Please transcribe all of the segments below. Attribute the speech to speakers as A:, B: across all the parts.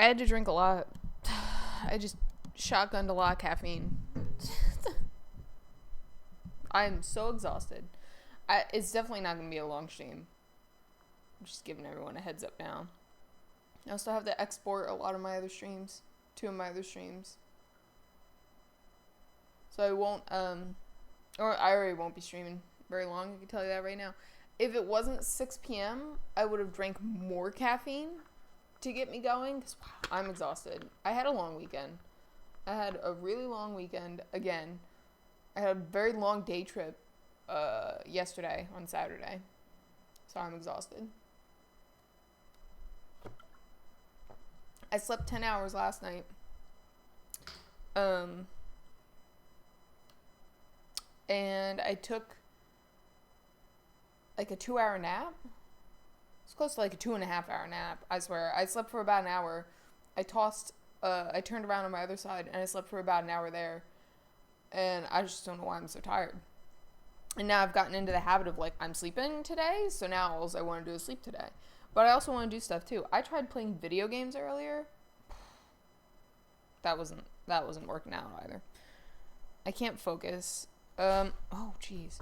A: I had to drink a lot. I just shotgunned a lot of caffeine. I'm so exhausted. It's definitely not going to be a long stream. I'm just giving everyone a heads up now. I also have to export a lot of my other streams. 2 of my other streams. So I won't, or I already won't be streaming very long, I can tell you that right now. If it wasn't 6 p.m., I would have drank more caffeine to get me going, because wow, I'm exhausted. I had a long weekend. I had a really long weekend, again. I had a very long day trip yesterday on Saturday, so I'm exhausted. I slept 10 hours last night. And I took like a 2-hour nap. It's close to like a 2.5-hour nap, I swear. I slept for about an hour. I turned around on my other side and I slept for about an hour there. And I just don't know why I'm so tired. And now I've gotten into the habit of like, I'm sleeping today, so now all I want to do is sleep today. But I also want to do stuff too. I tried playing video games earlier. That wasn't working out either. I can't focus. Oh jeez.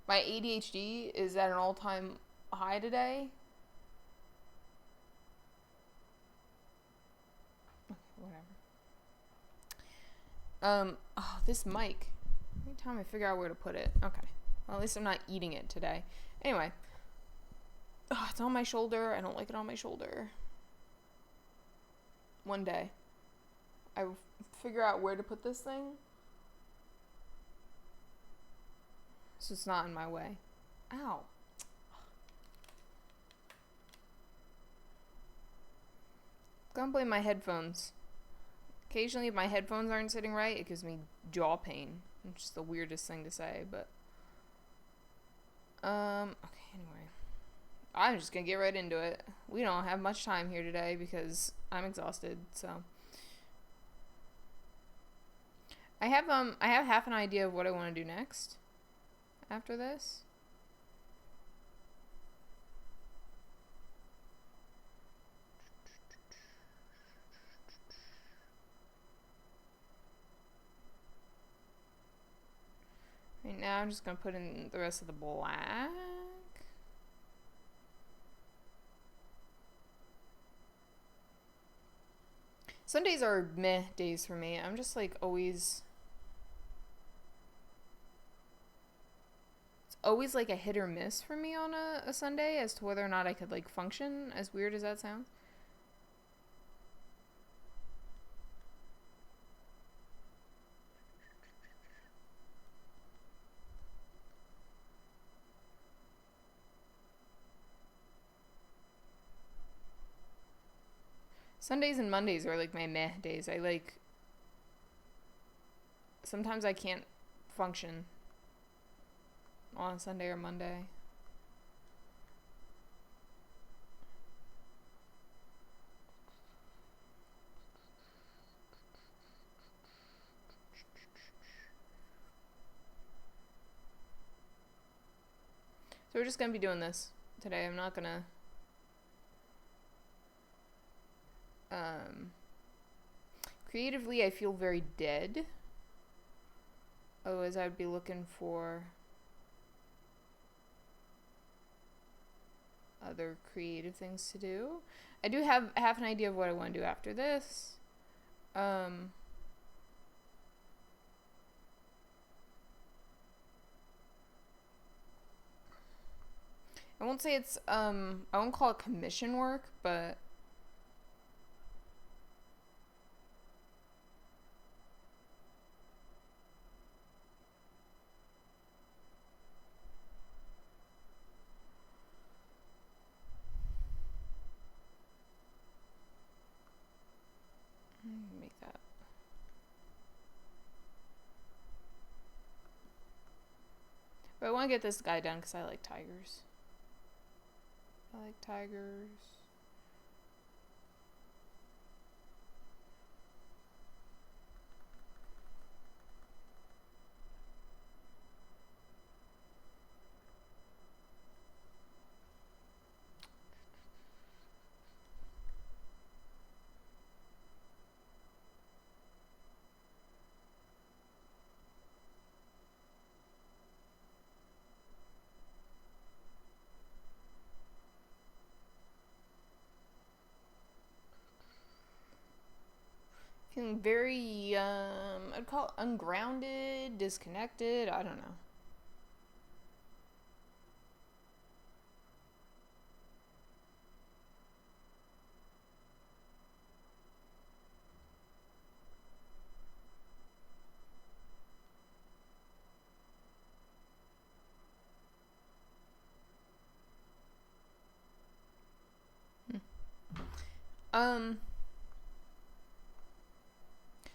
A: My ADHD is at an all-time high today. Whatever. Oh, this mic. Every time I figure out where to put it. Okay. Well, at least I'm not eating it today. Anyway. Oh, it's on my shoulder. I don't like it on my shoulder. One day, I will figure out where to put this thing, so it's not in my way. Ow. Don't blame my headphones. Occasionally, if my headphones aren't sitting right, it gives me jaw pain. Which is the weirdest thing to say, but... Okay, anyway. I'm just gonna get right into it. We don't have much time here today because I'm exhausted, so... I have half an idea of what I want to do next after this. Right now I'm just going to put in the rest of the black. Sundays are meh days for me. I'm just like always like a hit or miss for me on a Sunday as to whether or not I could like function, as weird as that sounds. Sundays and Mondays are like my meh days. Sometimes I can't function on Sunday or Monday. So we're just gonna be doing this today. I'm not gonna creatively I feel very dead. Otherwise I would be looking for other creative things to do. I do have half an idea of what I want to do after this. I won't say it's I won't call it commission work, but make that. But I want to get this guy done because I like tigers. I like tigers. Feeling very, I'd call it ungrounded, disconnected. I don't know. Um,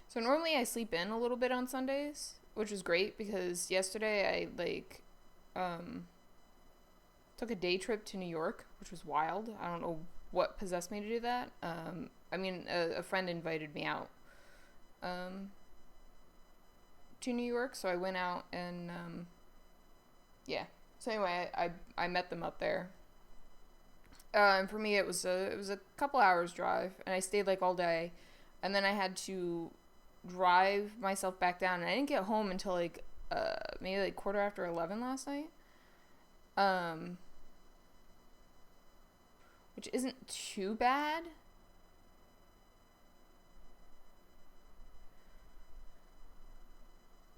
A: so normally I sleep in a little bit on Sundays, which is great because yesterday I um, took a day trip to New York, which was wild. I don't know what possessed me to do that. I mean, a friend invited me out um, to New York, so I went out and yeah. So anyway, I met them up there. And for me, it was a couple hours drive, and I stayed like all day, and then I had to drive myself back down, and I didn't get home until like maybe like quarter after 11 last night. Um, which isn't too bad.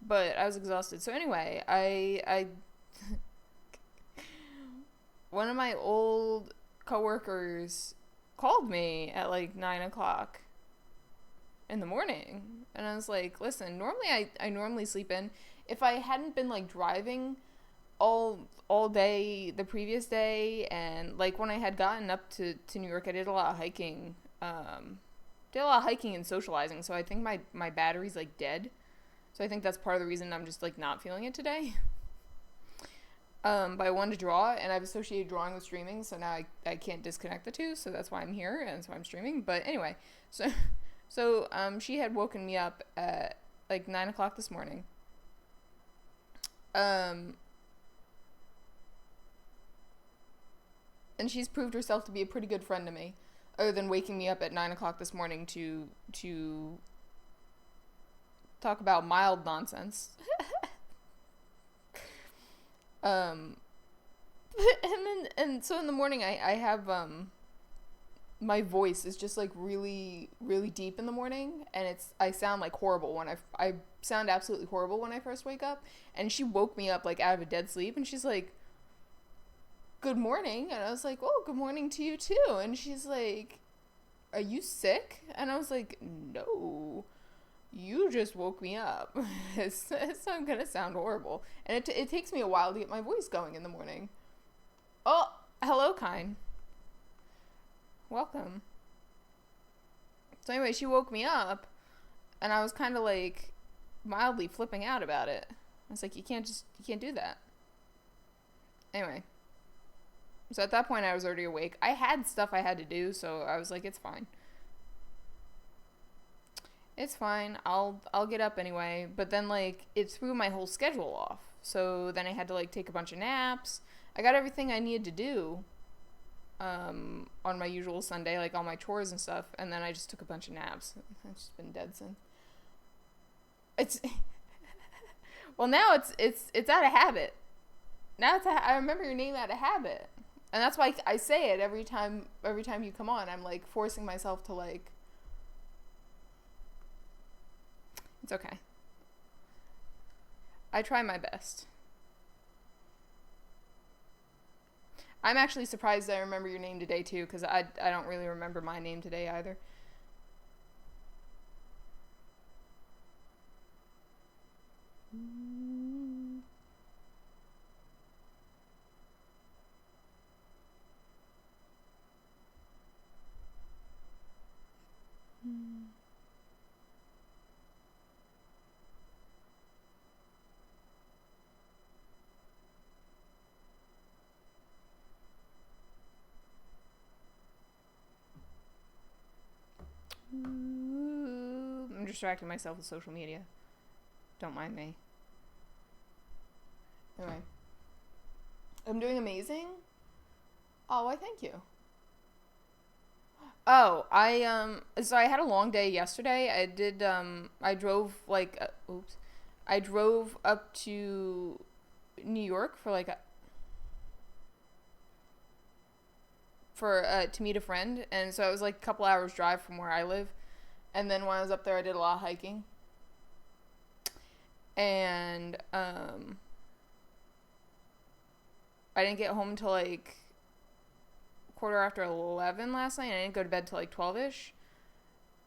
A: But I was exhausted. So anyway, I one of my old coworkers called me at like 9 o'clock in the morning, and I was like, listen, normally I normally sleep in. If I hadn't been like driving all day the previous day, and like when I had gotten up to New York, I did a lot of hiking. Did a lot of hiking and socializing, so I think my battery's like dead. So I think that's part of the reason I'm just like not feeling it today. But I wanted to draw, and I've associated drawing with streaming, so now I can't disconnect the two, so that's why I'm here, and so I'm streaming. But anyway, so she had woken me up at like 9 o'clock this morning. Um, and she's proved herself to be a pretty good friend to me, other than waking me up at 9 o'clock this morning to talk about mild nonsense. um, and so in the morning I have my voice is just like really really deep in the morning, and I sound like horrible when I sound absolutely horrible when I first wake up. And she woke me up like out of a dead sleep, and she's like, good morning. And I was like, oh, good morning to you too. And she's like, are you sick? And I was like, no, you just woke me up. it's not gonna sound horrible, and it takes me a while to get my voice going in the morning. Oh, hello, Kine. Welcome. So anyway, she woke me up, and I was kind of like mildly flipping out about it. I was like, you can't do that. Anyway, so at that point I was already awake. I had stuff I had to do, so I was like, it's fine. It's fine. I'll get up anyway. But then like it threw my whole schedule off. So then I had to like take a bunch of naps. I got everything I needed to do on my usual Sunday, like all my chores and stuff, and then I just took a bunch of naps. I've just been dead since. It's well, now it's out of habit. Now I remember your name out of habit. And that's why I say it every time you come on. I'm like forcing myself to like. It's okay. I try my best. I'm actually surprised I remember your name today too, because I don't really remember my name today either. I'm distracting myself with social media. Don't mind me. Anyway. I'm doing amazing? Oh, why thank you. Oh, so I had a long day yesterday. I drove like oops. I drove up to New York for like to meet a friend, and so it was like a couple hours drive from where I live. And then when I was up there, I did a lot of hiking. And I didn't get home until like quarter after 11 last night. I didn't go to bed till like 12ish.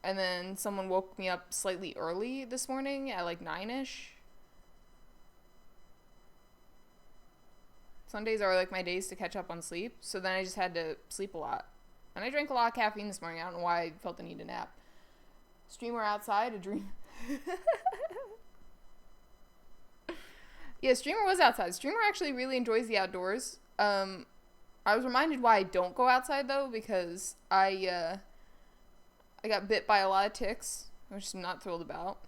A: And then someone woke me up slightly early this morning at like 9ish. Sundays are like my days to catch up on sleep. So then I just had to sleep a lot. And I drank a lot of caffeine this morning. I don't know why I felt the need to nap. Streamer outside, a dream. Yeah, Streamer was outside. Streamer actually really enjoys the outdoors. I was reminded why I don't go outside though, because I got bit by a lot of ticks, which I'm not thrilled about.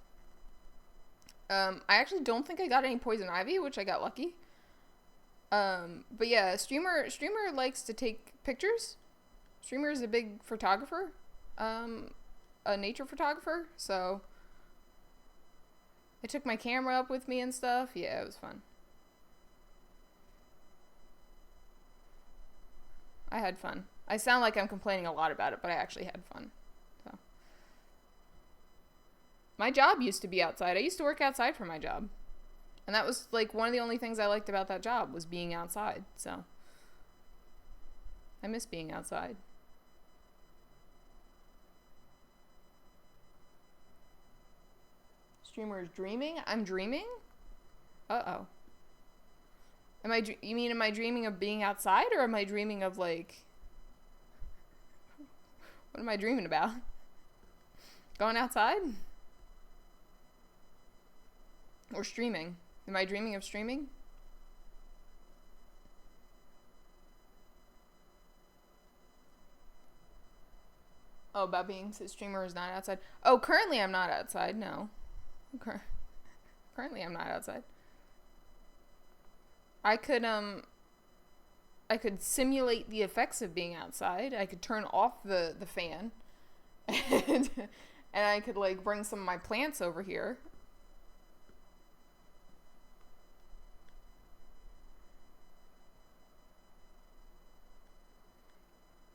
A: I actually don't think I got any poison ivy, which I got lucky. But yeah, Streamer likes to take pictures. Streamer is a big photographer, a nature photographer, so I took my camera up with me and stuff. Yeah, it was fun. I had fun. I sound like I'm complaining a lot about it, but I actually had fun. So my job used to be outside. I used to work outside for my job. And that was like one of the only things I liked about that job was being outside. So I miss being outside. Streamer is dreaming? I'm dreaming? Uh-oh. You mean am I dreaming of being outside, or am I dreaming of like, what am I dreaming about? Going outside? Or streaming? Am I dreaming of streaming? Oh, about being a streamer is not outside. Oh, currently I'm not outside, no. Currently I'm not outside. I could simulate the effects of being outside. I could turn off the fan. And I could like bring some of my plants over here.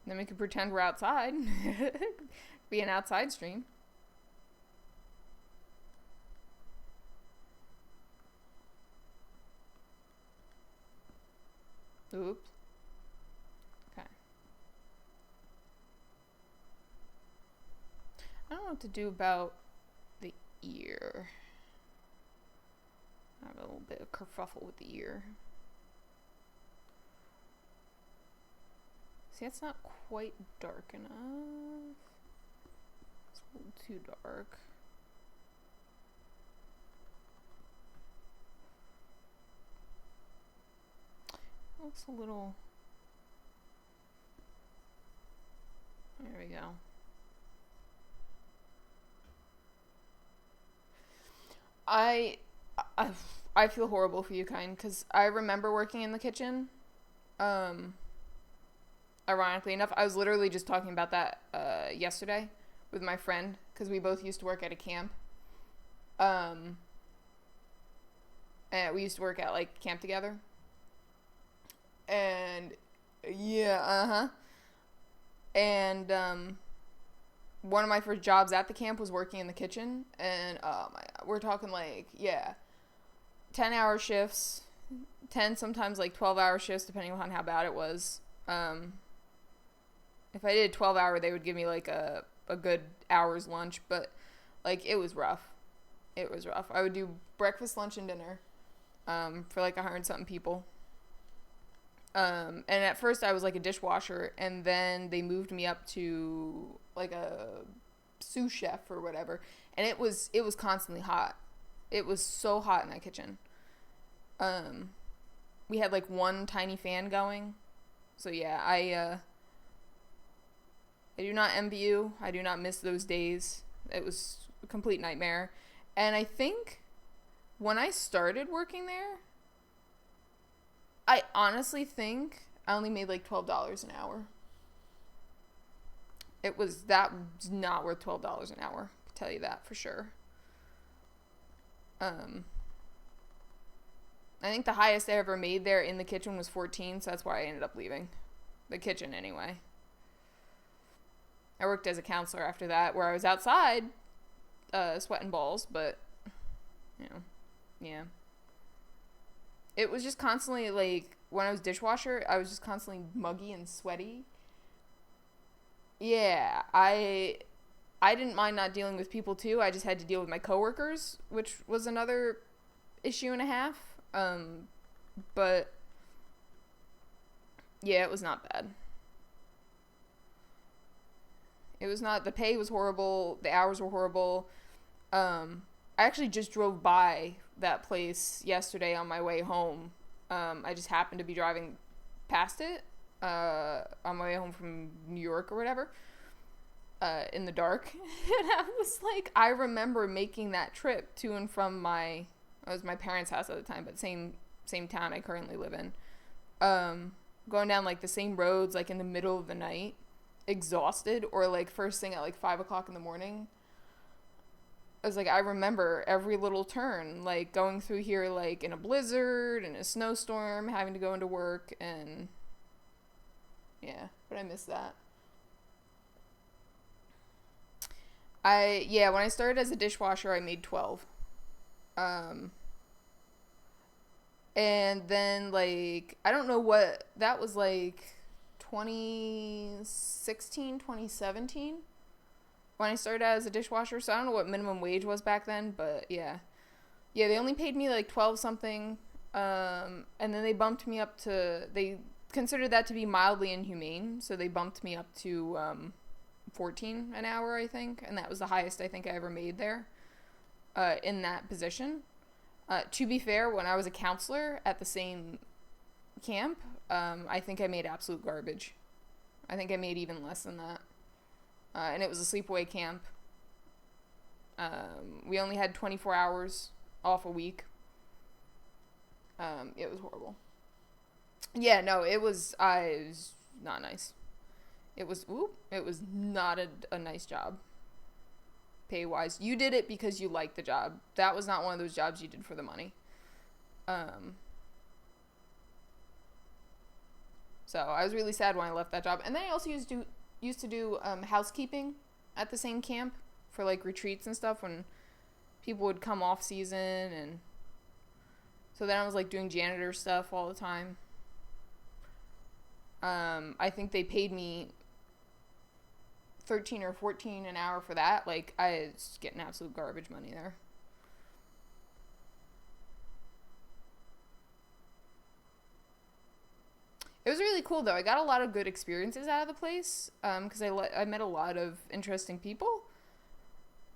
A: Then we could pretend we're outside. Be an outside stream. Oops. Okay. I don't know what to do about the ear. I have a little bit of kerfuffle with the ear. See, it's not quite dark enough. It's a little too dark. Looks a little... There we go. I feel horrible for you, kind, because I remember working in the kitchen. Ironically enough, I was literally just talking about that yesterday with my friend, because we both used to work at a camp. And we used to work at like camp together. And yeah, and one of my first jobs at the camp was working in the kitchen, and oh my god, we're talking like 10-hour shifts, 10 sometimes like 12-hour shifts depending on how bad it was. If I did a 12-hour, they would give me like a good hour's lunch, but like it was rough. It was rough. I would do breakfast, lunch, and dinner for like 100-something people. And at first I was like a dishwasher, and then they moved me up to like a sous chef or whatever, and it was constantly hot. It was so hot in that kitchen. We had like one tiny fan going. So yeah, I do not envy you. I do not miss those days. It was a complete nightmare. And I think when I started working there, I honestly think I only made like $12 an hour. That was not worth $12 an hour. I can tell you that for sure. I think the highest I ever made there in the kitchen was 14, so that's why I ended up leaving the kitchen anyway. I worked as a counselor after that, where I was outside, sweating balls, but, you know, yeah. It was just constantly, like, when I was dishwasher, I was just constantly muggy and sweaty. Yeah, I didn't mind not dealing with people, too. I just had to deal with my coworkers, which was another issue and a half. But, yeah, it was not bad. It was not, the pay was horrible, the hours were horrible. I actually just drove by that place yesterday on my way home. I just happened to be driving past it on my way home from New York or whatever, in the dark. And I was like, I remember making that trip to and from it was my parents' house at the time, but same town I currently live in. Going down like the same roads, like in the middle of the night, exhausted, or like first thing at like 5 o'clock in the morning. I was like, I remember every little turn, like going through here like in a blizzard and a snowstorm, having to go into work, and yeah, but I miss that. When I started as a dishwasher, I made 12. Um, and then like, I don't know what, that was like 2016, 2017 when I started as a dishwasher, so I don't know what minimum wage was back then, but yeah. Yeah, they only paid me like 12 something, and then they bumped me up to, they considered that to be mildly inhumane, so they bumped me up to 14 an hour, I think, and that was the highest I think I ever made there, in that position. To be fair, when I was a counselor at the same camp, I think I made absolute garbage. I think I made even less than that. And it was a sleepaway camp. We only had 24 hours off a week. It was horrible. Yeah, no, it was not nice. It was not a nice job. Pay-wise. You did it because you liked the job. That was not one of those jobs you did for the money. So I was really sad when I left that job. And then I also used to do housekeeping at the same camp for like retreats and stuff when people would come off season, and so then I was like doing janitor stuff all the time. I think they paid me 13 or 14 an hour for that. Like, I was getting absolute garbage money there. It was really cool, though. I got a lot of good experiences out of the place, because I met a lot of interesting people.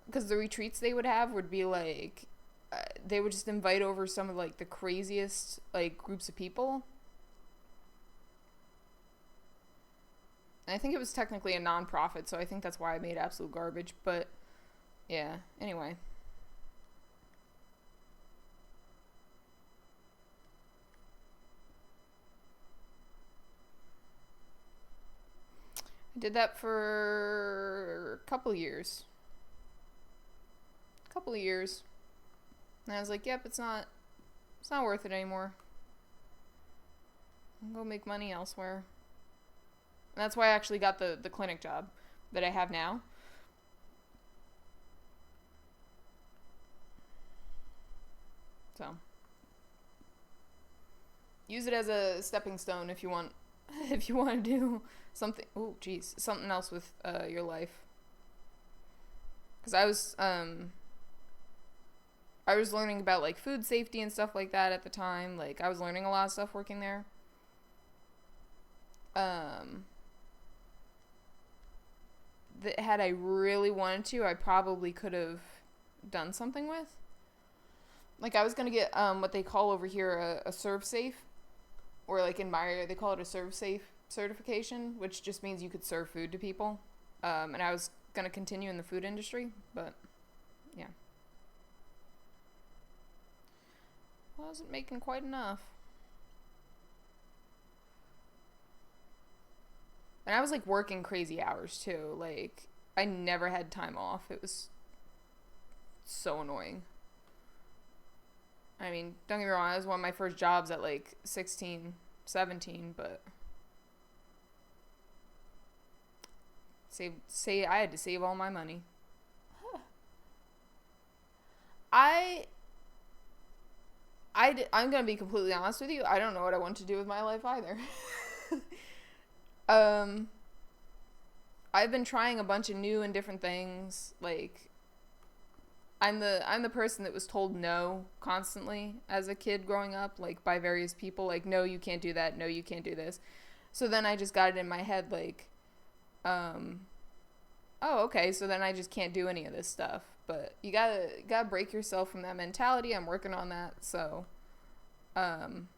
A: Because the retreats they would have would be, like, they would just invite over some of, like, the craziest, like, groups of people. And I think it was technically a non-profit, so I think that's why I made absolute garbage. But, yeah, anyway. I did that for a couple of years. And I was like, yep, it's not worth it anymore. I'll go make money elsewhere. And that's why I actually got the clinic job that I have now. So, use it as a stepping stone if you want to do something. Oh, geez, something else with your life. Because I was learning about like food safety and stuff like that at the time. Like, I was learning a lot of stuff working there. That had I really wanted to, I probably could have done something with. Like, I was gonna get what they call over here a serve safe, or like in my area they call it a serve safe certification, which just means you could serve food to people. And I was gonna continue in the food industry, but yeah, wasn't making quite enough. And I was like working crazy hours too. Like, I never had time off. It was so annoying. I mean, don't get me wrong, that was one of my first jobs at like 16, 17, but I had to save all my money. I I'm gonna be completely honest with you. I don't know what I want to do with my life either. um, I've been trying a bunch of new and different things. Like, I'm the person that was told no constantly as a kid growing up, like by various people. Like, no, you can't do that. No, you can't do this. So then I just got it in my head, like, oh, okay. So then I just can't do any of this stuff. But you gotta break yourself from that mentality. I'm working on that. Um,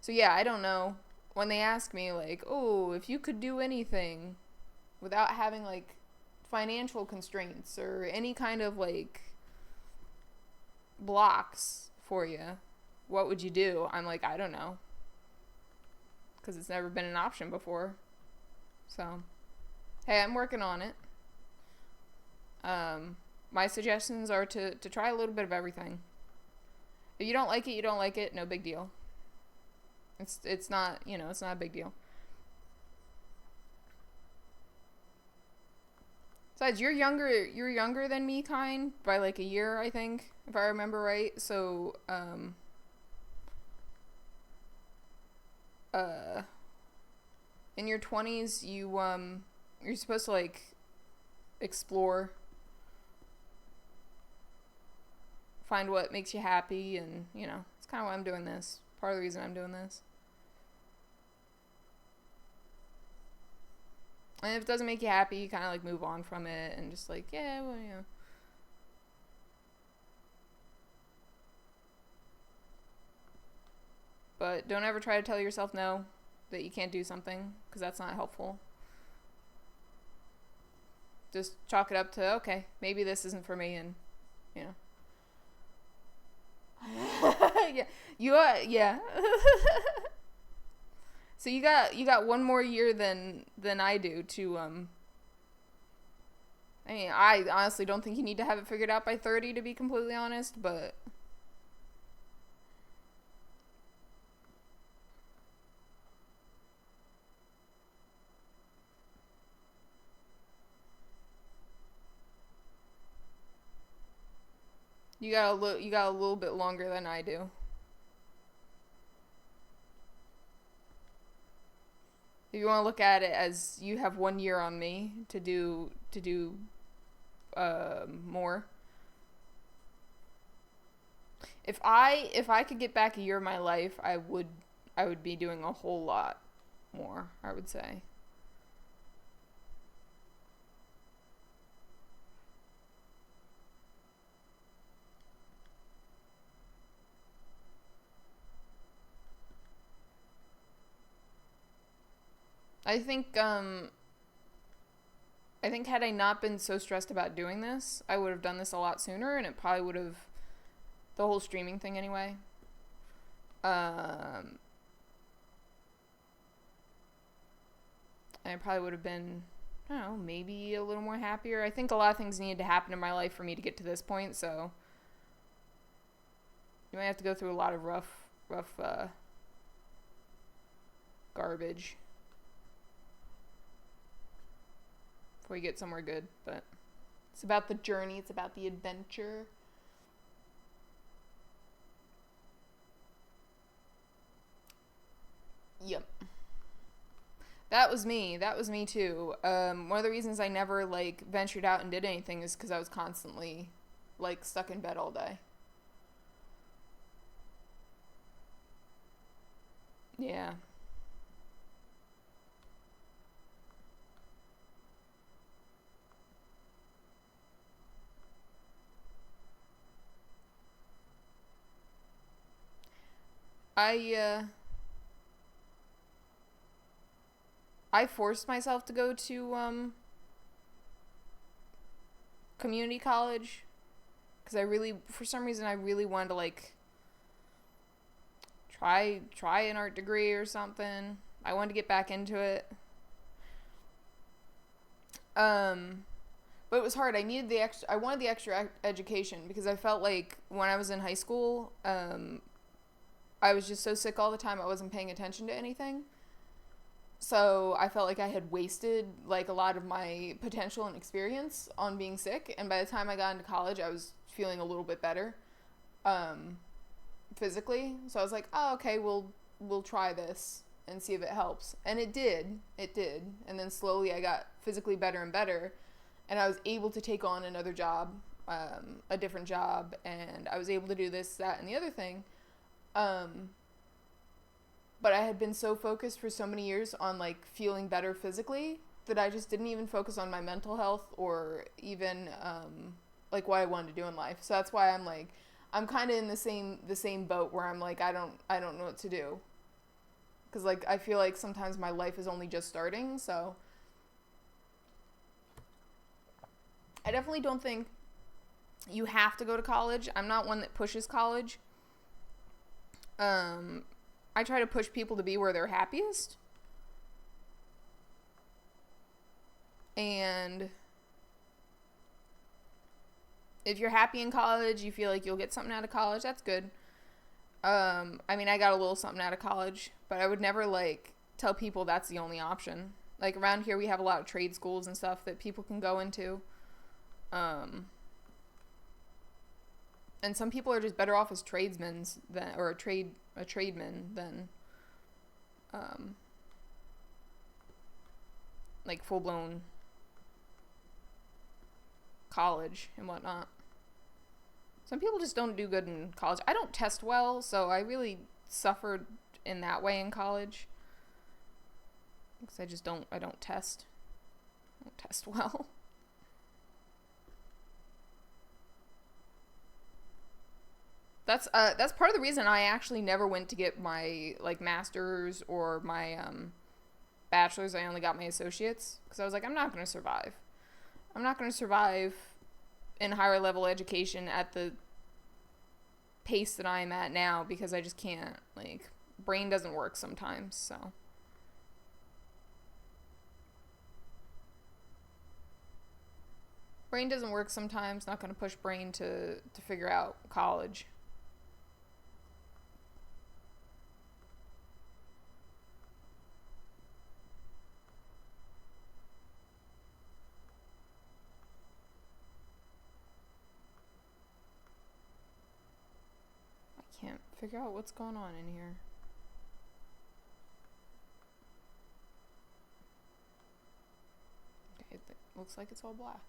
A: so yeah, I don't know. When they ask me, like, oh, if you could do anything without having, like, financial constraints or any kind of, like, blocks for you, what would you do? I'm like, I don't know. Because it's never been an option before. So, hey, I'm working on it. My suggestions are to try a little bit of everything. If you don't like it, you don't like it. No big deal. It's not, it's not a big deal. Besides, you're younger than me, kind, by like a year, I think, if I remember right. So, in your 20s, you're supposed to, like, explore, find what makes you happy, and, it's kind of why I'm doing this. Part of the reason I'm doing this. And if it doesn't make you happy, you kind of, like, move on from it and just, like, yeah, well, But don't ever try to tell yourself no, that you can't do something, because that's not helpful. Just chalk it up to, okay, maybe this isn't for me, and, yeah, yeah. So you got one more year than I do to I mean, I honestly don't think you need to have it figured out by 30, to be completely honest, but you got a little bit longer than I do. If you want to look at it as you have 1 year on me to do more. If I could get back a year of my life, I would be doing a whole lot more, I would say. I think had I not been so stressed about doing this, I would have done this a lot sooner, and it probably would have, the whole streaming thing anyway. And I probably would have been, I don't know, maybe a little more happier. I think a lot of things needed to happen in my life for me to get to this point, so you might have to go through a lot of rough garbage before you get somewhere good. But it's about the journey. It's about the adventure. Yep. That was me. That was me too. One of the reasons I never, like, ventured out and did anything is because I was constantly, like, stuck in bed all day. Yeah. I, I forced myself to go to, community college. Because for some reason, I really wanted to, like, try an art degree or something. I wanted to get back into it. But it was hard. I wanted the extra education because I felt like when I was in high school, I was just so sick all the time I wasn't paying attention to anything. So I felt like I had wasted like a lot of my potential and experience on being sick. And by the time I got into college, I was feeling a little bit better, um, physically. So I was like, oh, okay, we'll try this and see if it helps. And it did. It did. And then slowly I got physically better and better. And I was able to take on another job, a different job. And I was able to do this, that, and the other thing. But I had been so focused for so many years on like feeling better physically that I just didn't even focus on my mental health or even like what I wanted to do in life. So that's why I'm like, I'm kind of in the same boat where I'm like, I don't know what to do, because like I feel like sometimes my life is only just starting. So I definitely don't think you have to go to college. I'm not one that pushes college. I try to push people to be where they're happiest. And if you're happy in college, you feel like you'll get something out of college, that's good. I mean, I got a little something out of college, but I would never like tell people that's the only option. Like around here we have a lot of trade schools and stuff that people can go into. And some people are just better off as tradesmen than, or a tradesman than, like full blown college and whatnot. Some people just don't do good in college. I don't test well, so I really suffered in that way in college. Because I don't test. I don't test well. That's part of the reason I actually never went to get my like master's or my bachelor's. I only got my associates because I was like, I'm not going to survive. I'm not going to survive in higher level education at the pace that I'm at now, because I just can't. Like, brain doesn't work sometimes. So brain doesn't work sometimes. Not going to push brain to figure out college. Can't figure out what's going on in here. Okay, it looks like it's all black.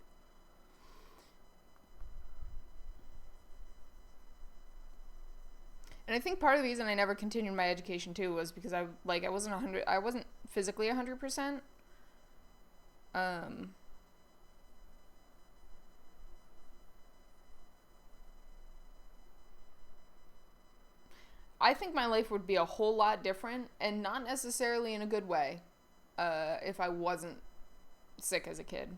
A: And I think part of the reason I never continued my education too was because I wasn't physically 100%. I think my life would be a whole lot different, and not necessarily in a good way, if I wasn't sick as a kid.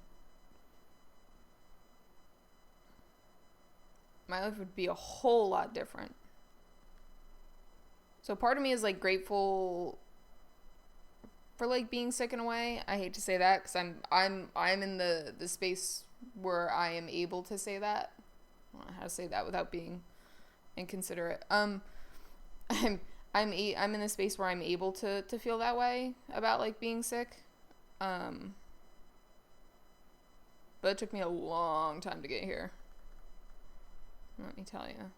A: My life would be a whole lot different. So part of me is like grateful for like being sick in a way. I hate to say that because I'm in the space where I am able to say that. I don't know how to say that without being inconsiderate. I'm in the space where I'm able to feel that way about like being sick. But it took me a long time to get here. Let me tell you.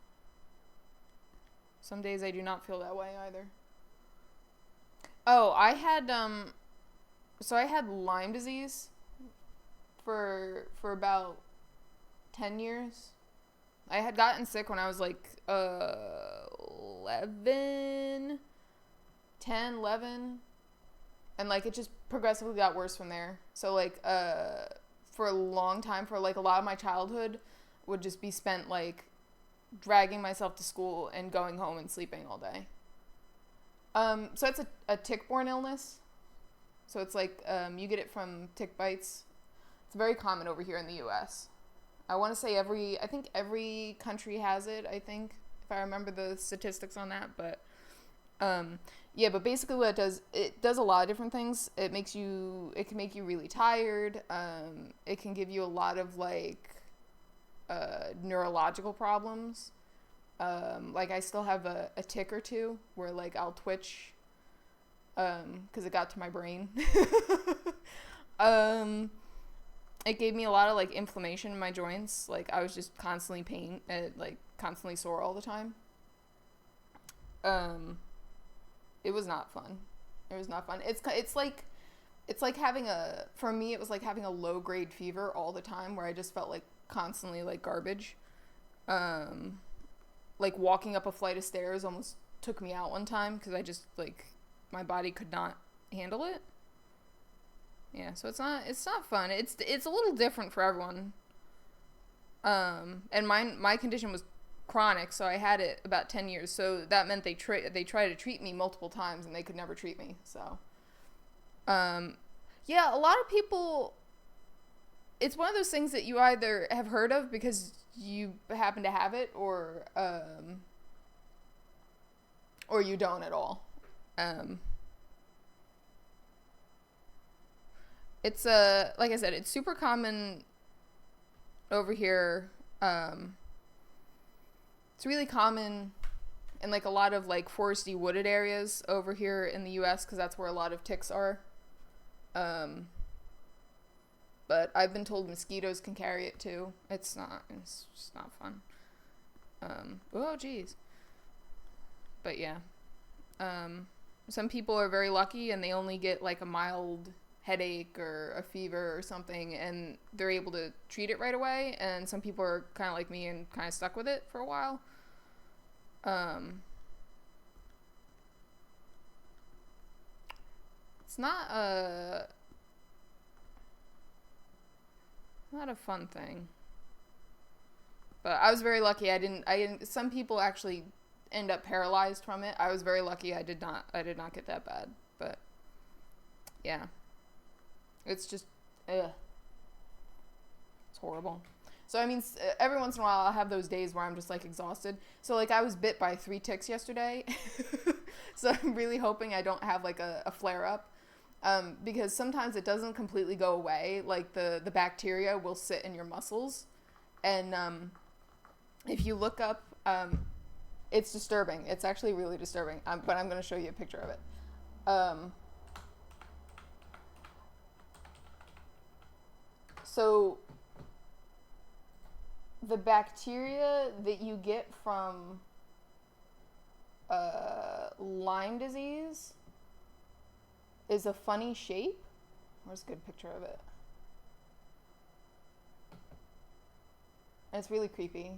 A: Some days I do not feel that way either. Oh, I had Lyme disease for about 10 years. I had gotten sick when I was like 11, and like it just progressively got worse from there. So like for a long time, for like a lot of my childhood would just be spent like dragging myself to school and going home and sleeping all day. So it's a tick-borne illness. So it's like you get it from tick bites. It's very common over here in the U.S. I want to say I think every country has it, I think, if I remember the statistics on that. But yeah, but basically what it does a lot of different things. It can make you really tired. It can give you a lot of like neurological problems. Like I still have a tick or two where like I'll twitch because it got to my brain. It gave me a lot of like inflammation in my joints. Like I was just constantly like constantly sore all the time. It was not fun. It was not fun. It's like having for me it was like having a low grade fever all the time, where I just felt like constantly like garbage. Like walking up a flight of stairs almost took me out one time, because I just like my body could not handle it. Yeah, so it's not fun. It's a little different for everyone. And my condition was chronic, so I had it about 10 years. So that meant they tried to treat me multiple times, and they could never treat me. So, yeah, a lot of people. It's one of those things that you either have heard of because you happen to have it, or you don't at all. It's like I said, it's super common over here. It's really common in like a lot of like foresty, wooded areas over here in the U.S. because that's where a lot of ticks are. But I've been told mosquitoes can carry it too. It's just not fun. Oh geez. But yeah. Some people are very lucky and they only get like a mild headache or a fever or something, and they're able to treat it right away. And some people are kind of like me and kind of stuck with it for a while. It's not a fun thing. But I was very lucky. I didn't. Some people actually end up paralyzed from it. I was very lucky. I did not get that bad. But yeah. It's just, ugh. It's horrible. So, I mean, every once in a while I'll have those days where I'm just, like, exhausted. So, like, I was bit by 3 ticks yesterday. So, I'm really hoping I don't have, like, a flare-up. Because sometimes it doesn't completely go away. Like, the bacteria will sit in your muscles. And if you look up, it's disturbing. It's actually really disturbing. But I'm going to show you a picture of it. So, the bacteria that you get from Lyme disease is a funny shape. Where's a good picture of it? And it's really creepy.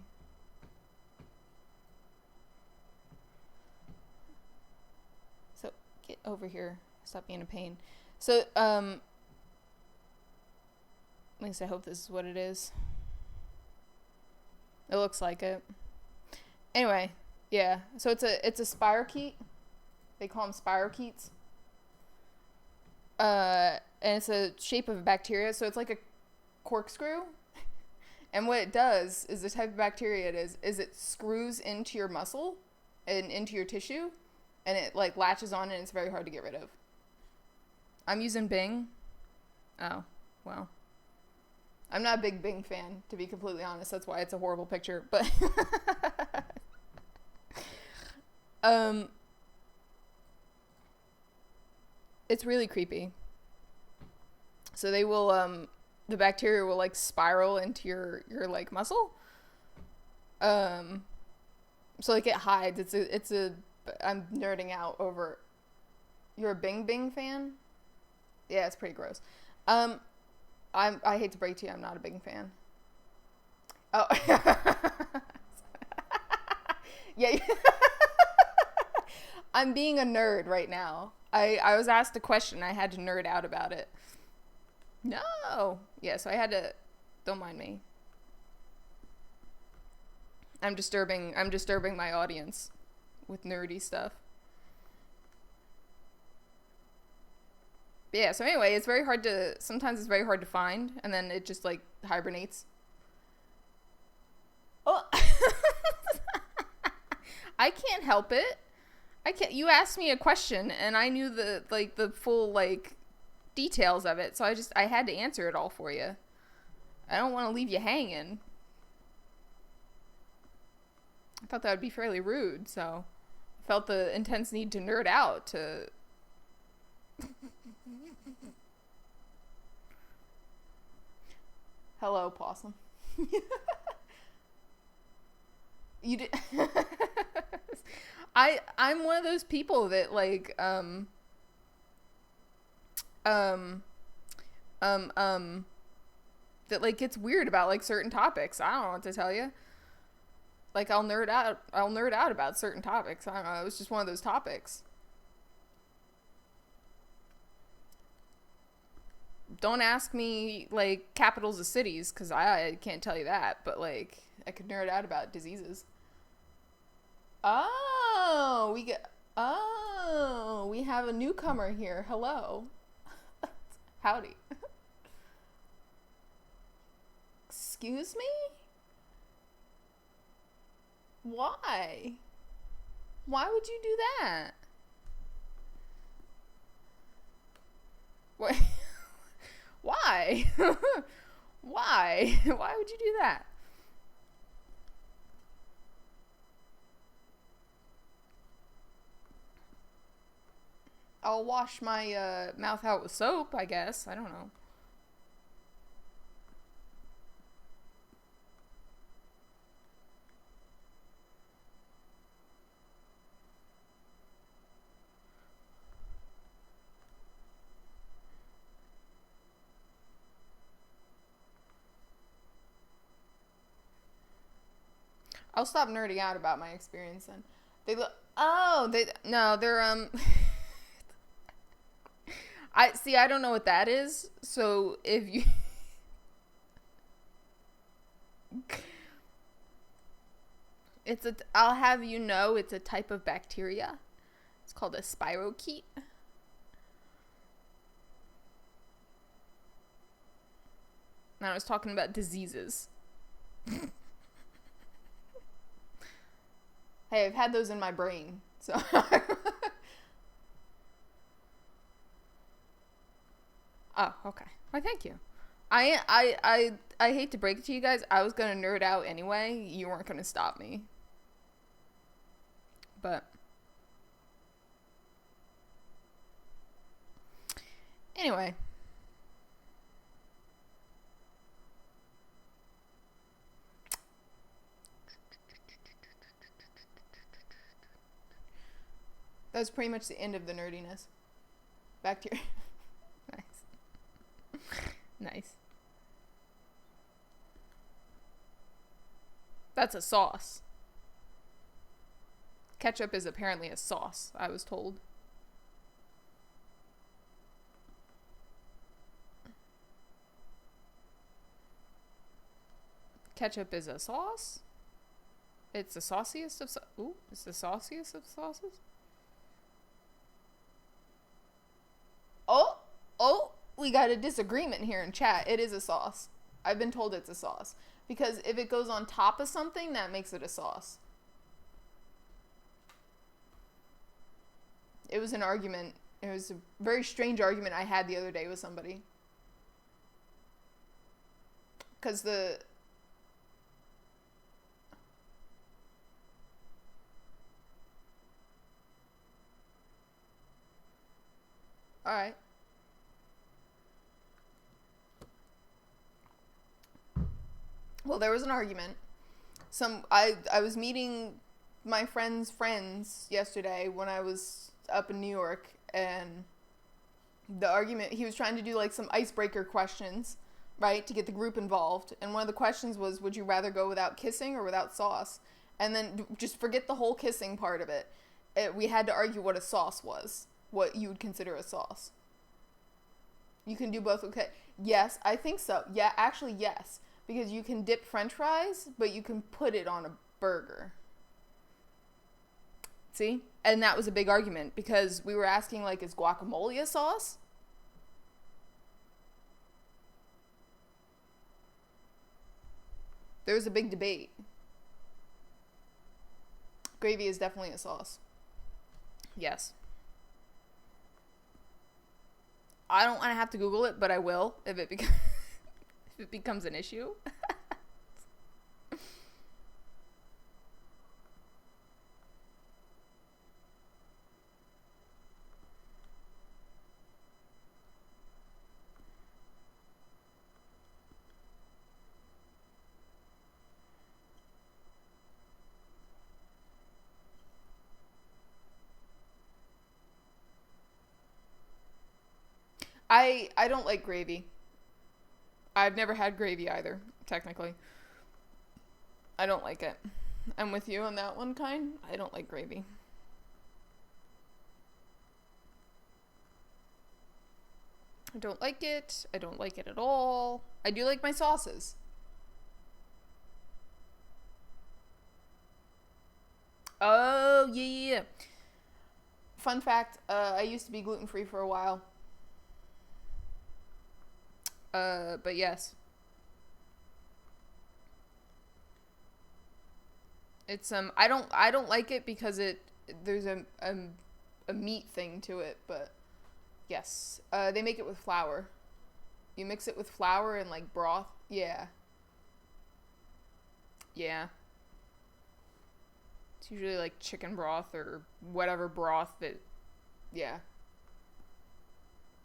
A: So, get over here. Stop being a pain. So, at least I hope this is what it is. It looks like it. Anyway, yeah. So it's a spirochete. They call them spirochetes. And it's a shape of a bacteria, so it's like a corkscrew. And what it does is, the type of bacteria it is it screws into your muscle and into your tissue, and it like latches on, and it's very hard to get rid of. I'm using Bing. Oh, well. I'm not a big Bing fan, to be completely honest. That's why it's a horrible picture. But it's really creepy. So they will the bacteria will like spiral into your like muscle. So like it hides. It's a I'm nerding out over. You're a Bing fan? Yeah, it's pretty gross. I hate to break to you, I'm not a Bing fan. Oh. Yeah. I'm being a nerd right now. I was asked a question. I had to nerd out about it. No. Yeah, so I had to... Don't mind me. I'm disturbing my audience with nerdy stuff. Yeah, so anyway, sometimes it's very hard to find, and then it just, like, hibernates. Oh. I can't help it. You asked me a question, and I knew the full, like, details of it, so I had to answer it all for you. I don't want to leave you hanging. I thought that would be fairly rude, so I felt the intense need to nerd out to Hello, possum. You did. I'm one of those people that like um um um that like gets weird about like certain topics. I don't know what to tell you. Like I'll nerd out about certain topics. I don't know. It was just one of those topics. Don't ask me like capitals of cities because I can't tell you that. But like I could nerd out about diseases. Oh, we have a newcomer here. Hello. Howdy. Excuse me? Why? Why would you do that? What? Why? Why? Why would you do that? I'll wash my mouth out with soap, I guess. I don't know. I'll stop nerding out about my experience then. They look. Oh, they no, they're. I see. I don't know what that is. So if you. I'll have you know it's a type of bacteria. It's called a spirochete. And I was talking about diseases. Hey, I've had those in my brain. So Oh, okay. Why, thank you. I hate to break it to you guys. I was gonna nerd out anyway. You weren't gonna stop me. But anyway. That was pretty much the end of the nerdiness. Back to your Nice. Nice. That's a sauce. Ketchup is apparently a sauce, I was told. Ketchup is a sauce? It's the sauciest of Ooh, it's the sauciest of sauces? Oh, we got a disagreement here in chat. It is a sauce. I've been told it's a sauce. Because if it goes on top of something, that makes it a sauce. It was an argument. It was a very strange argument I had the other day with somebody. Because Alright. Well, there was an argument. I was meeting my friend's friends yesterday when I was up in New York, and the argument, he was trying to do like some icebreaker questions, right, to get the group involved. And one of the questions was, would you rather go without kissing or without sauce? And then just forget the whole kissing part of it. We had to argue what a sauce was, what you would consider a sauce. You can do both. Okay. Yes, I think so. Yeah, actually, yes. Because you can dip French fries, but you can put it on a burger. See? And that was a big argument because we were asking, like, is guacamole a sauce? There was a big debate. Gravy is definitely a sauce. Yes. I don't want to have to Google it, but I will if it becomes if it becomes an issue. I don't like gravy. I've never had gravy either, technically. I don't like it. I'm with you on that one, kind. I don't like gravy. I don't like it. I don't like it at all. I do like my sauces. Oh, yeah. Fun fact, I used to be gluten-free for a while. But yes. It's I don't like it because there's a meat thing to it, but yes. They make it with flour. You mix it with flour and like broth. Yeah. Yeah. It's usually like chicken broth or whatever broth that, yeah.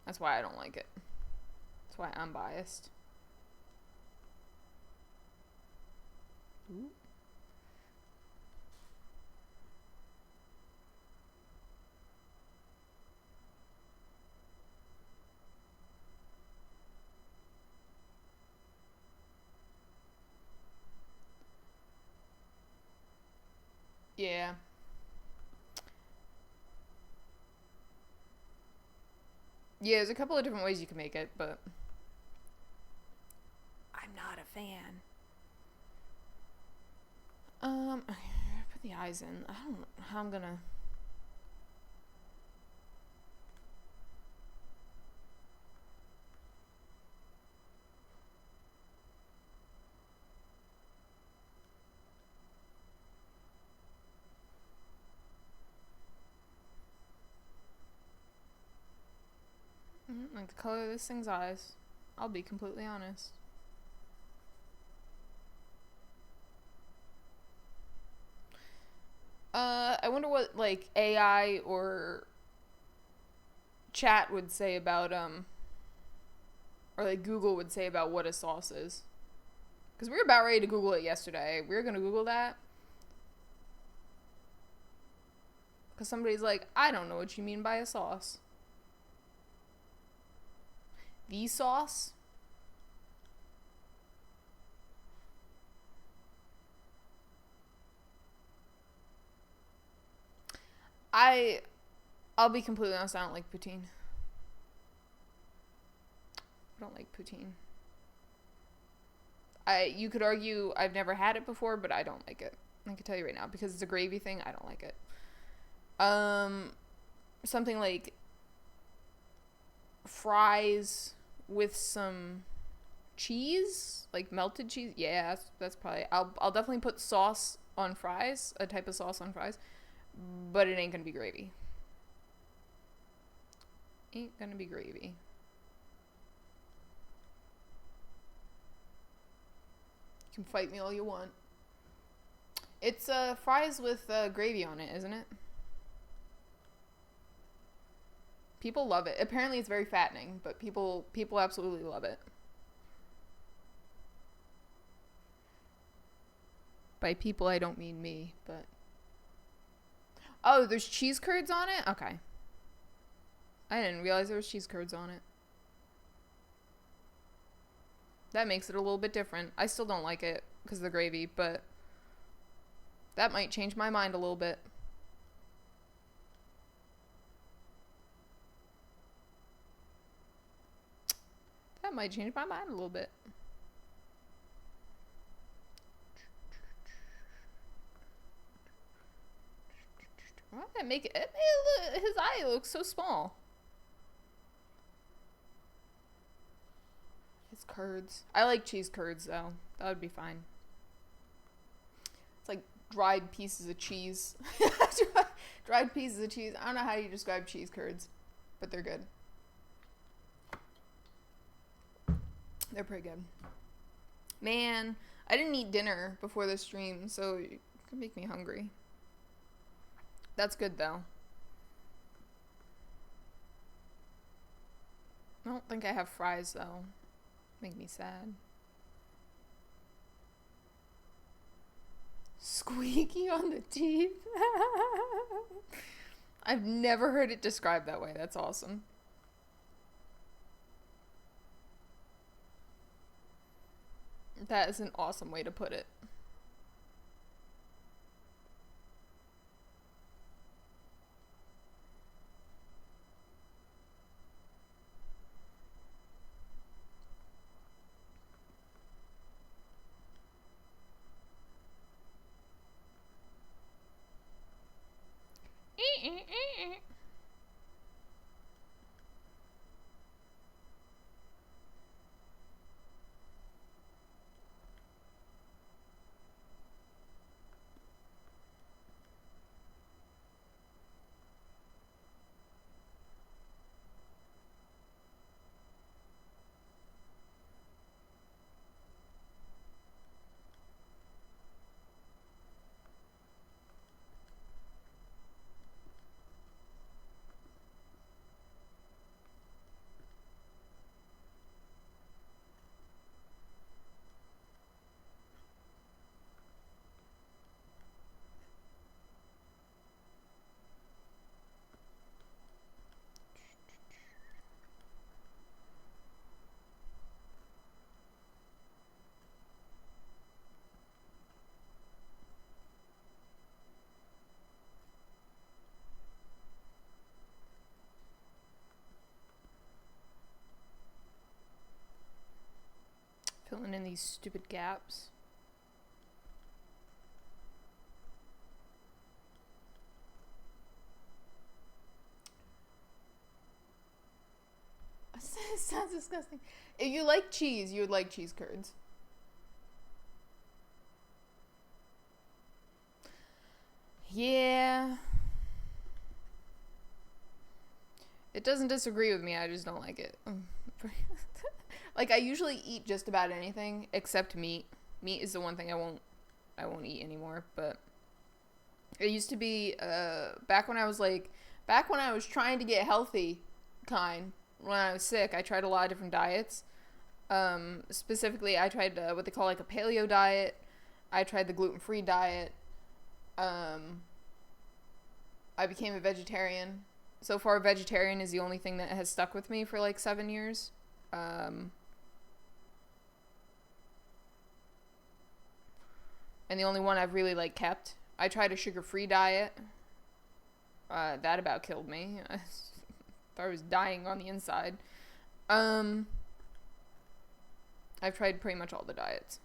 A: That's why I don't like it. That's why I'm biased. Ooh. Yeah. Yeah, there's a couple of different ways you can make it, but I'm not a fan. Put the eyes in. I don't know how I'm gonna. Like the color of this thing's eyes. I'll be completely honest. I wonder what like AI or chat would say about or like Google would say about what a sauce is. Because we were about ready to Google it yesterday. We were gonna Google that. Because somebody's like, I don't know what you mean by a sauce. The sauce? I'll be completely honest, I don't like poutine. I don't like poutine. You could argue I've never had it before, but I don't like it. I can tell you right now, because it's a gravy thing, I don't like it. Something like fries with some cheese, like melted cheese. Yeah, that's probably. I'll definitely put sauce on fries, a type of sauce on fries, but it ain't gonna be gravy. Ain't gonna be gravy. You can fight me all you want. It's fries with gravy on it, isn't it? People love it. Apparently it's very fattening, but people absolutely love it. By people I don't mean me, but oh, there's cheese curds on it? Okay. I didn't realize there was cheese curds on it. That makes it a little bit different. I still don't like it because of the gravy, but that might change my mind a little bit. That might change my mind a little bit. Why did that make it? His eye looks so small. His curds. I like cheese curds though. That would be fine. It's like dried pieces of cheese. Dried pieces of cheese. I don't know how you describe cheese curds, but they're good. They're pretty good. Man, I didn't eat dinner before the stream, so it could make me hungry. That's good though. I don't think I have fries though. Make me sad. Squeaky on the teeth. I've never heard it described that way. That's awesome. That is an awesome way to put it. Filling in these stupid gaps. It sounds disgusting. If you like cheese, you would like cheese curds. Yeah. It doesn't disagree with me, I just don't like it. Like, I usually eat just about anything except meat. Meat is the one thing I won't eat anymore, but it used to be back when I was trying to get healthy when I was sick, I tried a lot of different diets. Specifically, I tried what they call like a paleo diet. I tried the gluten-free diet. I became a vegetarian. So far, vegetarian is the only thing that has stuck with me for like 7 years. And the only one I've really like kept. I tried a sugar-free diet. That about killed me. I thought I was dying on the inside. I've tried pretty much all the diets.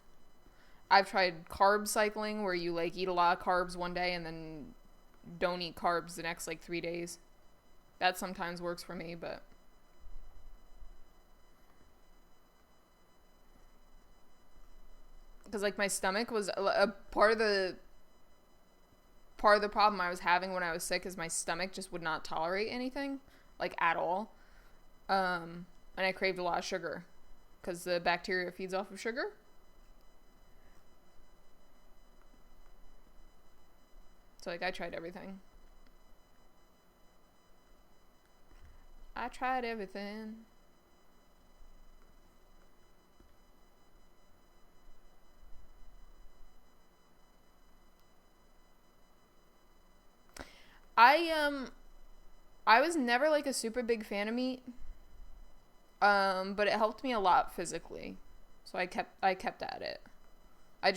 A: I've tried carb cycling, where you like eat a lot of carbs one day and then don't eat carbs the next like 3 days. That sometimes works for me, but because like my stomach was a part of the problem I was having when I was sick is my stomach just would not tolerate anything, like at all. And I craved a lot of sugar because the bacteria feeds off of sugar. So like I tried everything. I tried everything. I was never like a super big fan of meat. But it helped me a lot physically. So I kept at it.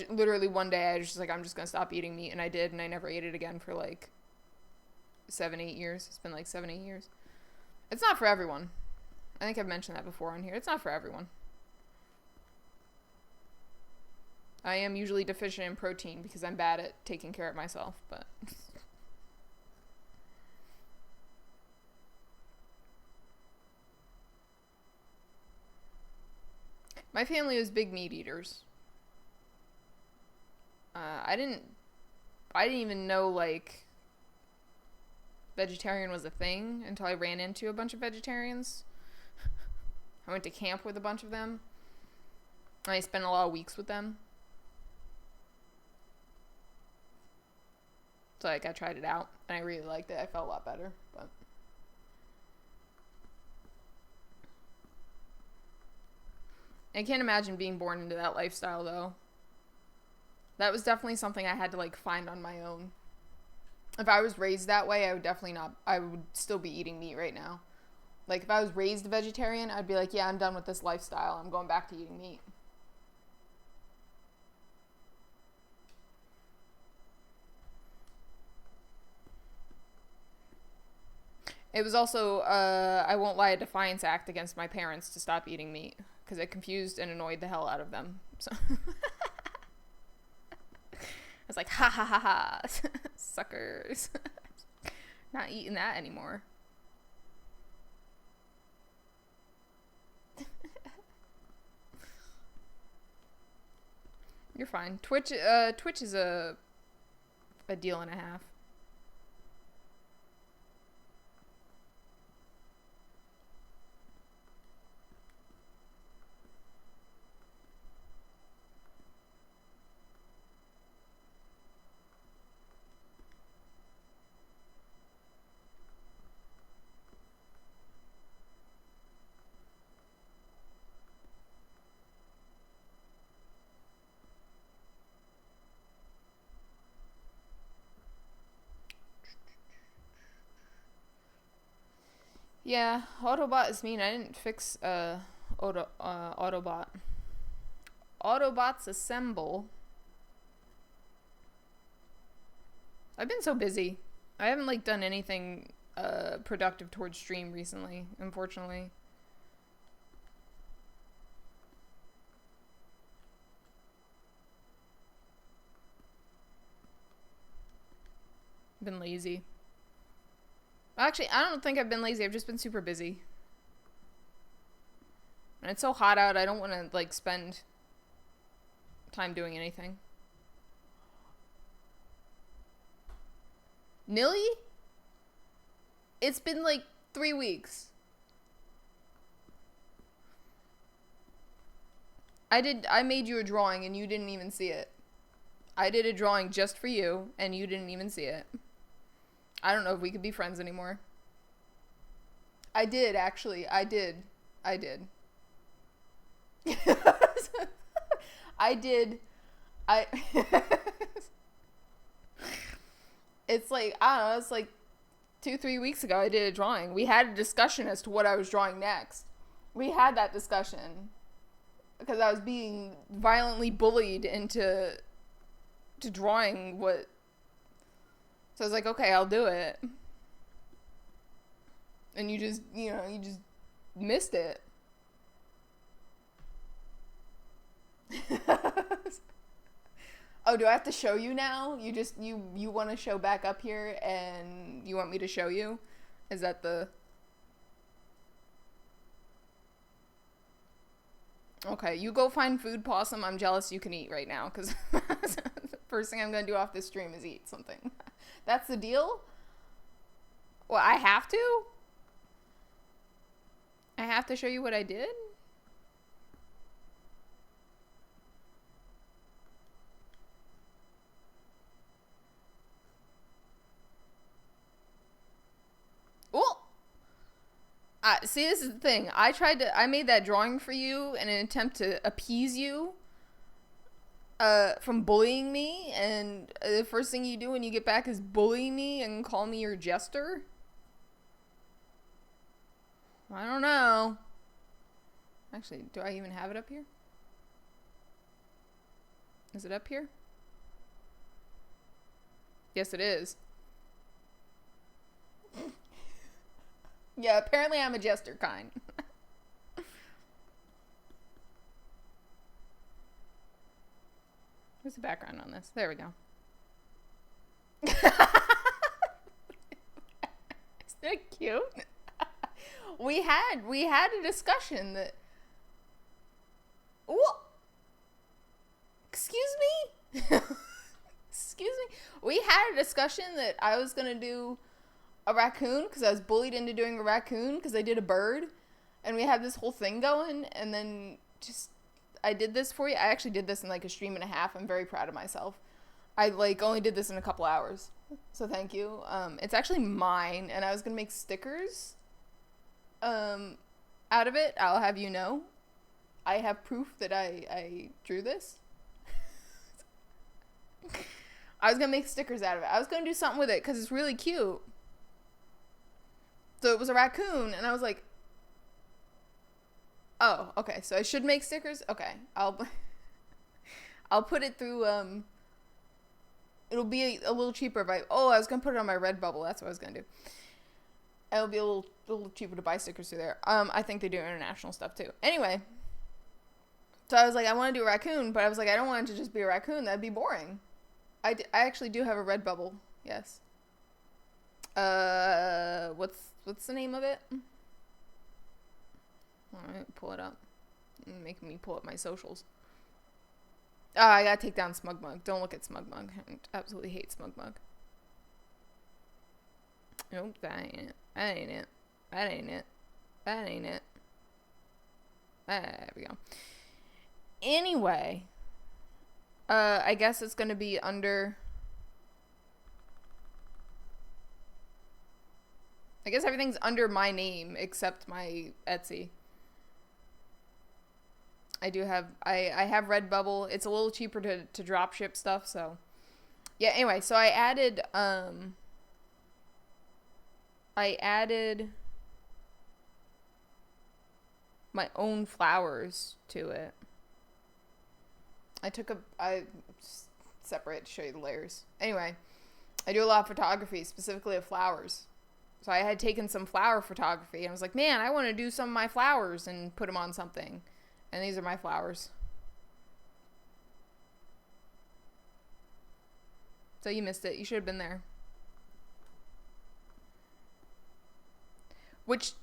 A: Literally one day I was just like, I'm just going to stop eating meat, and I did, and I never ate it again for like 7-8 years. It's been like 7-8 years. It's not for everyone. I think I've mentioned that before on here. It's not for everyone. I am usually deficient in protein because I'm bad at taking care of myself, but my family was big meat eaters. I didn't even know like vegetarian was a thing until I ran into a bunch of vegetarians. I went to camp with a bunch of them. I spent a lot of weeks with them. So like I tried it out and I really liked it. I felt a lot better, but I can't imagine being born into that lifestyle though. That was definitely something I had to like find on my own. If I was raised that way, I would still be eating meat right now. Like if I was raised a vegetarian, I'd be like, yeah, I'm done with this lifestyle. I'm going back to eating meat. It was also, I won't lie, a defiance act against my parents to stop eating meat because it confused and annoyed the hell out of them. So I was like, ha ha ha ha, suckers. Not eating that anymore. You're fine. Twitch is a deal and a half. Yeah, Autobot is mean. I didn't fix Autobot. Autobots assemble. I've been so busy. I haven't like done anything productive towards stream recently, unfortunately. Been lazy. Actually, I don't think I've been lazy. I've just been super busy. And it's so hot out, I don't want to, like, spend time doing anything. Nilly? It's been, like, 3 weeks. I made you a drawing and you didn't even see it. I did a drawing just for you and you didn't even see it. I don't know if we could be friends anymore. I did, actually. I did. I did. It's like, I don't know, it's like 2-3 weeks ago I did a drawing. We had a discussion as to what I was drawing next. We had that discussion because I was being violently bullied into drawing what. So I was like, okay, I'll do it. And you just missed it. Oh, do I have to show you now? You want to show back up here and you want me to show you? Is that the... Okay, you go find food, Possum. I'm jealous you can eat right now because the first thing I'm going to do off this stream is eat something. That's the deal? Well, I have to? I have to show you what I did? Well, see, this is the thing. I made that drawing for you in an attempt to appease you from bullying me, and the first thing you do when you get back is bully me and call me your jester. I don't know. Actually, do I even have it up here? Is it up here? Yes, it is. Yeah, apparently I'm a jester kind. Where's the background on this? There we go. Isn't it cute? We had a discussion that... Ooh. Excuse me? Excuse me? We had a discussion that I was going to do a raccoon because I was bullied into doing a raccoon because I did a bird. And we had this whole thing going. And then just... I did this for you. I actually did this in like a stream and a half. I'm very proud of myself. I like only did this in a couple hours. So thank you. It's actually mine. And I was going to make stickers out of it. I'll have you know. I have proof that I drew this. I was going to make stickers out of it. I was going to do something with it because it's really cute. So it was a raccoon. And I was like, oh, okay. So I should make stickers? Okay. I'll put it through, it'll be a little cheaper if I was going to put it on my Redbubble. That's what I was going to do. It'll be a little cheaper to buy stickers through there. I think they do international stuff too. Anyway, so I was like, I want to do a raccoon, but I was like, I don't want it to just be a raccoon. That'd be boring. I actually do have a Redbubble. Yes. What's the name of it? All right, pull it up. You're making me pull up my socials. I gotta take down Smug Mug. Don't look at Smug Mug. I absolutely hate Smug Mug. Nope, that ain't it. That ain't it. That ain't it. That ain't it. There we go. Anyway, I guess it's gonna be under. I guess everything's under my name except my Etsy. I have Redbubble. It's a little cheaper to drop ship stuff, so yeah, anyway, so I added my own flowers to it. I separate to show you the layers. Anyway, I do a lot of photography, specifically of flowers. So I had taken some flower photography and I was like, man, I want to do some of my flowers and put them on something. And these are my flowers. So you missed it. You should have been there. Which,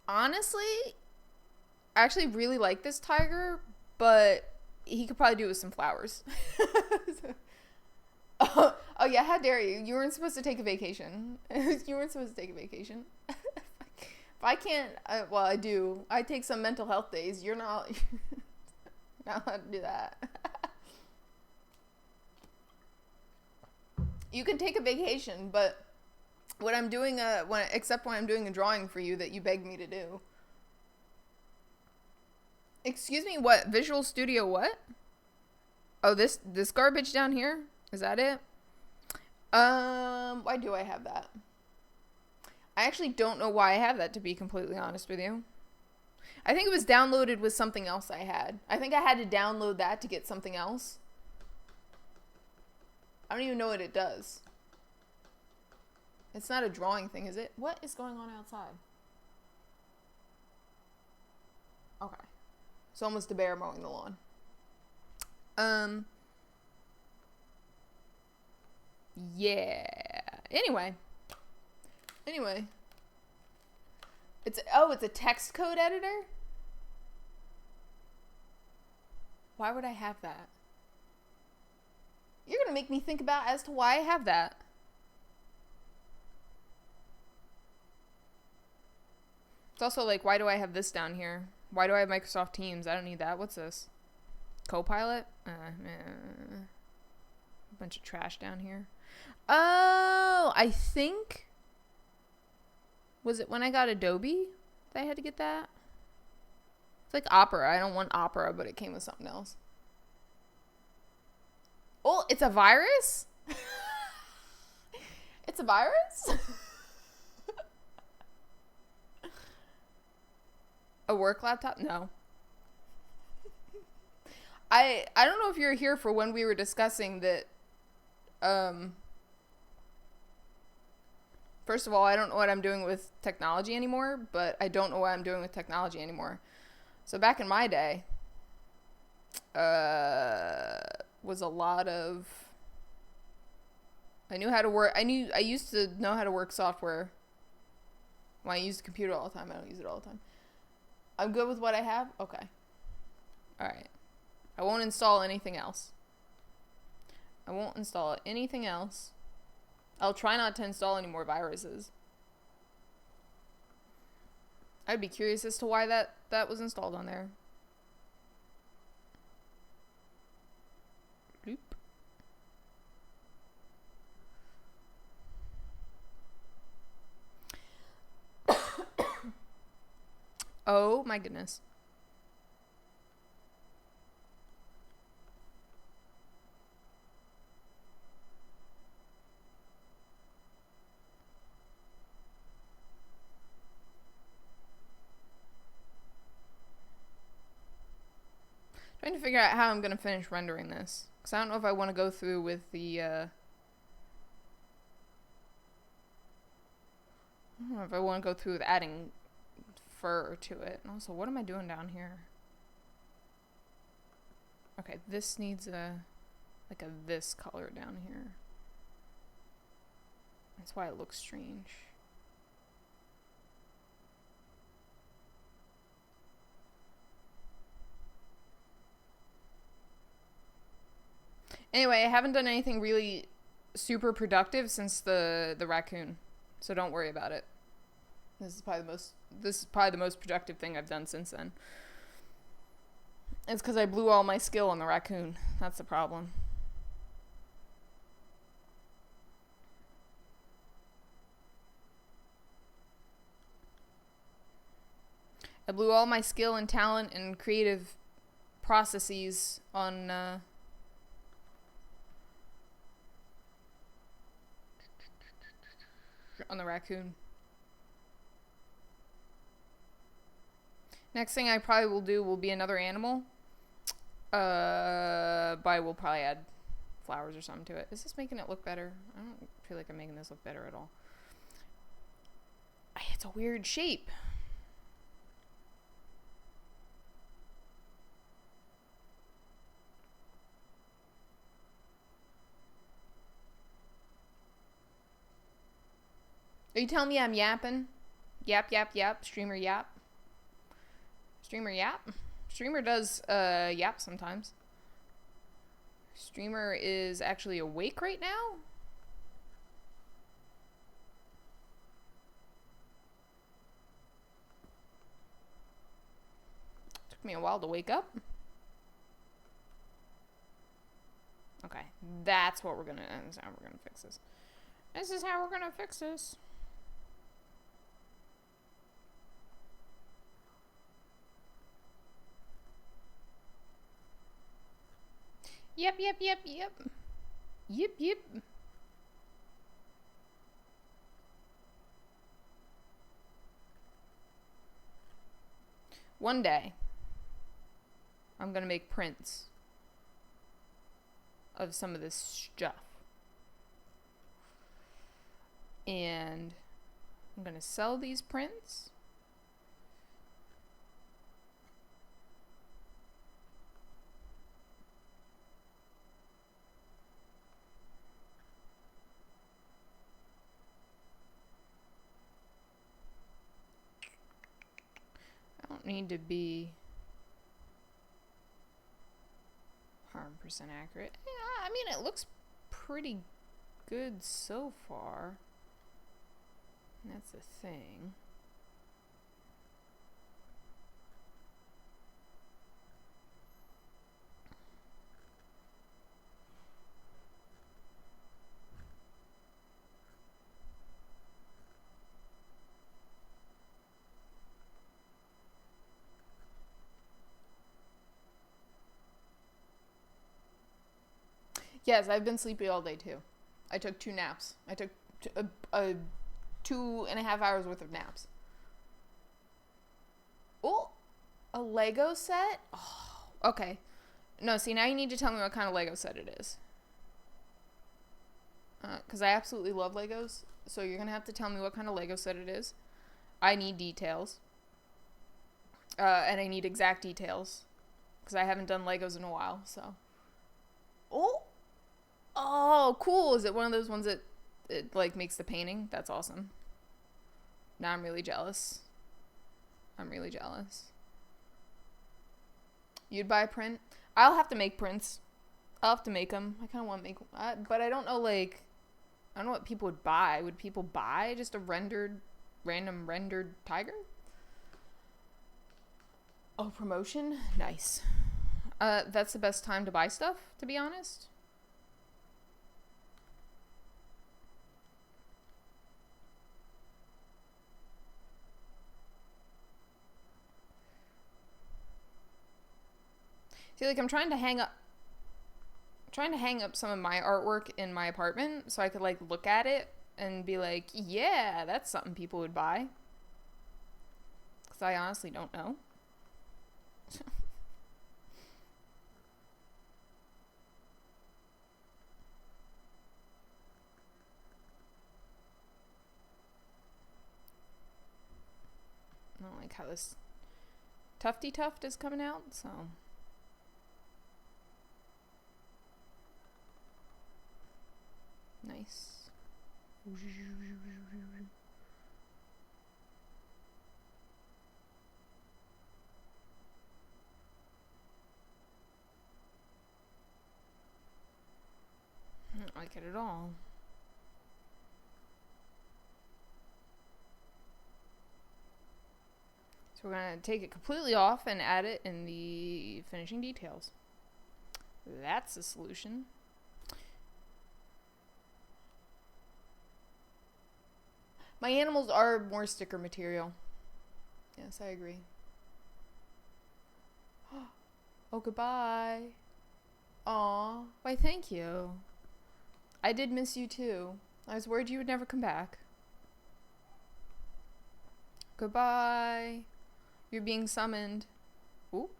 A: honestly, I actually really like this tiger, but he could probably do with some flowers. Oh yeah, how dare you? You weren't supposed to take a vacation. You weren't supposed to take a vacation. If I can't, well, I do. I take some mental health days. You're not, not allowed to do that. You can take a vacation, but when I'm doing except when I'm doing a drawing for you that you begged me to do. Excuse me, what? Visual Studio what? Oh, this garbage down here? Is that it? Why do I have that? I actually don't know why I have that, to be completely honest with you. I think it was downloaded with something else I had. I think I had to download that to get something else. I don't even know what it does. It's not a drawing thing, is it? What is going on outside? Okay. It's almost a bear mowing the lawn. Yeah. Anyway. It's a text code editor? Why would I have that? You're gonna make me think about as to why I have that. It's also like, why do I have this down here? Why do I have Microsoft Teams? I don't need that. What's this? Copilot? A bunch of trash down here. Oh, I think... Was it when I got Adobe that I had to get that? It's like Opera. I don't want Opera, but it came with something else. Oh, it's a virus? It's a virus? A work laptop? No. I don't know if you're here for when we were discussing that, first of all, I don't know what I'm doing with technology anymore, but I don't know what I'm doing with technology anymore. So back in my day, was a lot of, I used to know how to work software. Well, I use the computer all the time. I don't use it all the time. I'm good with what I have? Okay. Alright. I won't install anything else. I'll try not to install any more viruses. I'd be curious as to why that was installed on there. Bloop. Oh my goodness. Trying to figure out how I'm going to finish rendering this. Because I don't know if I want to go through with the... don't know if I want to go through with adding fur to it. And also, what am I doing down here? Okay, this needs this color down here. That's why it looks strange. Anyway, I haven't done anything really super productive since the raccoon, so don't worry about it. This is probably the most productive thing I've done since then. It's because I blew all my skill on the raccoon. That's the problem. I blew all my skill and talent and creative processes on the raccoon. Next thing I probably will do will be another animal. But I will probably add flowers or something to it. Is this making it look better? I don't feel like I'm making this look better at all. It's a weird shape. Are you telling me I'm yapping? Yap, yap, yap. Streamer yap. Streamer yap? Streamer does yap sometimes. Streamer is actually awake right now? Took me a while to wake up. Okay, that's how we're gonna fix this. This is how we're gonna fix this. Yep, yep, yep, yep. Yep, yep. One day, I'm gonna make prints of some of this stuff. And I'm gonna sell these prints. I don't need to be 100% accurate. Yeah, I mean, it looks pretty good so far. That's the thing. Yes, I've been sleepy all day too. I took 2 naps. I took 2.5 hours worth of naps. Oh, a Lego set? Oh, okay. No, see, now you need to tell me what kind of Lego set it is. Because I absolutely love Legos. So you're going to have to tell me what kind of Lego set it is. I need details. And I need exact details. Because I haven't done Legos in a while, so. Oh, cool. Is it one of those ones that it like makes the painting? That's awesome. Now I'm really jealous. I'm really jealous. You'd buy a print? I'll have to make prints. I'll have to make them. I kind of want to make but I don't know, like, I don't know what people would buy. Would people buy just a random rendered tiger? Oh, promotion? Nice. That's the best time to buy stuff, to be honest. See, like, I'm trying to hang up some of my artwork in my apartment so I could, like, look at it and be like, yeah, that's something people would buy. Because I honestly don't know. how this tufty tuft is coming out, so. Nice. I don't like it at all. So we're going to take it completely off and add it in the finishing details. That's the solution. My animals are more sticker material. Yes, I agree. Oh, goodbye. Aw, why thank you. I did miss you too. I was worried you would never come back. Goodbye. You're being summoned. Ooh.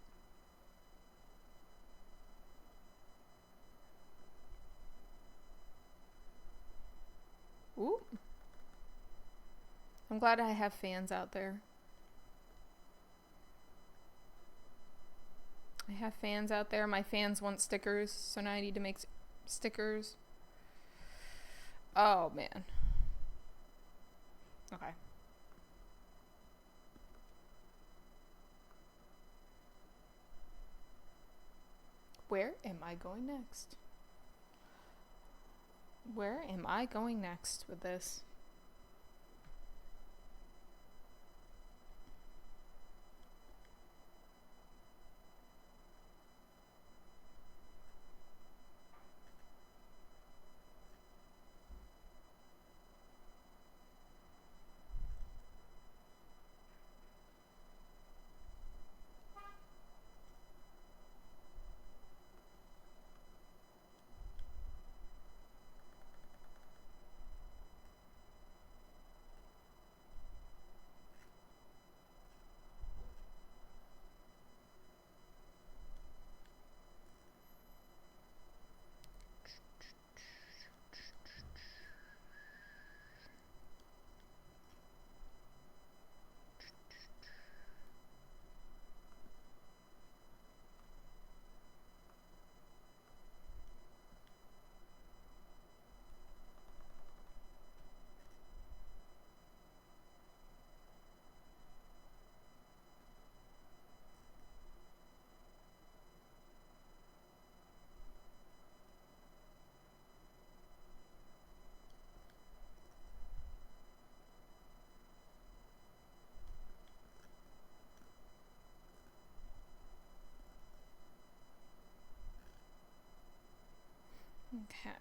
A: Ooh. I'm glad I have fans out there. I have fans out there. My fans want stickers, so now I need to make stickers. Oh, man. Okay. Where am I going next? Where am I going next with this? Okay.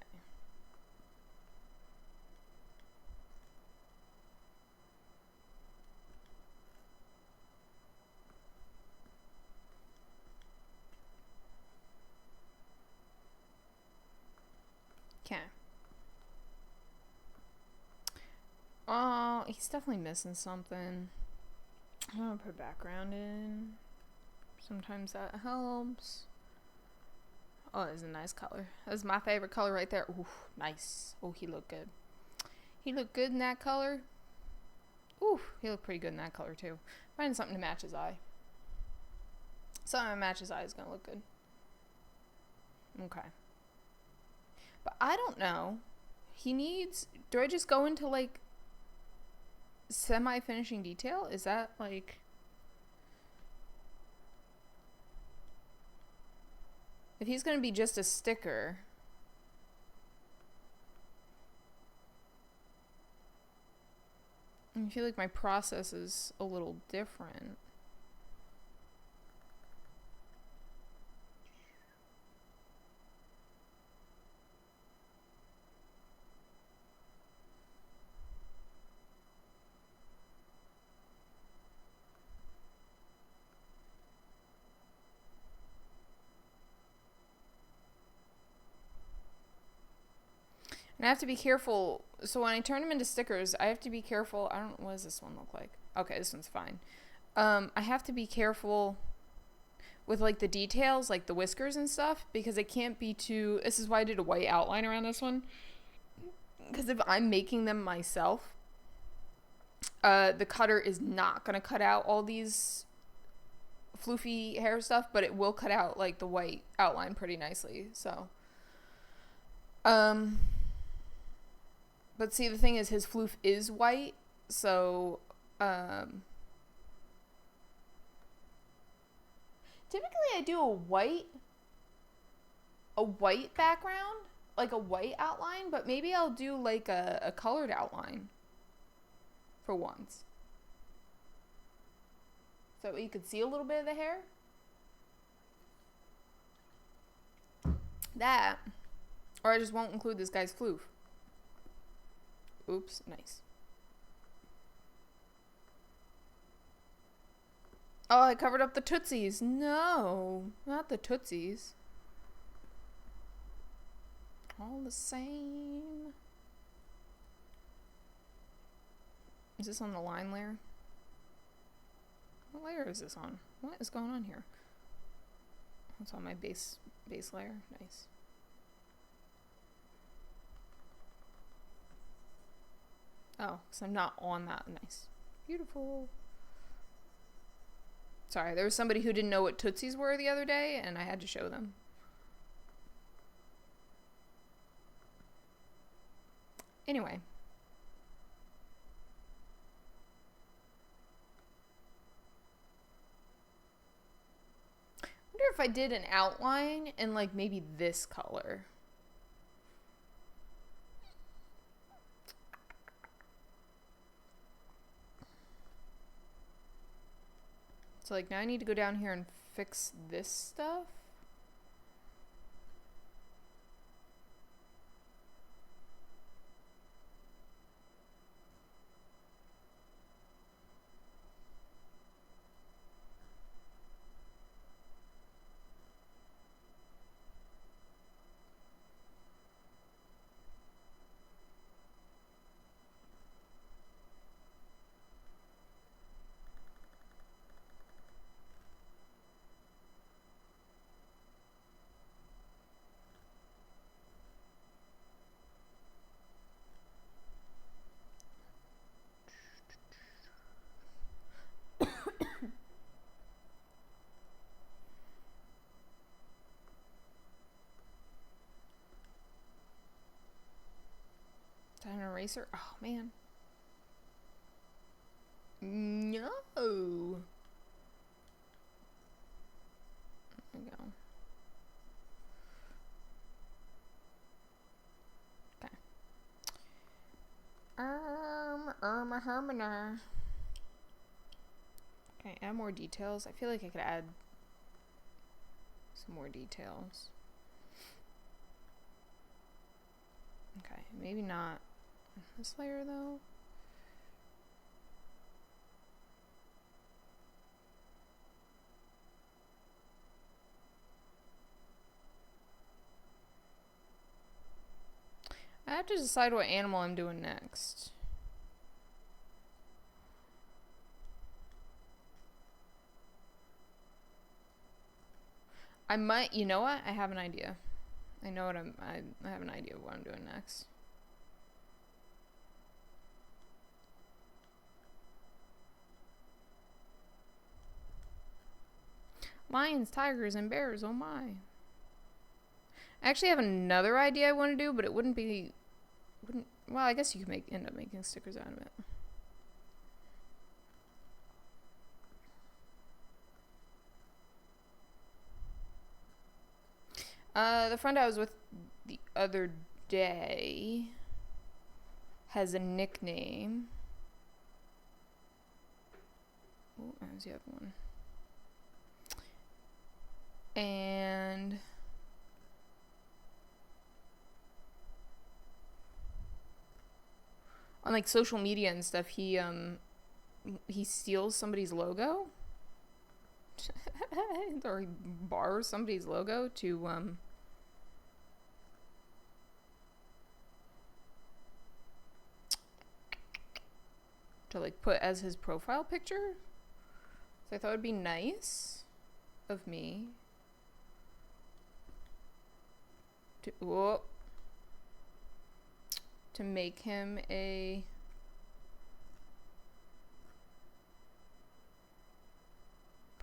A: Okay. Oh, he's definitely missing something. I'm gonna put background in. Sometimes that helps. Oh, it's a nice color. That's my favorite color right there. Ooh, nice. Oh, he looked good. He looked good in that color. Ooh, he looked pretty good in that color too. Finding something to match his eye. Something to match his eye is gonna look good. Okay. But I don't know. He needs... Do I just go into, like, semi-finishing detail? Is that, like... If he's going to be just a sticker... I feel like my process is a little different. And I have to be careful. So when I turn them into stickers, I have to be careful. I don't... What does this one look like? Okay, this one's fine. I have to be careful with, like, the details, like the whiskers and stuff, because it can't be too... This is why I did a white outline around this one. Because if I'm making them myself, The cutter is not gonna cut out all these floofy hair stuff, but it will cut out like the white outline pretty nicely. So, but see, the thing is, his floof is white, so typically I do a white background, like a white outline, but maybe I'll do like a colored outline for once. So you could see a little bit of the hair. That. Or I just won't include this guy's floof. Oops, nice. Oh, I covered up the tootsies. No, not the tootsies. All the same. Is this on the line layer? What layer is this on? What is going on here? It's on my base layer. Nice. Oh, so I'm not on that. Nice. Beautiful. Sorry, there was somebody who didn't know what tootsies were the other day, and I had to show them. Anyway. I wonder if I did an outline in like maybe this color. So like now I need to go down here and fix this stuff. An eraser? Oh, man. No. There we go. Okay. Herminer. Okay, add more details. I feel like I could add some more details. Okay, maybe not this layer though. I have to decide what animal I'm doing next. I might, you know what? I have an idea. I know what I have an idea of what I'm doing next. Lions, tigers, and bears, oh my. I actually have another idea I want to do, but it wouldn't, well, I guess you could end up making stickers out of it. The friend I was with the other day has a nickname. Oh, there's the other one. And on like social media and stuff, he steals somebody's logo or he borrows somebody's logo to like put as his profile picture. So I thought it'd be nice of me to make him a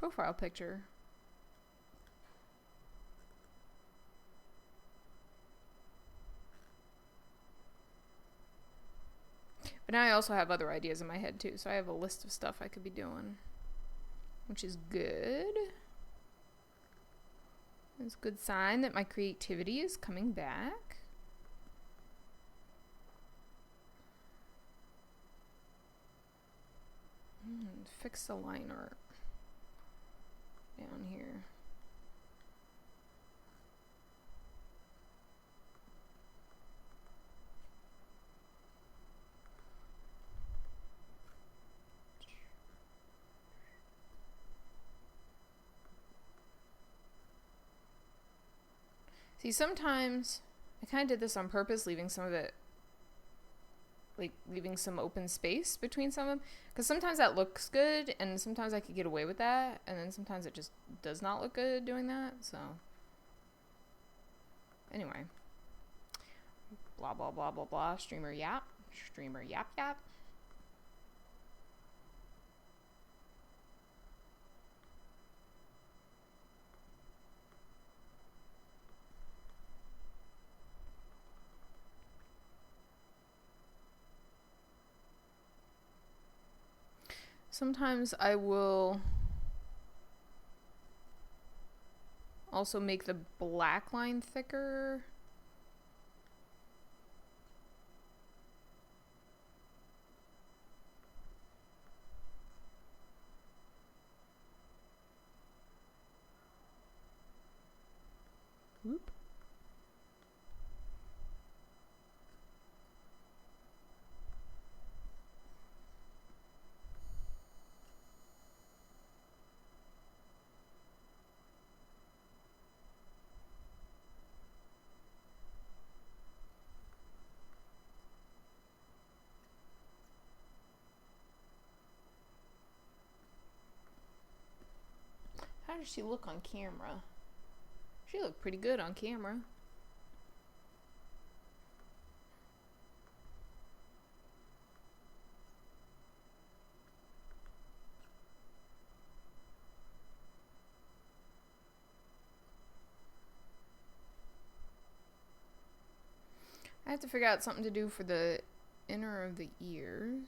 A: profile picture. But now I also have other ideas in my head too, so I have a list of stuff I could be doing, which is good. It's a good sign that my creativity is coming back. Fix the line art down here. See, sometimes I kind of did this on purpose, leaving some of it, like leaving some open space between some of them, because sometimes that looks good and sometimes I could get away with that, and then sometimes it just does not look good doing that. So anyway, blah blah blah blah blah, streamer yap yap. Sometimes I will also make the black line thicker. Whoop. How does she look on camera? She looked pretty good on camera. I have to figure out something to do for the inner of the ears.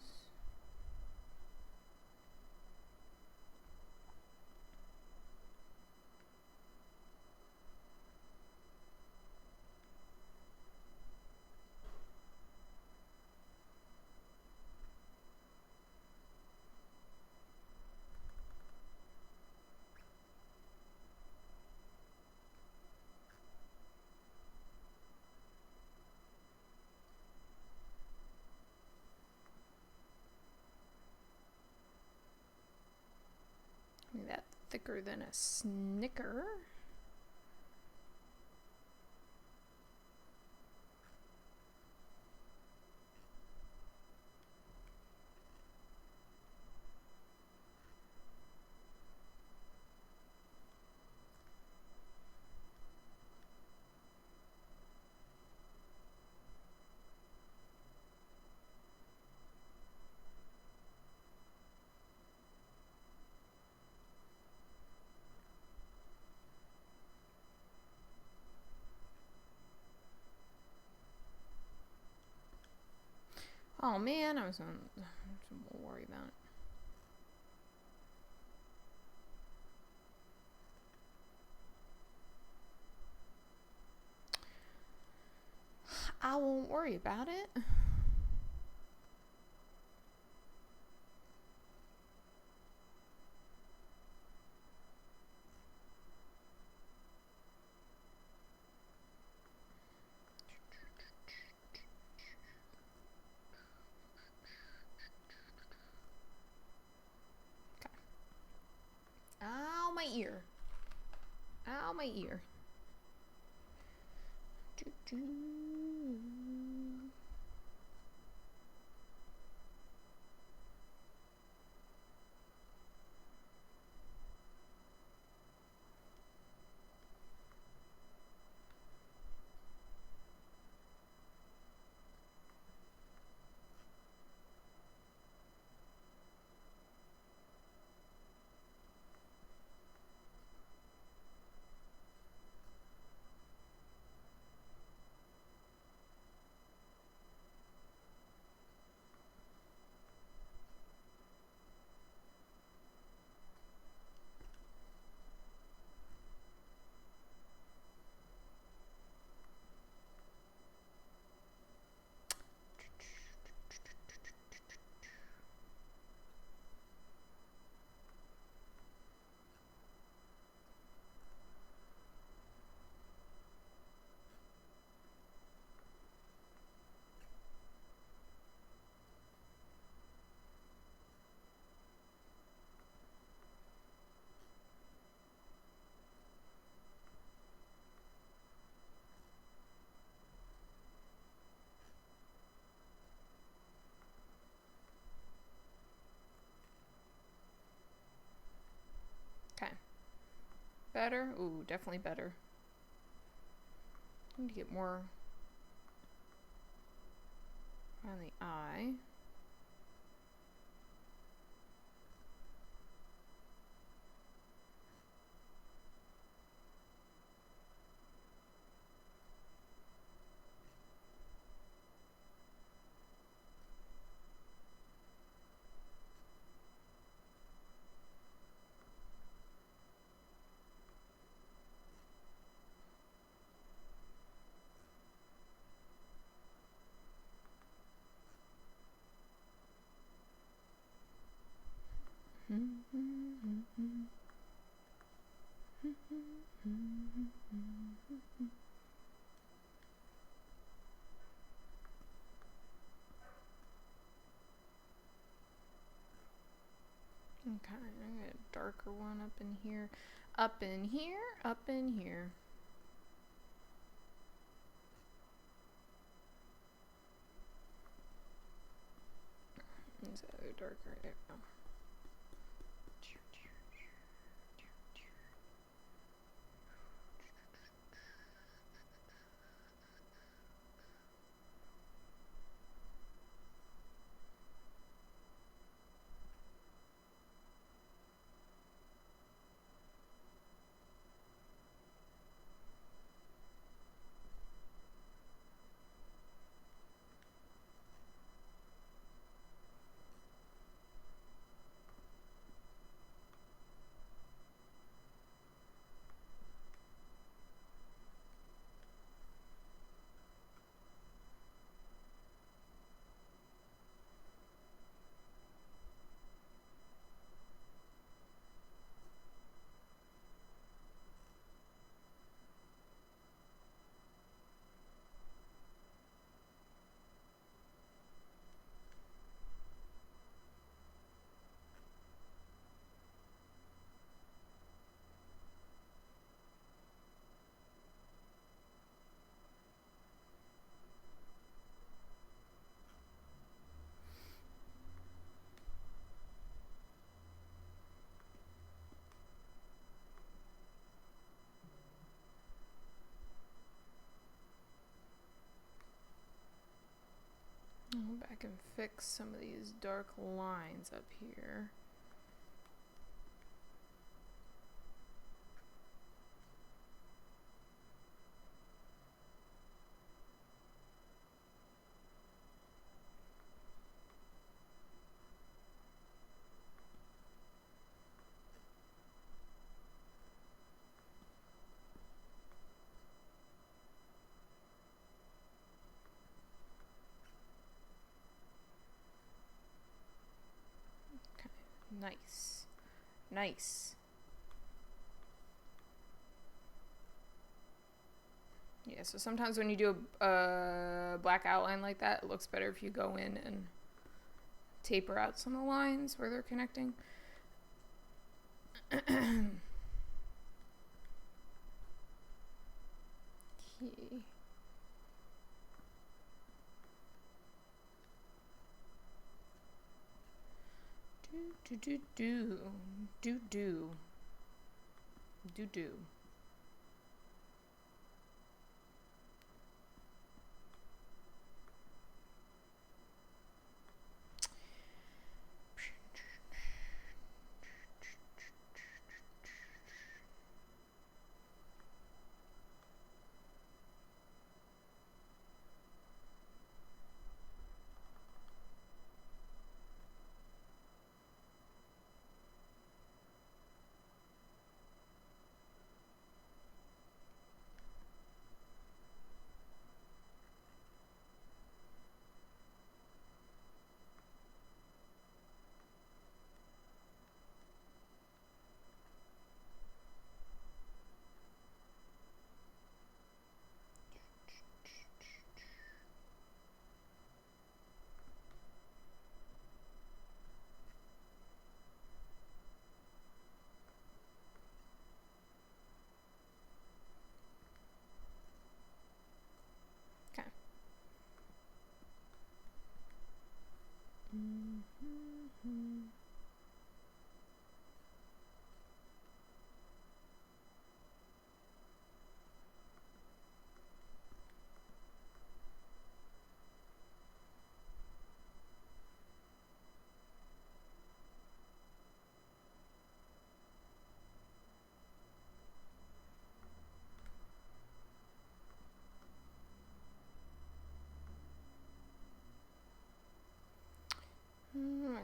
A: Maybe that thicker than a Snicker. Oh man, I was on. Don't worry about it. I won't worry about it. Ow, my ear. Ow, my ear. Better? Ooh, definitely better. I need to get more around the eye. Okay, I'm gonna get a darker one up in here. Up in here, up in here. Is that a darker? There we go. Go back and fix some of these dark lines up here. Nice. Nice. Yeah, so sometimes when you do a black outline like that, it looks better if you go in and taper out some of the lines where they're connecting. Okay. Do.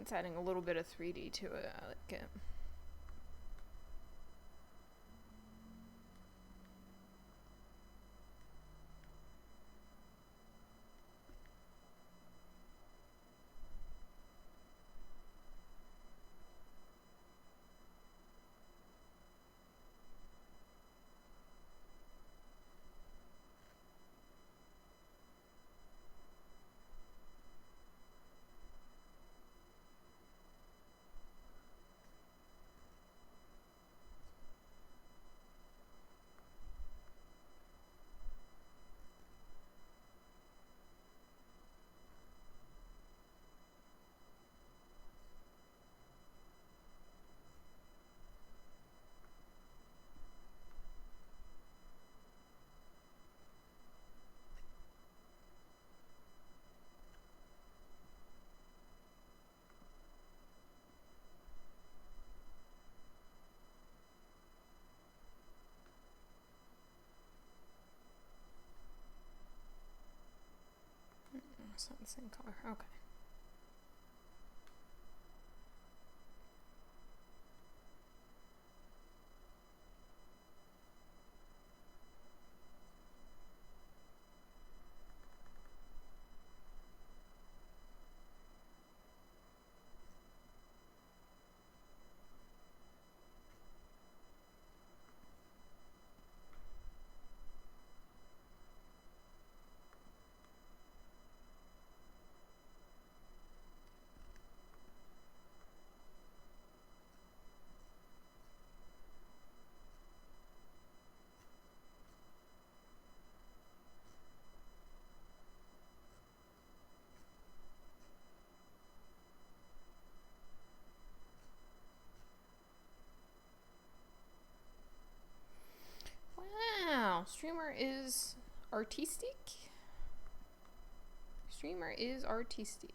A: It's adding a little bit of 3D to it. I like it. It's not the same color. Okay. Wow, streamer is artistic. Streamer is artistic.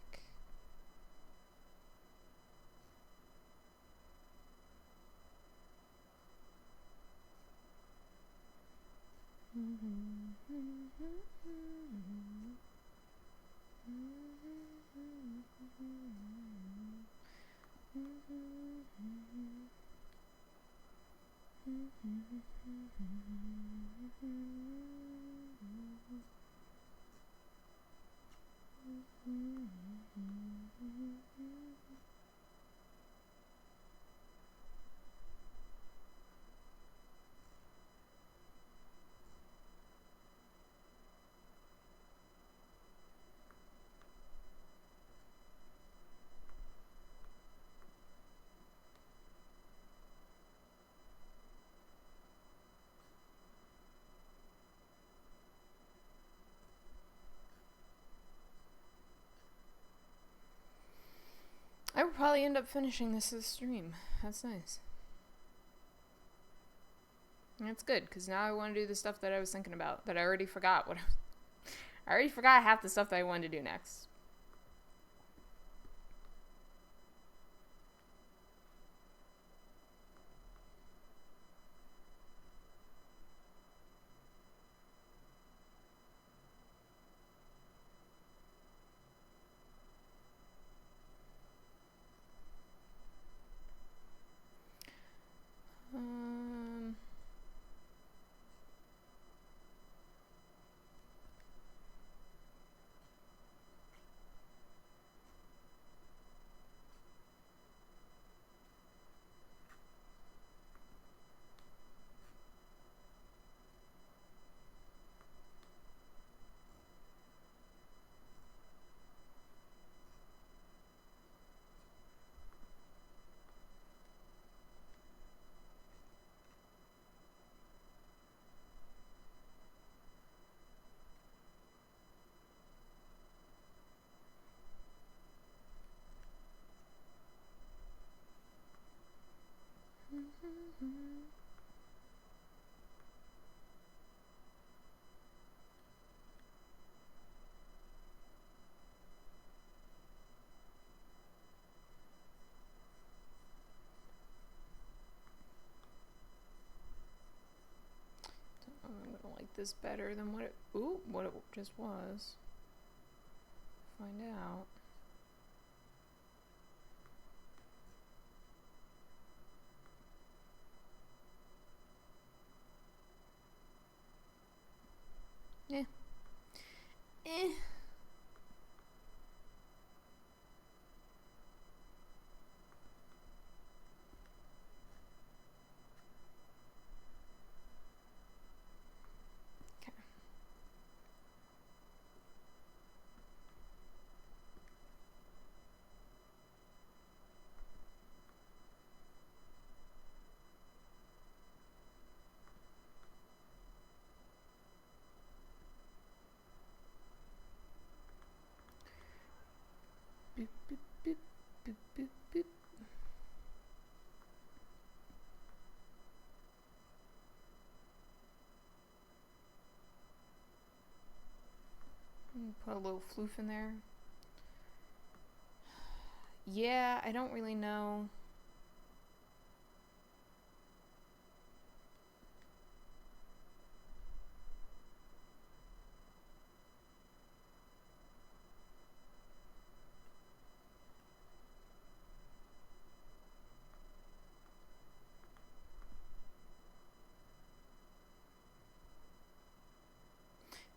A: I would probably end up finishing this as a stream. That's nice. That's good, because now I want to do the stuff that I was thinking about, that I already forgot I already forgot half the stuff that I wanted to do next. I'm gonna like this better than what it just was. Find out. Eh. Boop, boop, boop, boop, boop, boop. Put a little floof in there. Yeah, I don't really know.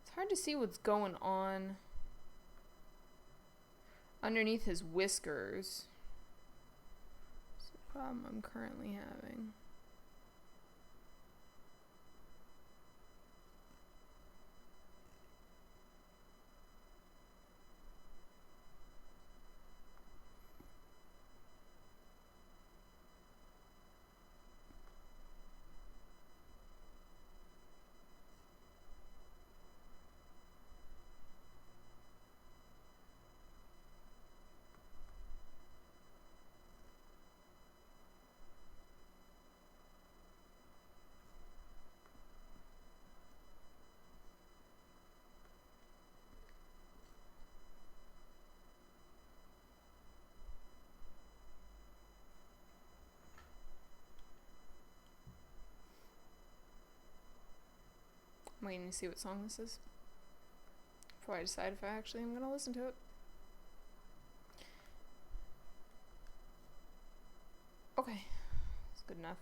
A: It's hard to see what's going on underneath his whiskers. It's the problem I'm currently having. I'm waiting to see what song this is before I decide if I actually am going to listen to it. Okay, that's good enough.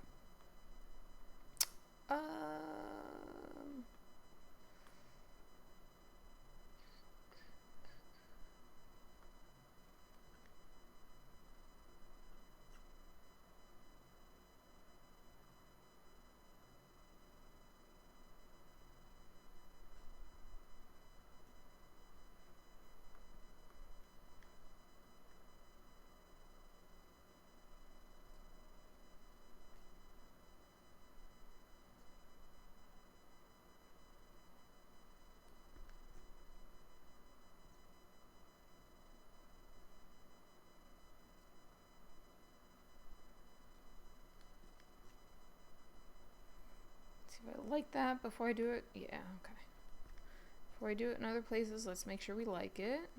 A: See if I like that before I do it. Yeah, okay. Before I do it in other places, let's make sure we like it.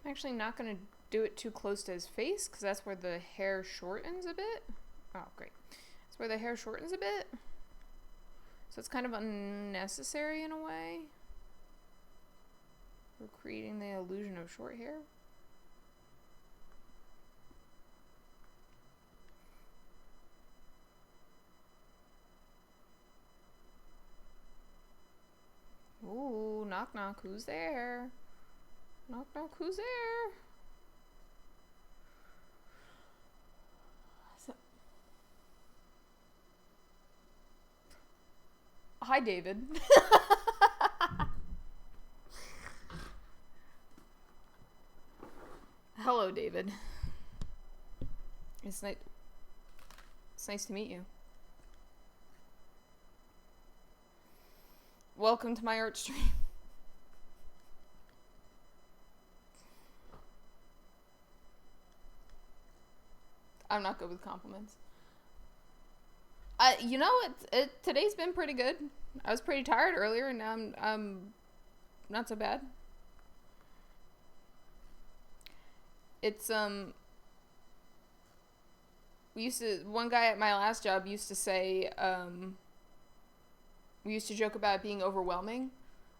A: I'm actually not going to do it too close to his face because that's where the hair shortens a bit. Oh, great. That's where the hair shortens a bit. So it's kind of unnecessary in a way. We're creating the illusion of short hair. Knock, knock. Who's there? Knock, knock. Who's there? So, hi, David. Hello, David. It's nice. It's nice to meet you. Welcome to my art stream. I'm not good with compliments. You know, today's been pretty good. I was pretty tired earlier, and now I'm not so bad. It's one guy at my last job used to say, we used to joke about it being overwhelming,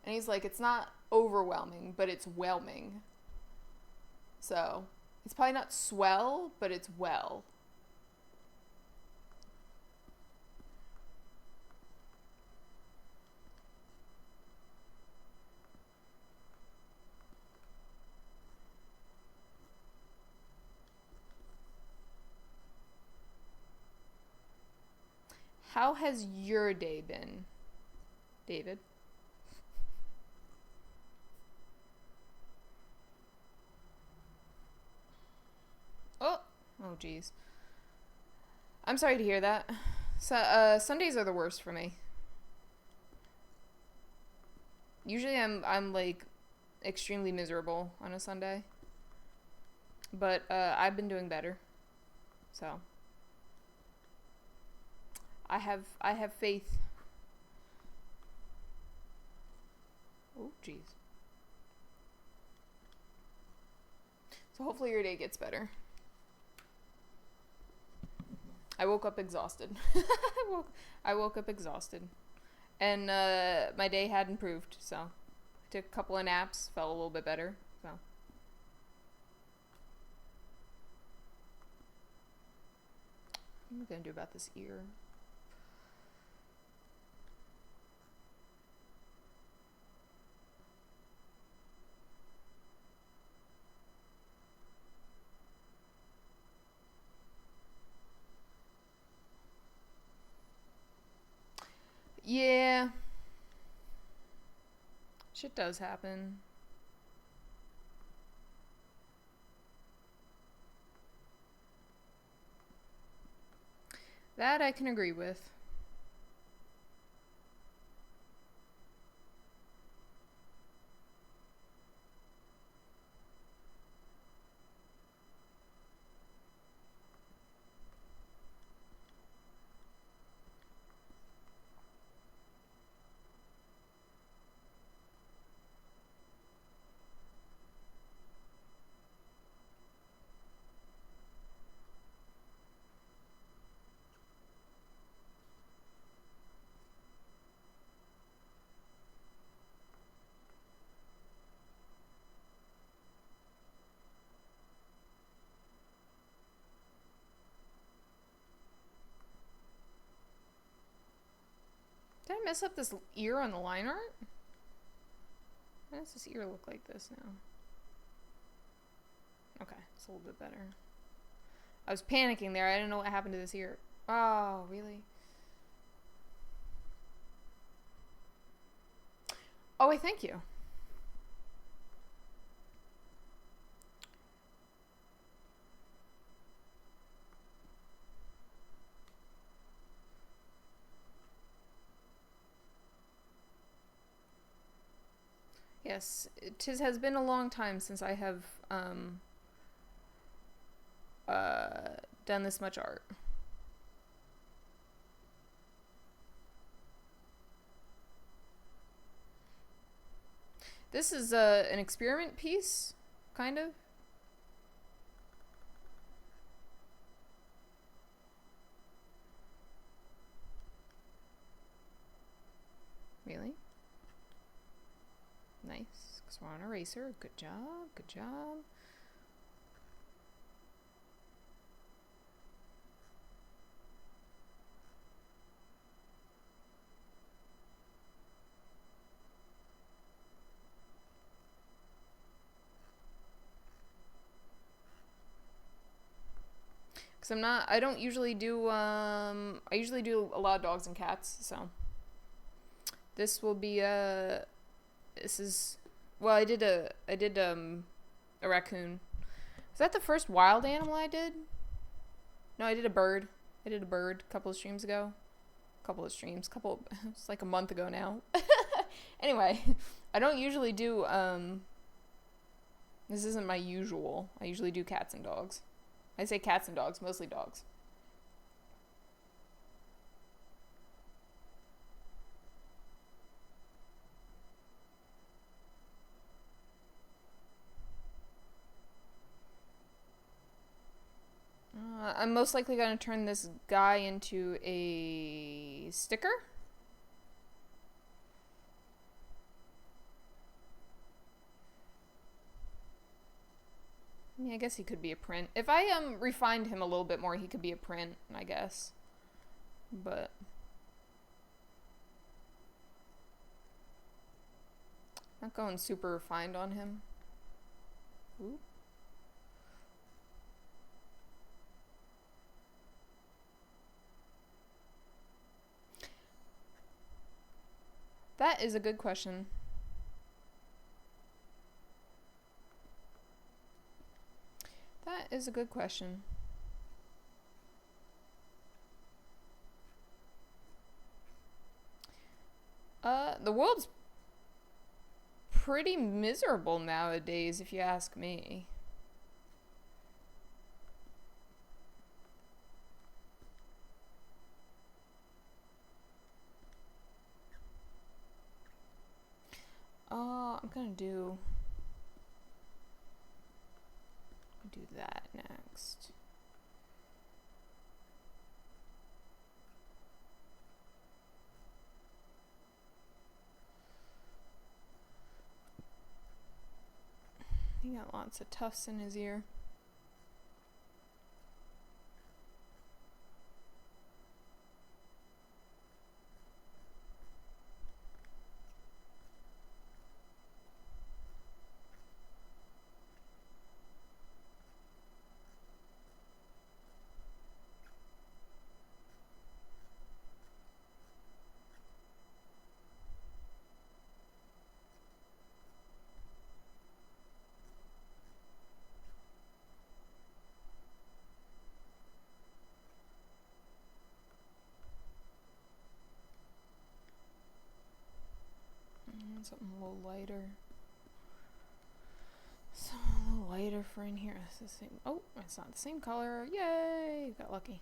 A: and he's like, it's not overwhelming, but it's whelming. So, it's probably not swell, but it's well. How has your day been, David? Oh geez. I'm sorry to hear that. So, Sundays are the worst for me. Usually I'm like extremely miserable on a Sunday. But I've been doing better. So I have faith. Oh jeez. So hopefully your day gets better. I woke up exhausted. I woke up exhausted. And my day had improved, so I took a couple of naps, felt a little bit better, so. What am I gonna do about this ear? Yeah. Shit does happen. That I can agree with. Did I mess up this ear on the line art? Why does this ear look like this now? Okay, it's a little bit better. I was panicking there. I didn't know what happened to this ear. Oh, really? Oh, wait, thank you. Yes, it has been a long time since I have done this much art. This is an experiment piece, kind of. Really? Nice, because we're on eraser. Good job, good job. Because I don't usually do, I usually do a lot of dogs and cats, so. This will be, well, I did a raccoon. Was that the first wild animal I did? No, I did a bird. I did a bird a couple of streams ago. It's like a month ago now. Anyway, I don't usually do, this isn't my usual. I usually do cats and dogs. I say cats and dogs, mostly dogs. I'm most likely going to turn this guy into a sticker. Yeah, I guess he could be a print. If I refined him a little bit more, he could be a print, I guess. But not going super refined on him. Ooh. That is a good question. That is a good question. The world's pretty miserable nowadays, if you ask me. I'm gonna do that next. He got lots of tufts in his ear. Something a little lighter. Something a little lighter for in here. It's the same. Oh, it's not the same color. Yay! Got lucky.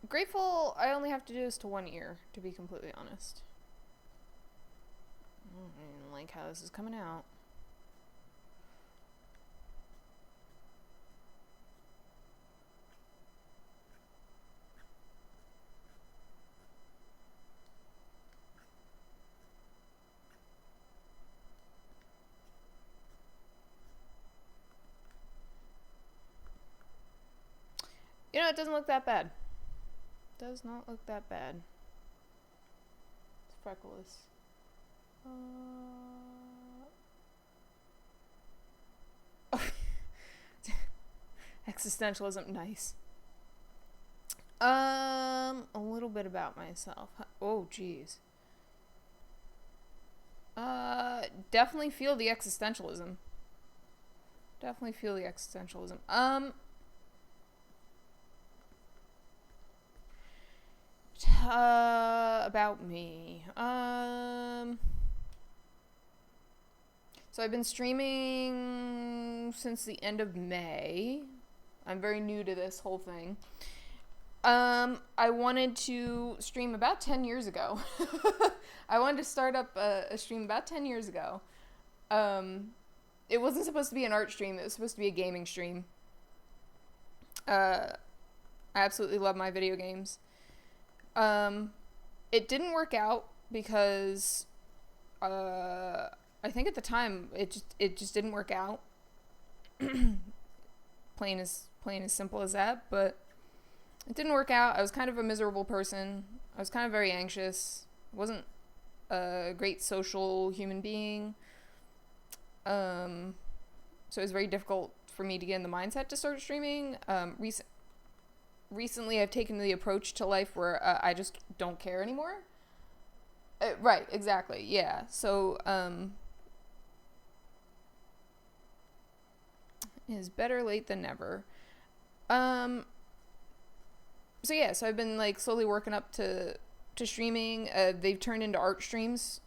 A: Grateful I only have to do this to one ear, to be completely honest. I don't like how this is coming out. You know, it doesn't look that bad. Does not look that bad. It's freckless. Existentialism, nice. A little bit about myself. Oh, jeez. Definitely feel the existentialism. Definitely feel the existentialism. About me. So I've been streaming since the end of May. I'm very new to this whole thing. I wanted to stream about 10 years ago. I wanted to start up a stream about 10 years ago. It wasn't supposed to be an art stream. It was supposed to be a gaming stream. I absolutely love my video games. It didn't work out because I think at the time it just didn't work out. Plain as simple as that. But it didn't work out. I was kind of a miserable person. I was kind of very anxious. I wasn't a great social human being. So it was very difficult for me to get in the mindset to start streaming. Recently, I've taken the approach to life where I just don't care anymore. Right, exactly, yeah. So, is better late than never. So yeah, so I've been like slowly working up to streaming. They've turned into art streams.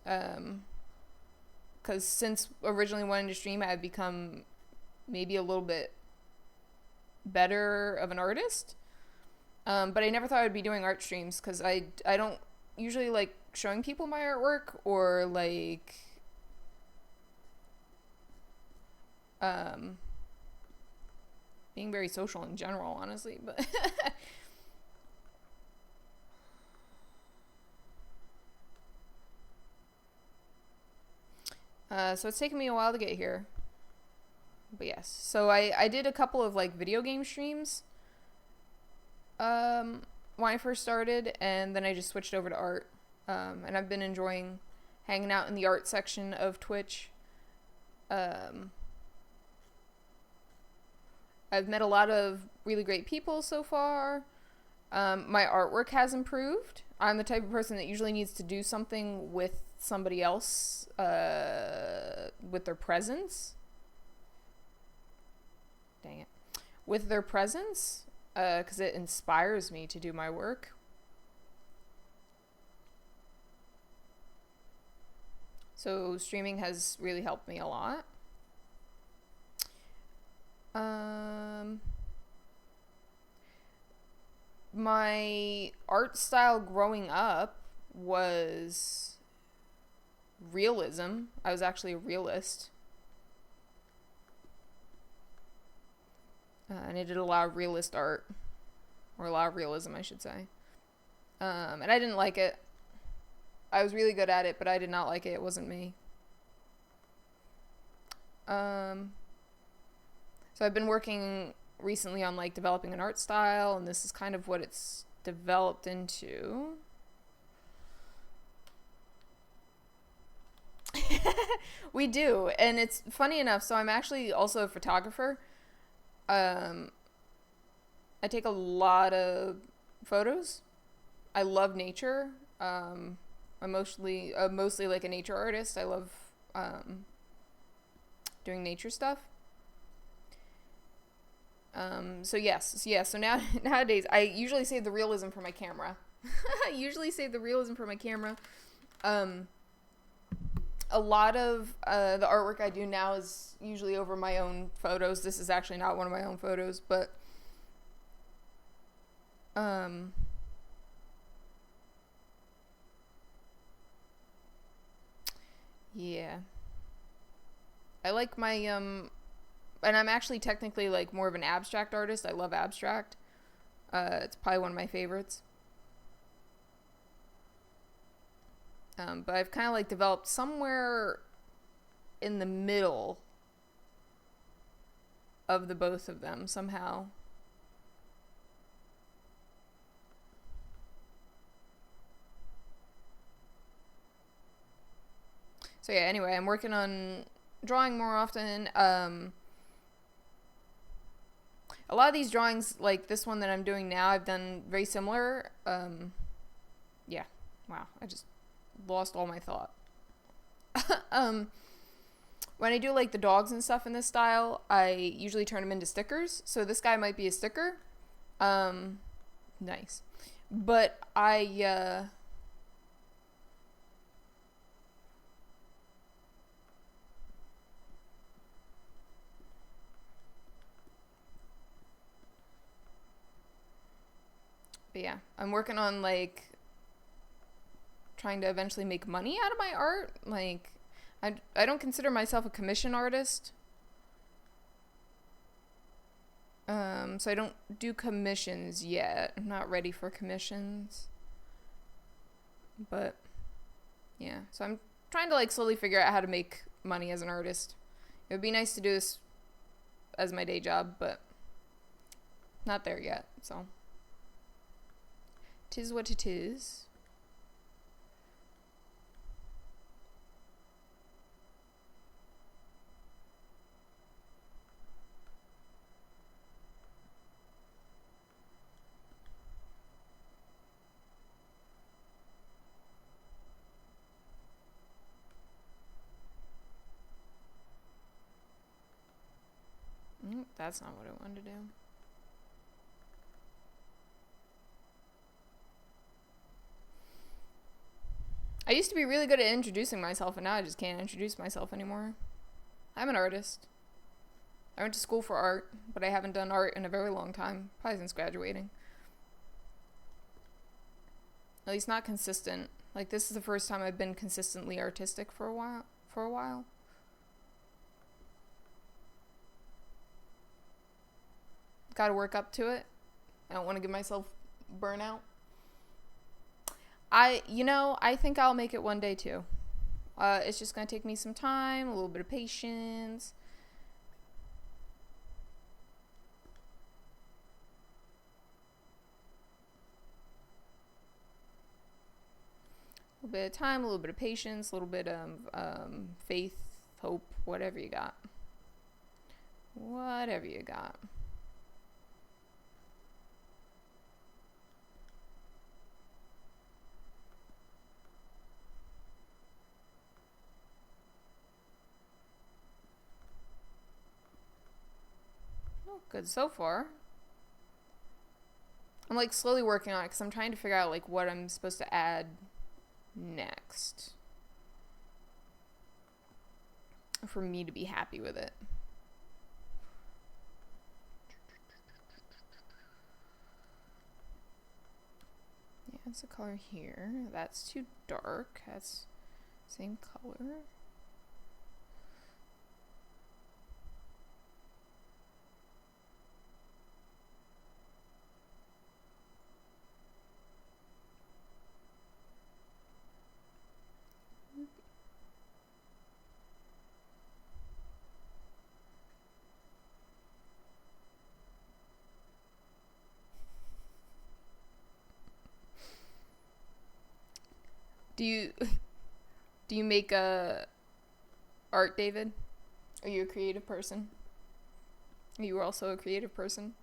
A: Because since originally wanting to stream, I've become maybe a little bit better of an artist. But I never thought I'd be doing art streams because I don't usually like showing people my artwork or like being very social in general, honestly. But so it's taken me a while to get here. But yes, so I did a couple of like video game streams when I first started, and then I just switched over to art. And I've been enjoying hanging out in the art section of Twitch. I've met a lot of really great people so far. My artwork has improved. I'm the type of person that usually needs to do something with somebody else, with their presence. Dang it. With their presence, because it inspires me to do my work. So streaming has really helped me a lot. My art style growing up was realism. I was actually a realist. And I did a lot of realist art. Or a lot of realism, I should say. And I didn't like it. I was really good at it, but I did not like it. It wasn't me. So I've been working recently on like developing an art style, and this is kind of what it's developed into. We do, and it's funny enough, so I'm actually also a photographer. I take a lot of photos. I love nature. I'm mostly like a nature artist. I love doing nature stuff. So yes, yeah. So nowadays, I usually save the realism for my camera. A lot of the artwork I do now is usually over my own photos. This is actually not one of my own photos, but yeah. I like my and I'm actually technically like more of an abstract artist. I love abstract. It's probably one of my favorites. But I've kind of like developed somewhere in the middle of the both of them somehow. So yeah, anyway, I'm working on drawing more often. A lot of these drawings, like this one that I'm doing now, I've done very similar. Yeah. Wow. I just lost all my thought. When I do like the dogs and stuff in this style, I usually turn them into stickers. So this guy might be a sticker. Nice. But but yeah, I'm working on like trying to eventually make money out of my art. Like, I don't consider myself a commission artist. So I don't do commissions yet. I'm not ready for commissions. But yeah, so I'm trying to like slowly figure out how to make money as an artist. It would be nice to do this as my day job, but not there yet. So, 'tis what it is. That's not what I wanted to do. I used to be really good at introducing myself, and now I just can't introduce myself anymore. I'm an artist. I went to school for art, but I haven't done art in a very long time, probably since graduating. At least not consistent. Like, this is the first time I've been consistently artistic for a while. Gotta work up to it. I don't want to give myself burnout. I think I'll make it one day too. It's just gonna take me some time, a little bit of patience. A little bit of time, a little bit of patience, a little bit of faith, hope, whatever you got. Whatever you got. Oh, good so far. I'm like slowly working on it because I'm trying to figure out like what I'm supposed to add next for me to be happy with it. Yeah, it's a color here. That's too dark. That's same color. Do you make art, David? Are you a creative person? Are you also a creative person?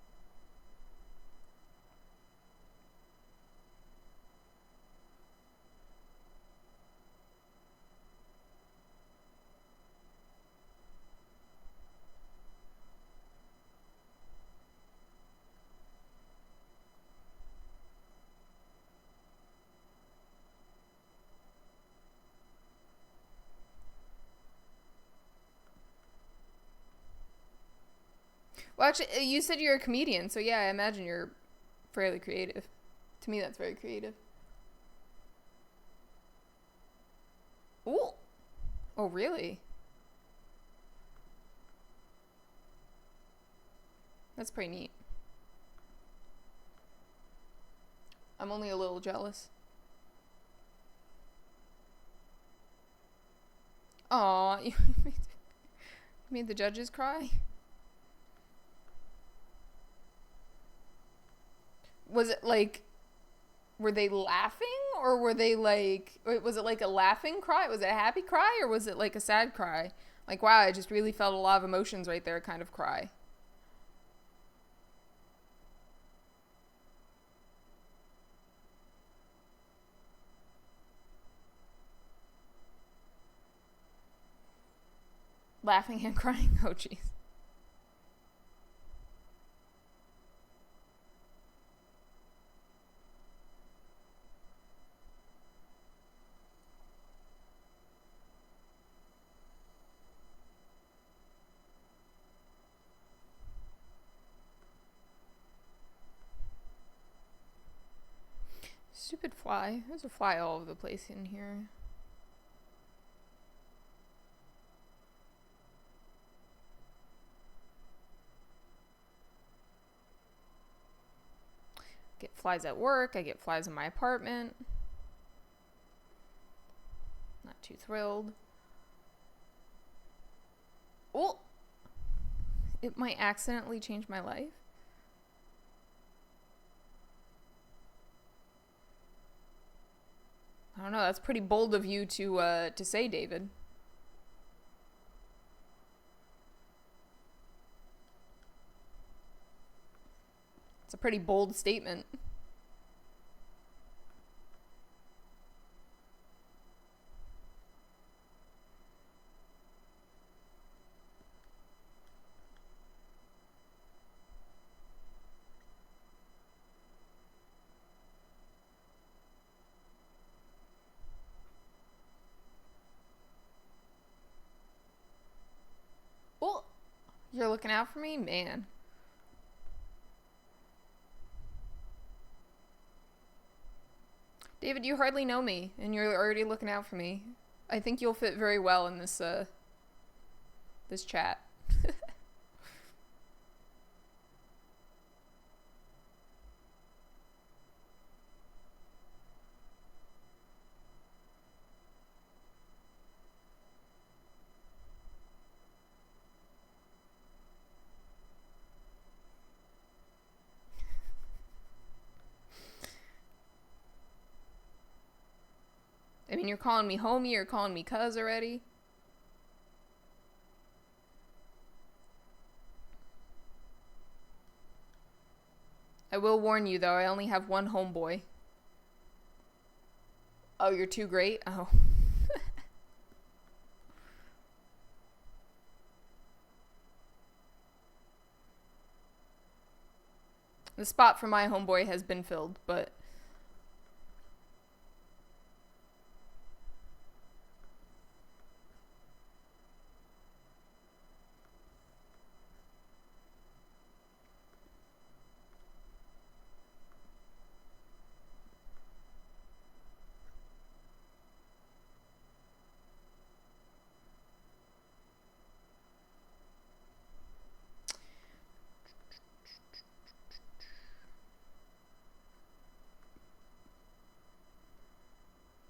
A: Well, actually, you said you're a comedian, so yeah, I imagine you're fairly creative. To me, that's very creative. Ooh. Oh, really? That's pretty neat. I'm only a little jealous. Aw, you made the judges cry? Was it like, were they laughing or were they like, was it like a laughing cry? Was it a happy cry or was it like a sad cry? Like, wow, I just really felt a lot of emotions right there kind of cry. Laughing and crying? Oh, jeez. Stupid fly. There's a fly all over the place in here. Get flies at work. I get flies in my apartment. too thrilled. Oh! It might accidentally change my life. I don't know, that's pretty bold of you to say, David. It's a pretty bold statement. Oh, you're looking out for me? Man. David, you hardly know me, and you're already looking out for me. I think you'll fit very well in this chat. I mean, you're calling me homie, you're calling me cuz already. I will warn you, though, I only have one homeboy. Oh, you're too great? Oh. The spot for my homeboy has been filled, but...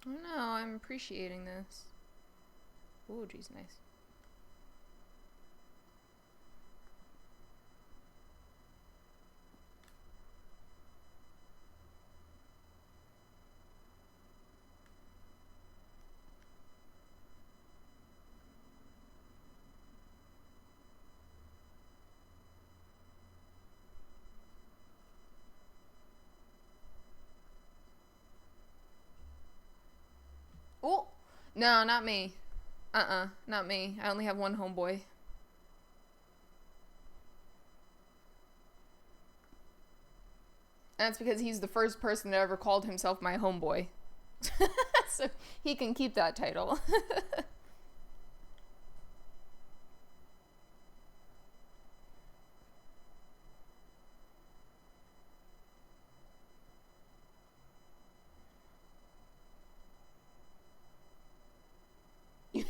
A: I don't know, I'm appreciating this. Ooh, geez, nice. Oh! No, not me. Not me. I only have one homeboy. That's because he's the first person that ever called himself my homeboy. So he can keep that title.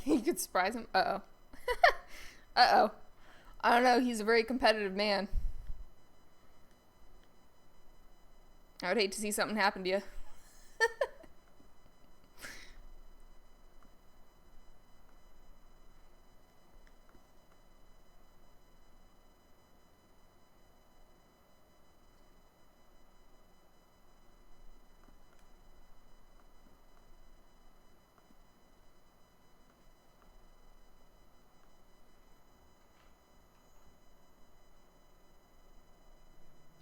A: You could surprise him. Uh-oh. Uh-oh. I don't know. He's a very competitive man. I would hate to see something happen to you.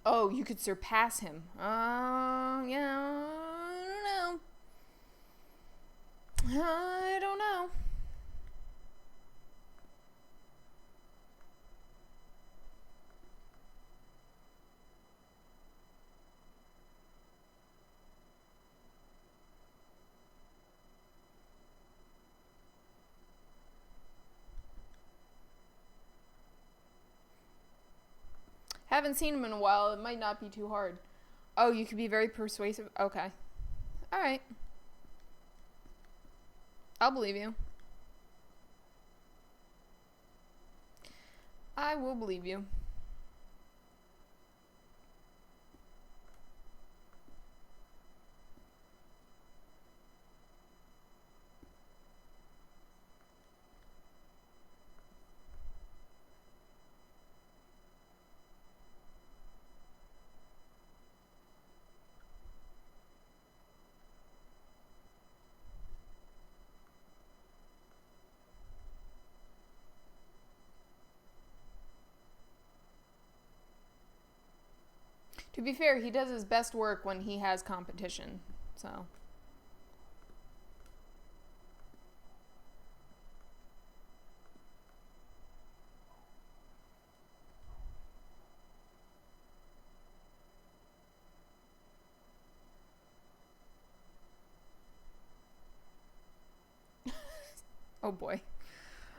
A: Oh, you could surpass him. Yeah, I don't know. I don't know. Haven't seen him in a while. It might not be too hard. Oh, you could be very persuasive. Okay. All right. I'll believe you. I will believe you. To be fair, he does his best work when he has competition, so. Oh boy.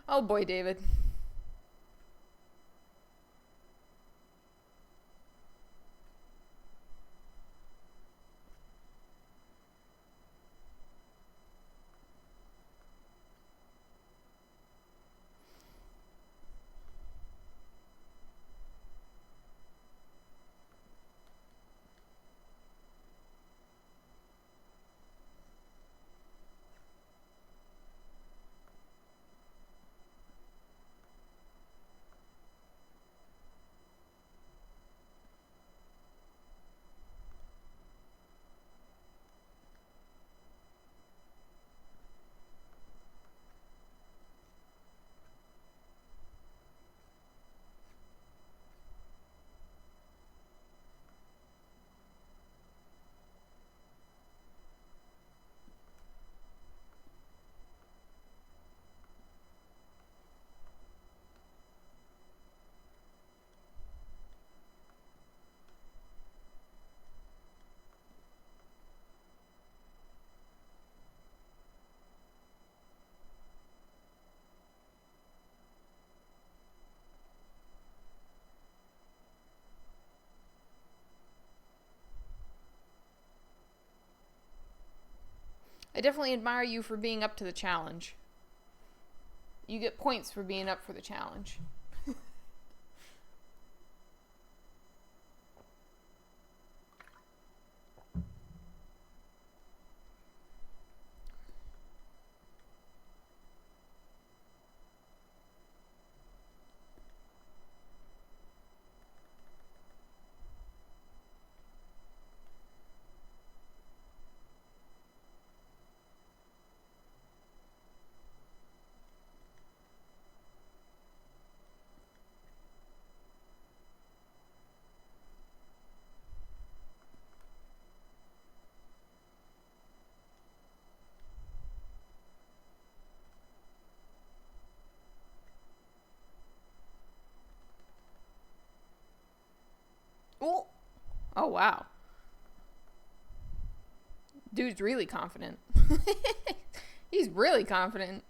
A: Oh boy, David. I definitely admire you for being up to the challenge. You get points for being up for the challenge. Ooh. Oh, wow. Dude's really confident. He's really confident.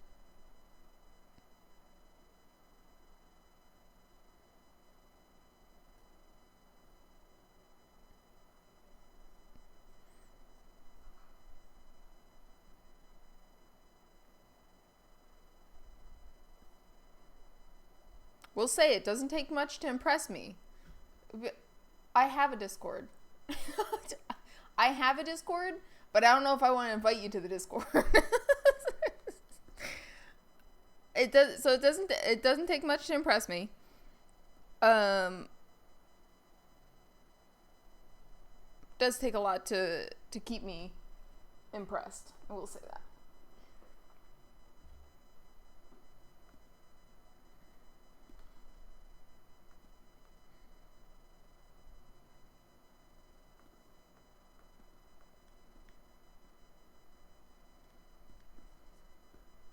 A: We'll say it doesn't take much to impress me. I have a Discord. I have a Discord, but I don't know if I want to invite you to the Discord. It doesn't take much to impress me. Does take a lot to keep me impressed. I will say that.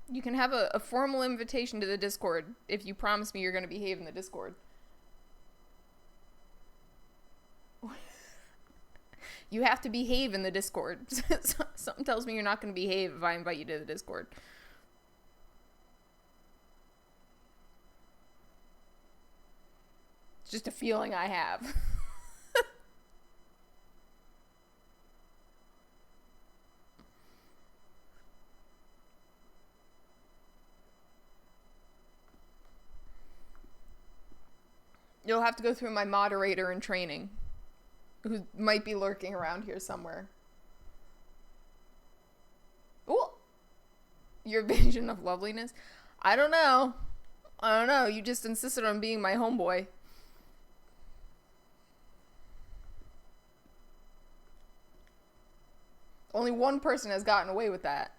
A: You can have a formal invitation to the Discord if you promise me you're going to behave in the Discord. You have to behave in the Discord. Something tells me you're not going to behave if I invite you to the Discord. It's just a feeling I have. You'll have to go through my moderator in training, who might be lurking around here somewhere. Ooh, your vision of loveliness? I don't know. You just insisted on being my homeboy. Only one person has gotten away with that.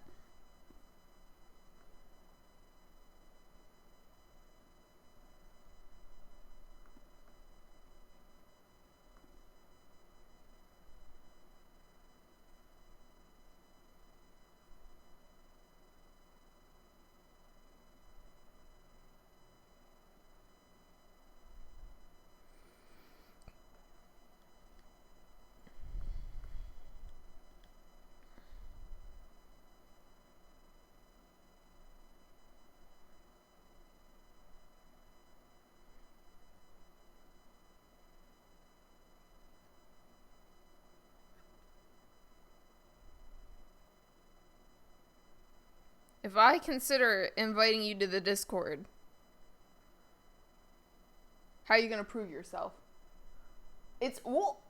A: If I consider inviting you to the Discord, how are you gonna prove yourself? It's well,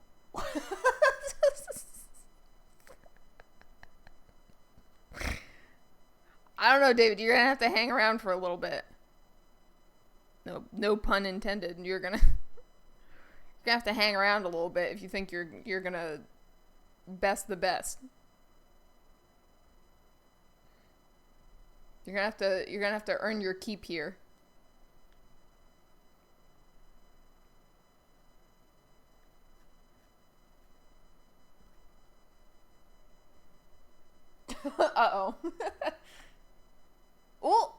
A: I don't know, David. You're gonna have to hang around for a little bit. No pun intended. You're gonna have to hang around a little bit if you think you're gonna best the best. You're gonna have to earn your keep here. Uh-oh. Oh.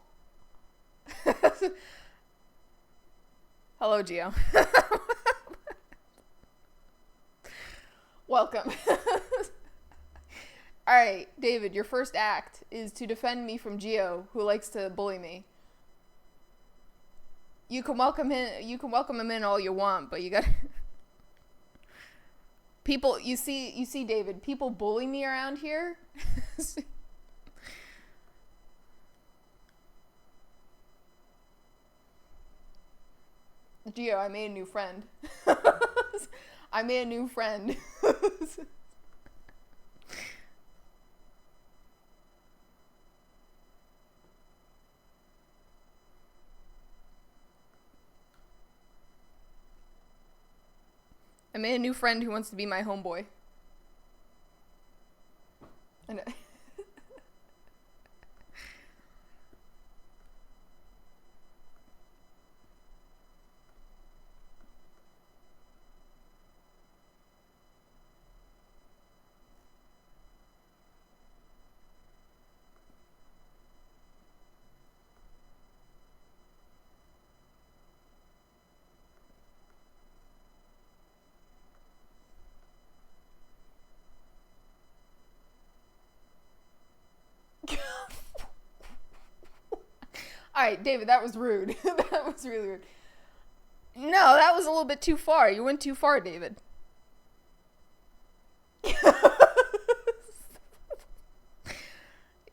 A: Hello, Gio. Welcome. Alright, David, your first act is to defend me from Gio, who likes to bully me. You can welcome him in all you want, but you gotta people you see David, people bully me around here. Gio, I made a new friend. I made a new friend. I made a new friend who wants to be my homeboy. I know. Alright, David, that was rude. That was really rude. No, that was a little bit too far. You went too far, David.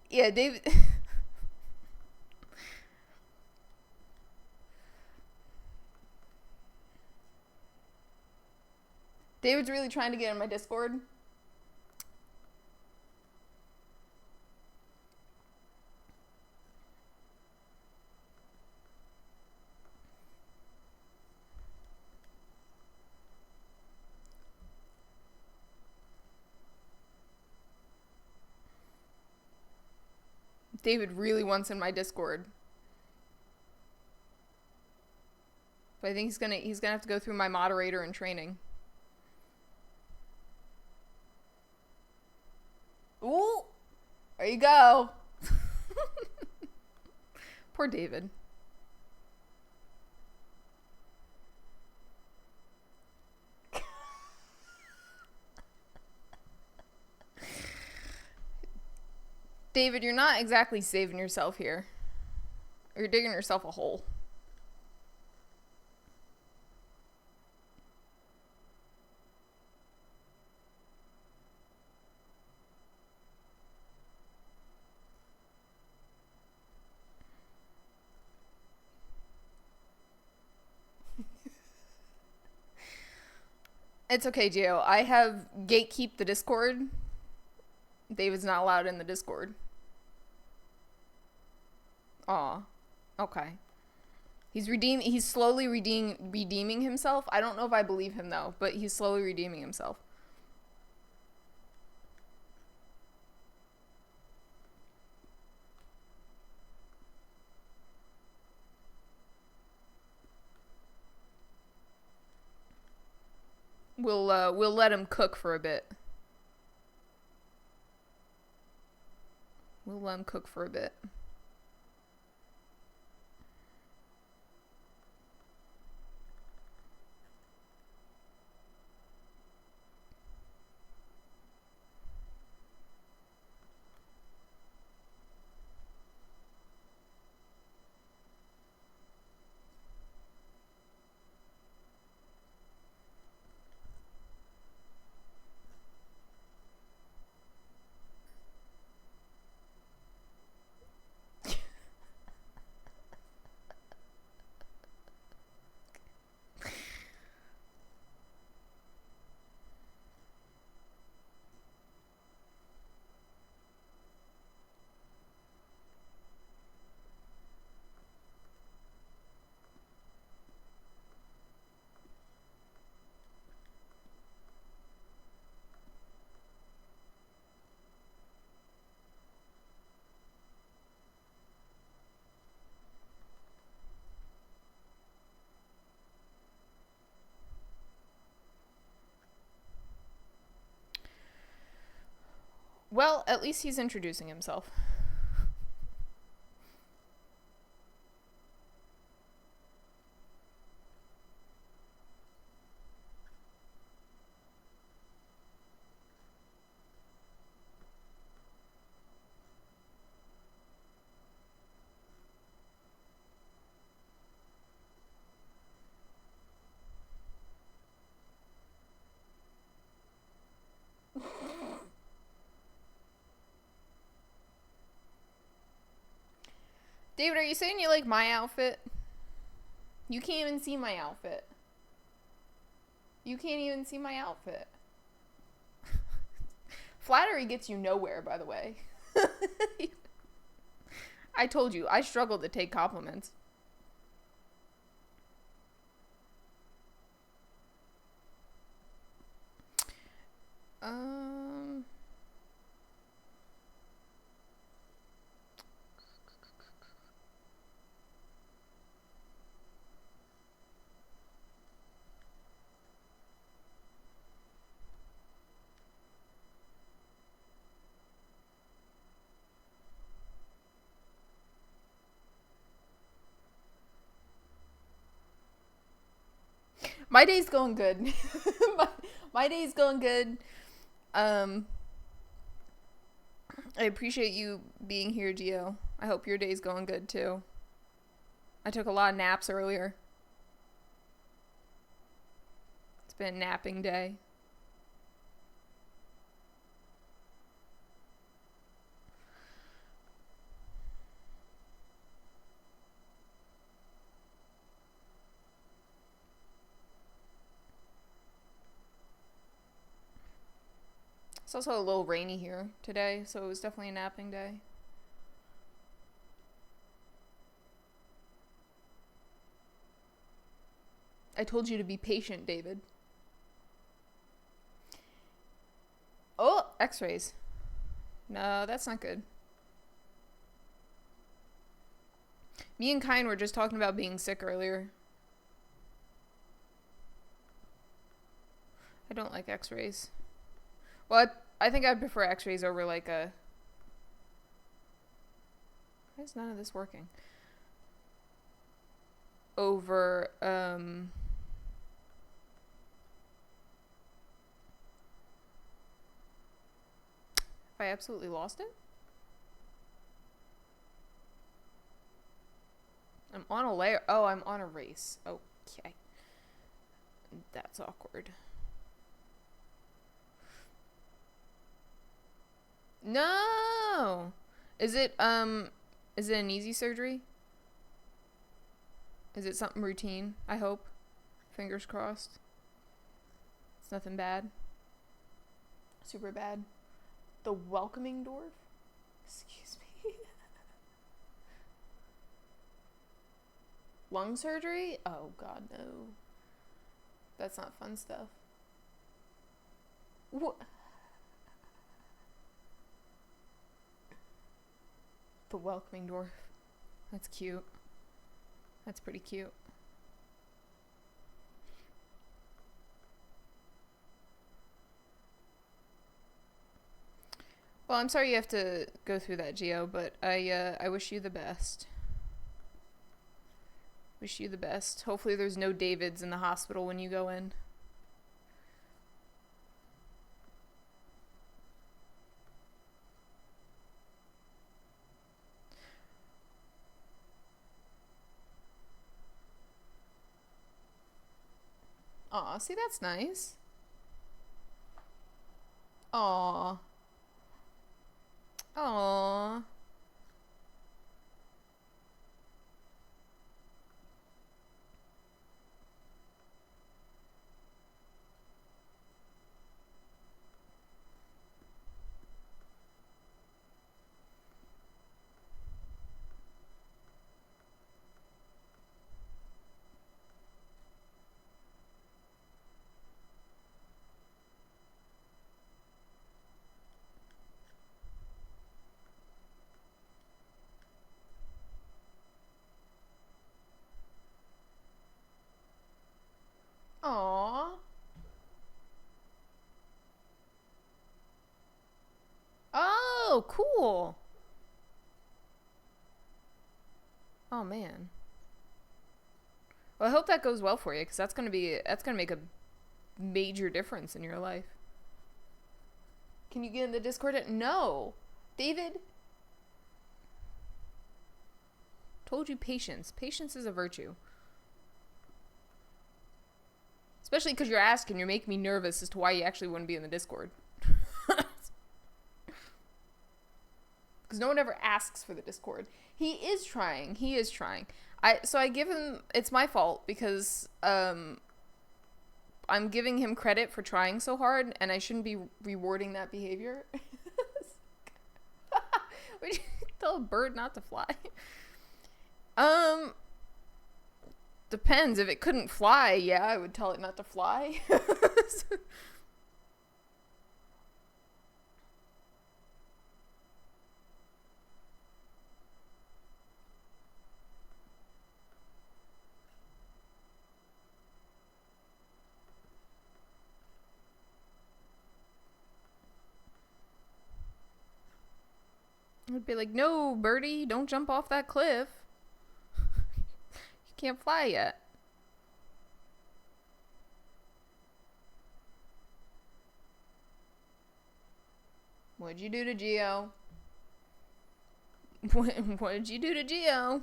A: Yeah, David. David's really trying to get in my Discord. David really wants in my Discord. But I think he's gonna have to go through my moderator in training. Ooh! There you go. Poor David. David, you're not exactly saving yourself here. You're digging yourself a hole. It's okay, Gio. I have gatekeep the Discord. David's not allowed in the Discord. Aw. Okay. He's slowly redeeming himself. I don't know if I believe him though, but he's slowly redeeming himself. We'll let him cook for a bit. We'll let him cook for a bit. Well, at least he's introducing himself. David, are you saying you like my outfit? You can't even see my outfit. You can't even see my outfit. Flattery gets you nowhere, by the way. I told you, I struggle to take compliments. Um... My day's going good. my day's going good. I appreciate you being here, Gio. I hope your day's going good too. I took a lot of naps earlier. It's been a napping day. It's also a little rainy here today, so it was definitely a napping day. I told you to be patient, David. Oh, x-rays. No, that's not good. Me and Kine were just talking about being sick earlier. I don't like x-rays. Well, I think I'd prefer x-rays over like a... Why is none of this working? Over, Have I absolutely lost it? I'm on a layer. Oh, I'm on a race. Okay. That's awkward. No! Is it an easy surgery? Is it something routine? I hope. Fingers crossed. It's nothing bad. Super bad. The welcoming dwarf? Excuse me. Lung surgery? Oh god, no. That's not fun stuff. What? The welcoming dwarf. That's cute. That's pretty cute. Well, I'm sorry you have to go through that, Gio, but I wish you the best. Wish you the best. Hopefully there's no Davids in the hospital when you go in. Aw, see, that's nice. Aw. Aw. Oh, cool. Oh, man. Well, I hope that goes well for you, because that's gonna make a major difference in your life. Can you get in the Discord? No. David? Told you patience. Patience is a virtue. Especially because you're asking, you're making me nervous as to why you actually wouldn't be in the Discord. Because no one ever asks for the Discord. He is trying. So I give him, it's my fault because I'm giving him credit for trying so hard, and I shouldn't be rewarding that behavior. Would you tell a bird not to fly? Depends. If it couldn't fly, yeah, I would tell it not to fly. I'd be like, no, birdie, don't jump off that cliff. You can't fly yet. What'd you do to Geo? What did you do to Geo?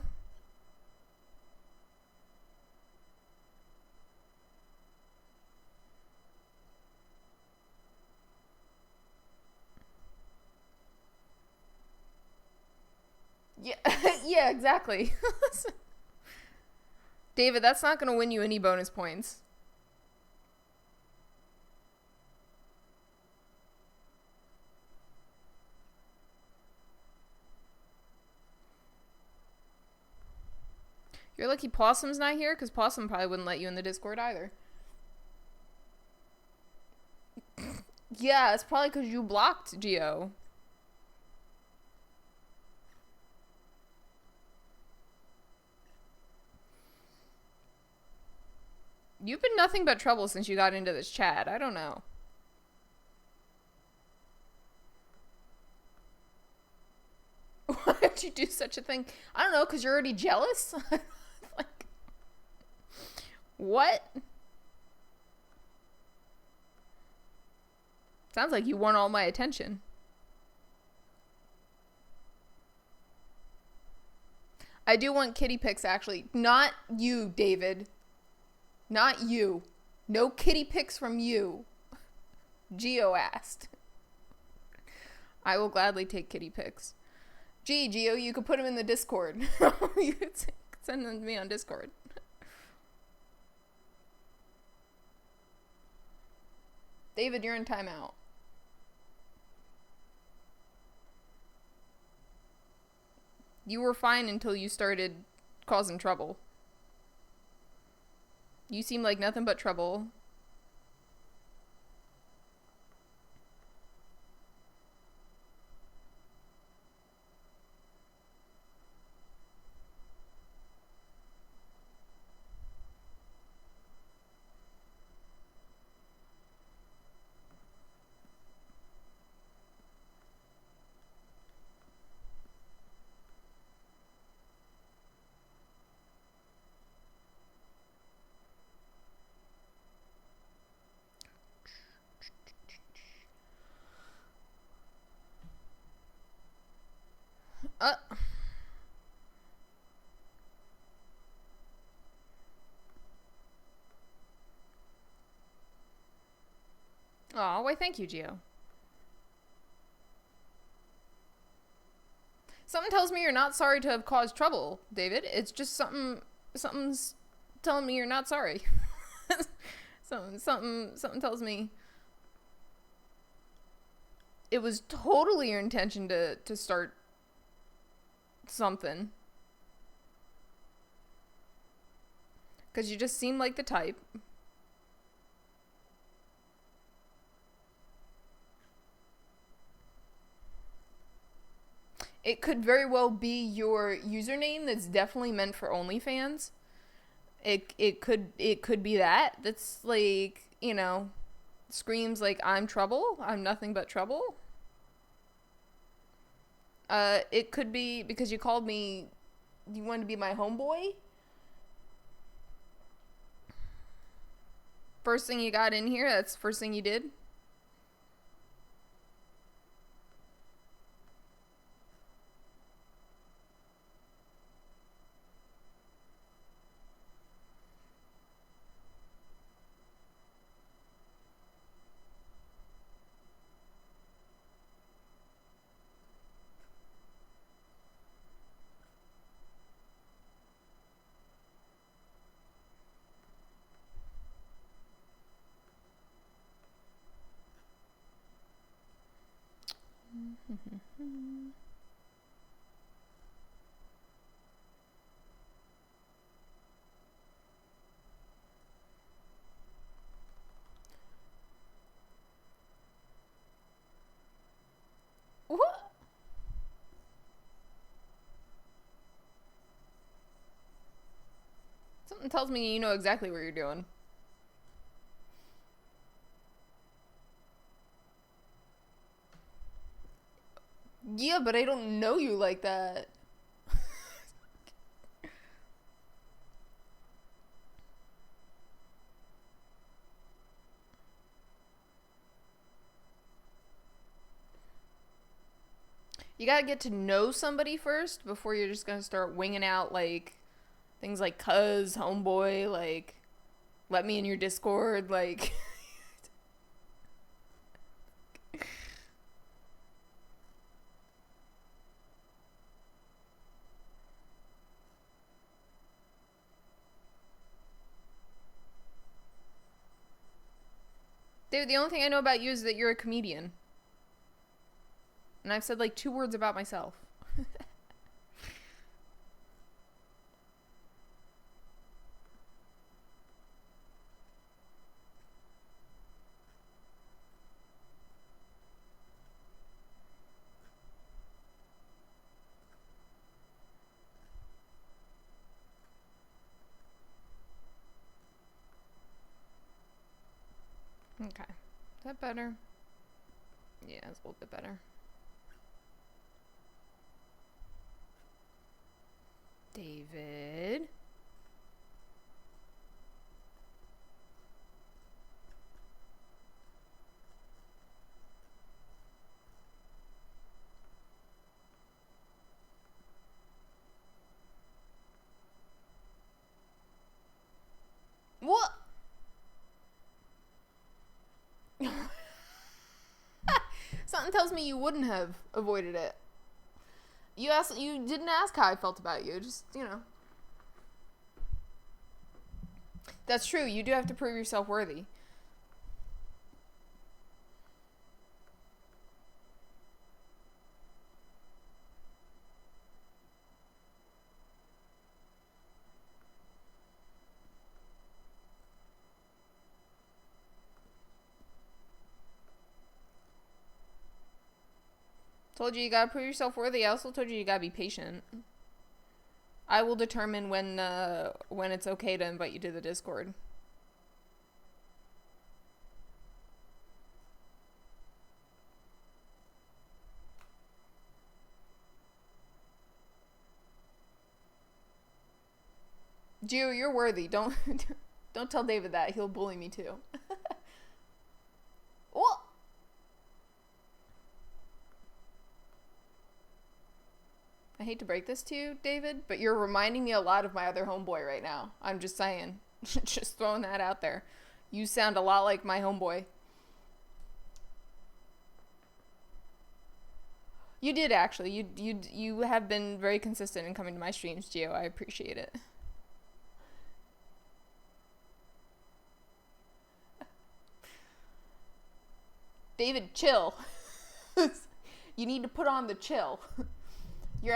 A: Yeah, yeah, exactly. David, that's not going to win you any bonus points. You're lucky Possum's not here, because Possum probably wouldn't let you in the Discord either. Yeah, it's probably because you blocked Geo. You've been nothing but trouble since you got into this chat. I don't know. Why did you do such a thing? I don't know, because you're already jealous? Like, what? Sounds like you want all my attention. I do want kitty pics, actually. Not you, David. Not you. No kitty pics from you. Geo asked. I will gladly take kitty pics. Gee, Geo, you could put them in the Discord. You could send them to me on Discord. David, you're in timeout. You were fine until you started causing trouble. You seem like nothing but trouble. Oh, why thank you, Geo. Something tells me you're not sorry to have caused trouble, David. It's just something's telling me you're not sorry. Something tells me it was totally your intention to start something. Because you just seem like the type. It could very well be your username that's definitely meant for OnlyFans. It could be that. That's like, you know, screams like I'm trouble. I'm nothing but trouble. It could be because you called me. You wanted to be my homeboy. First thing you got in here. That's the first thing you did. What? Something tells me you know exactly what you're doing. Yeah, but I don't know you like that. You gotta get to know somebody first before you're just gonna start winging out like things like cuz, homeboy, like let me in your Discord, like dude, the only thing I know about you is that you're a comedian. And I've said like 2 words about myself. Okay. Is that better? Yeah, it's a little bit better. David. What? Something tells me you wouldn't have avoided it. You didn't ask how I felt about you. Just, you know. That's true. You do have to prove yourself worthy. Told you gotta prove yourself worthy. I also told you gotta be patient. I will determine when it's okay to invite you to the Discord. Gio, you're worthy. Don't don't tell David that. He'll bully me too. Well, I hate to break this to you, David, but you're reminding me a lot of my other homeboy right now. I'm just saying. Just throwing that out there. You sound a lot like my homeboy. You did actually. You have been very consistent in coming to my streams, Gio. I appreciate it. David, chill. You need to put on the chill. You're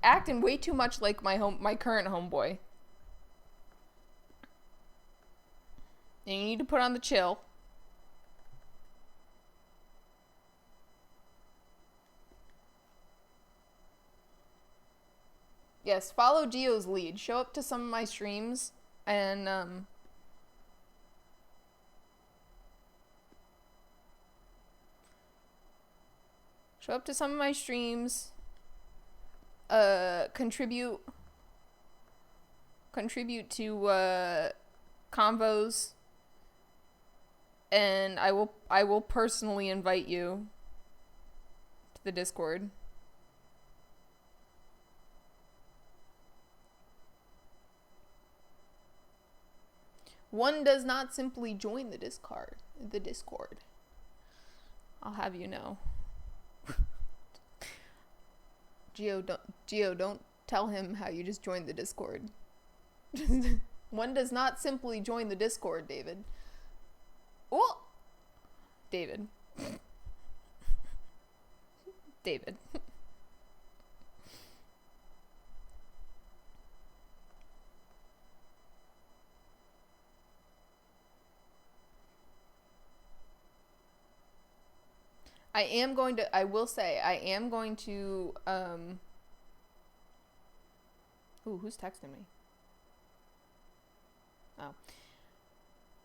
A: acting way too much like my current homeboy. And you need to put on the chill. Yes, follow Gio's lead. Show up to some of my streams and Show up to some of my streams. Contribute to convos, and I will personally invite you to the Discord. One does not simply join the Discord. I'll have you know. Geo, don't tell him how you just joined the Discord. One does not simply join the Discord, David. Oh! David. David. I will say, I am going to, ooh, who's texting me? Oh.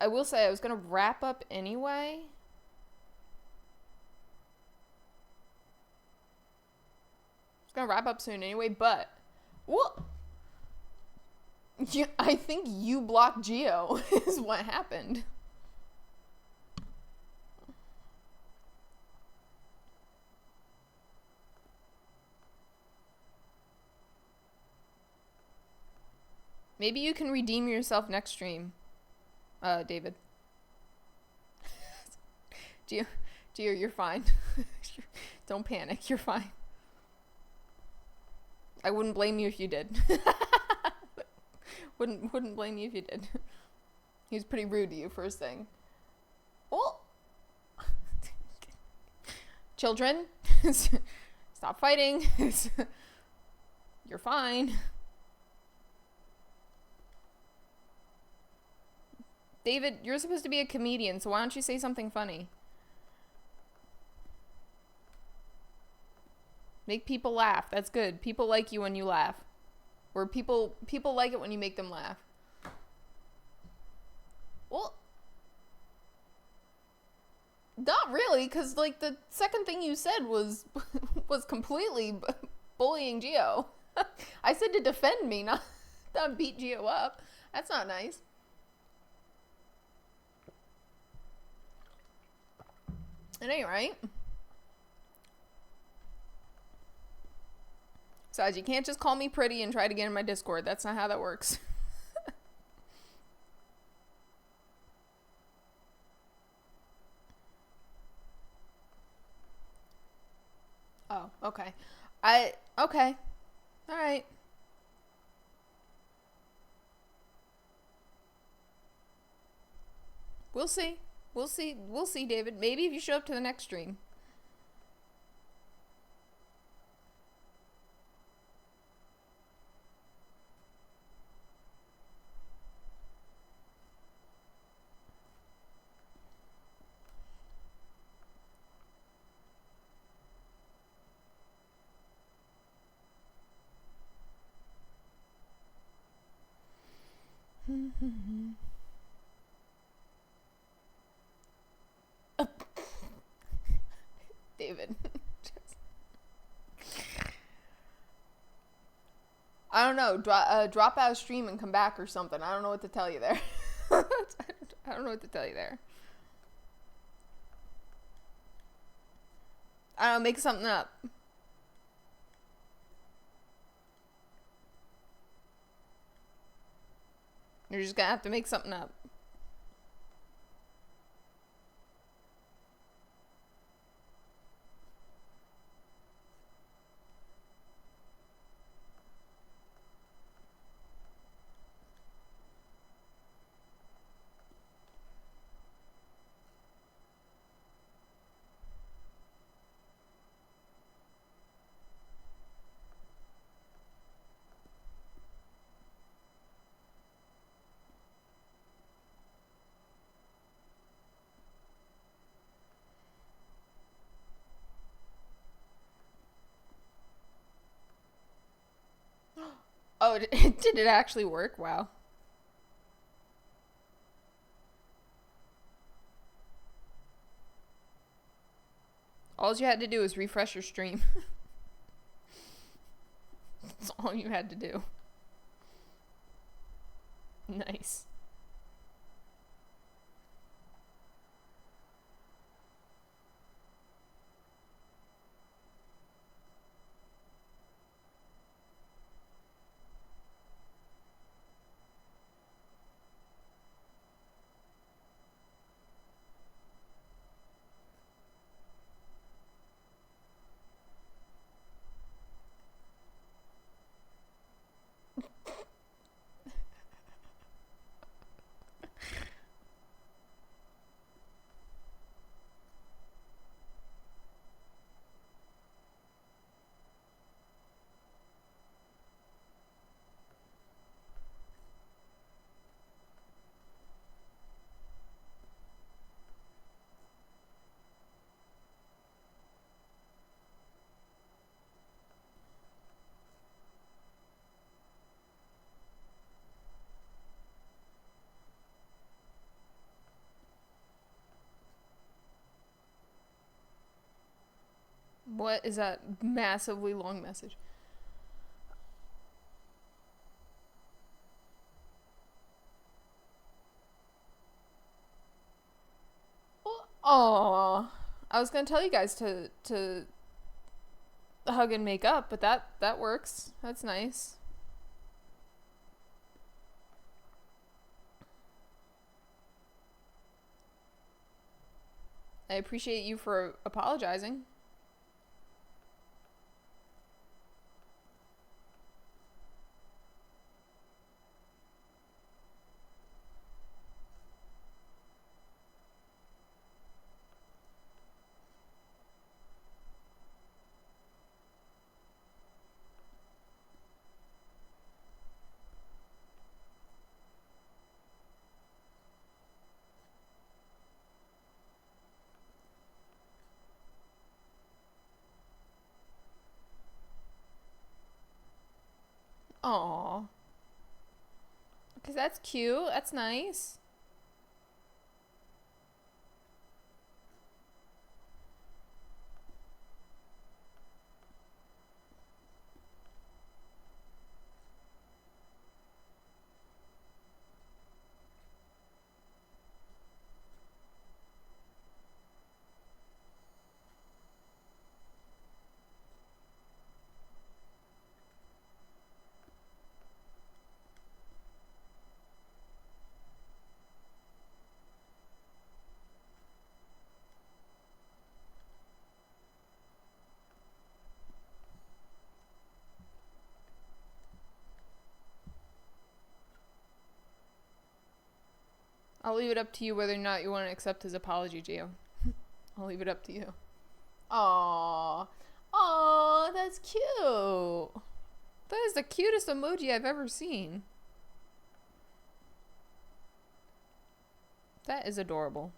A: I will say, I was going to wrap up anyway. I was going to wrap up soon anyway, but, what? Yeah, I think you blocked Geo is what happened. Maybe you can redeem yourself next stream, David. Gio, you're fine. Don't panic, you're fine. I wouldn't blame you if you did. wouldn't blame you if you did. He was pretty rude to you first thing. Oh! Children, stop fighting. You're fine. David, you're supposed to be a comedian, so why don't you say something funny? Make people laugh. That's good. People like you when you laugh. Or people like it when you make them laugh. Well, not really, because, like, the second thing you said was completely bullying Geo. I said to defend me, not beat Geo up. That's not nice. It ain't right. Besides, you can't just call me pretty and try to get in my Discord. That's not how that works. Oh, okay. Okay. Alright. We'll see. We'll see, David. Maybe if you show up to the next stream. David. I don't know. Drop out of stream and come back or something. I don't know what to tell you there. I don't know what to tell you there. I don't know. Make something up. You're just gonna have to make something up. Oh, did it actually work? Wow. All you had to do was refresh your stream. That's all you had to do. Nice. What is that massively long message? Oh, I was gonna tell you guys to hug and make up, but that works. That's nice. I appreciate you for apologizing. Aw. Because that's cute. That's nice. I'll leave it up to you whether or not you want to accept his apology, Gio. I'll leave it up to you. Aww. Aww, that's cute. That is the cutest emoji I've ever seen. That is adorable.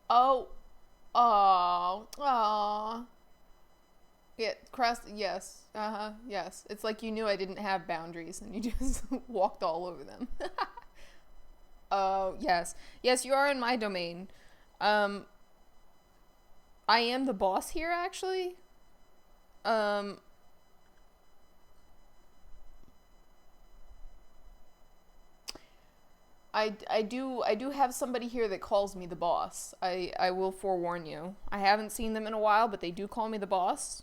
A: Oh. Oh. Aw. Yeah, yes. Uh-huh, yes. It's like you knew I didn't have boundaries and you just walked all over them. Oh, yes. Yes, you are in my domain. Um, I am the boss here, actually. Um, I do have somebody here that calls me the boss. I will forewarn you. I haven't seen them in a while, but they do call me the boss.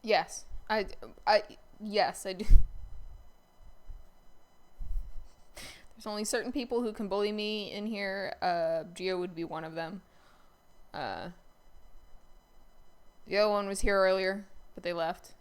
A: Yes. I yes, I do. There's only certain people who can bully me in here. Gio would be one of them. Uh, the other one was here earlier, but they left.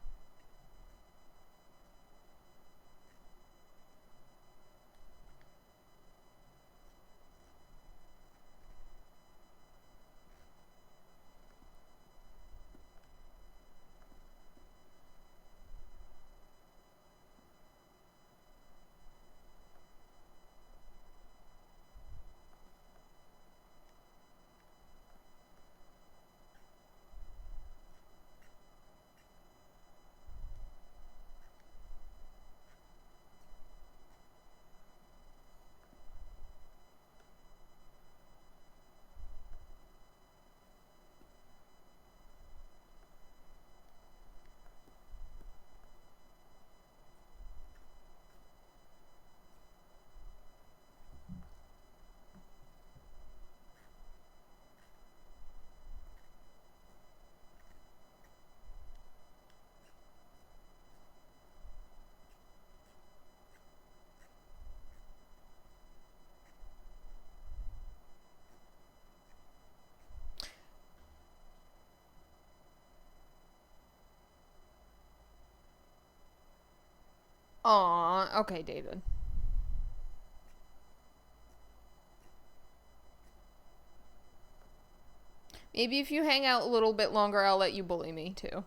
A: Aw, okay, David. Maybe if you hang out a little bit longer, I'll let you bully me too.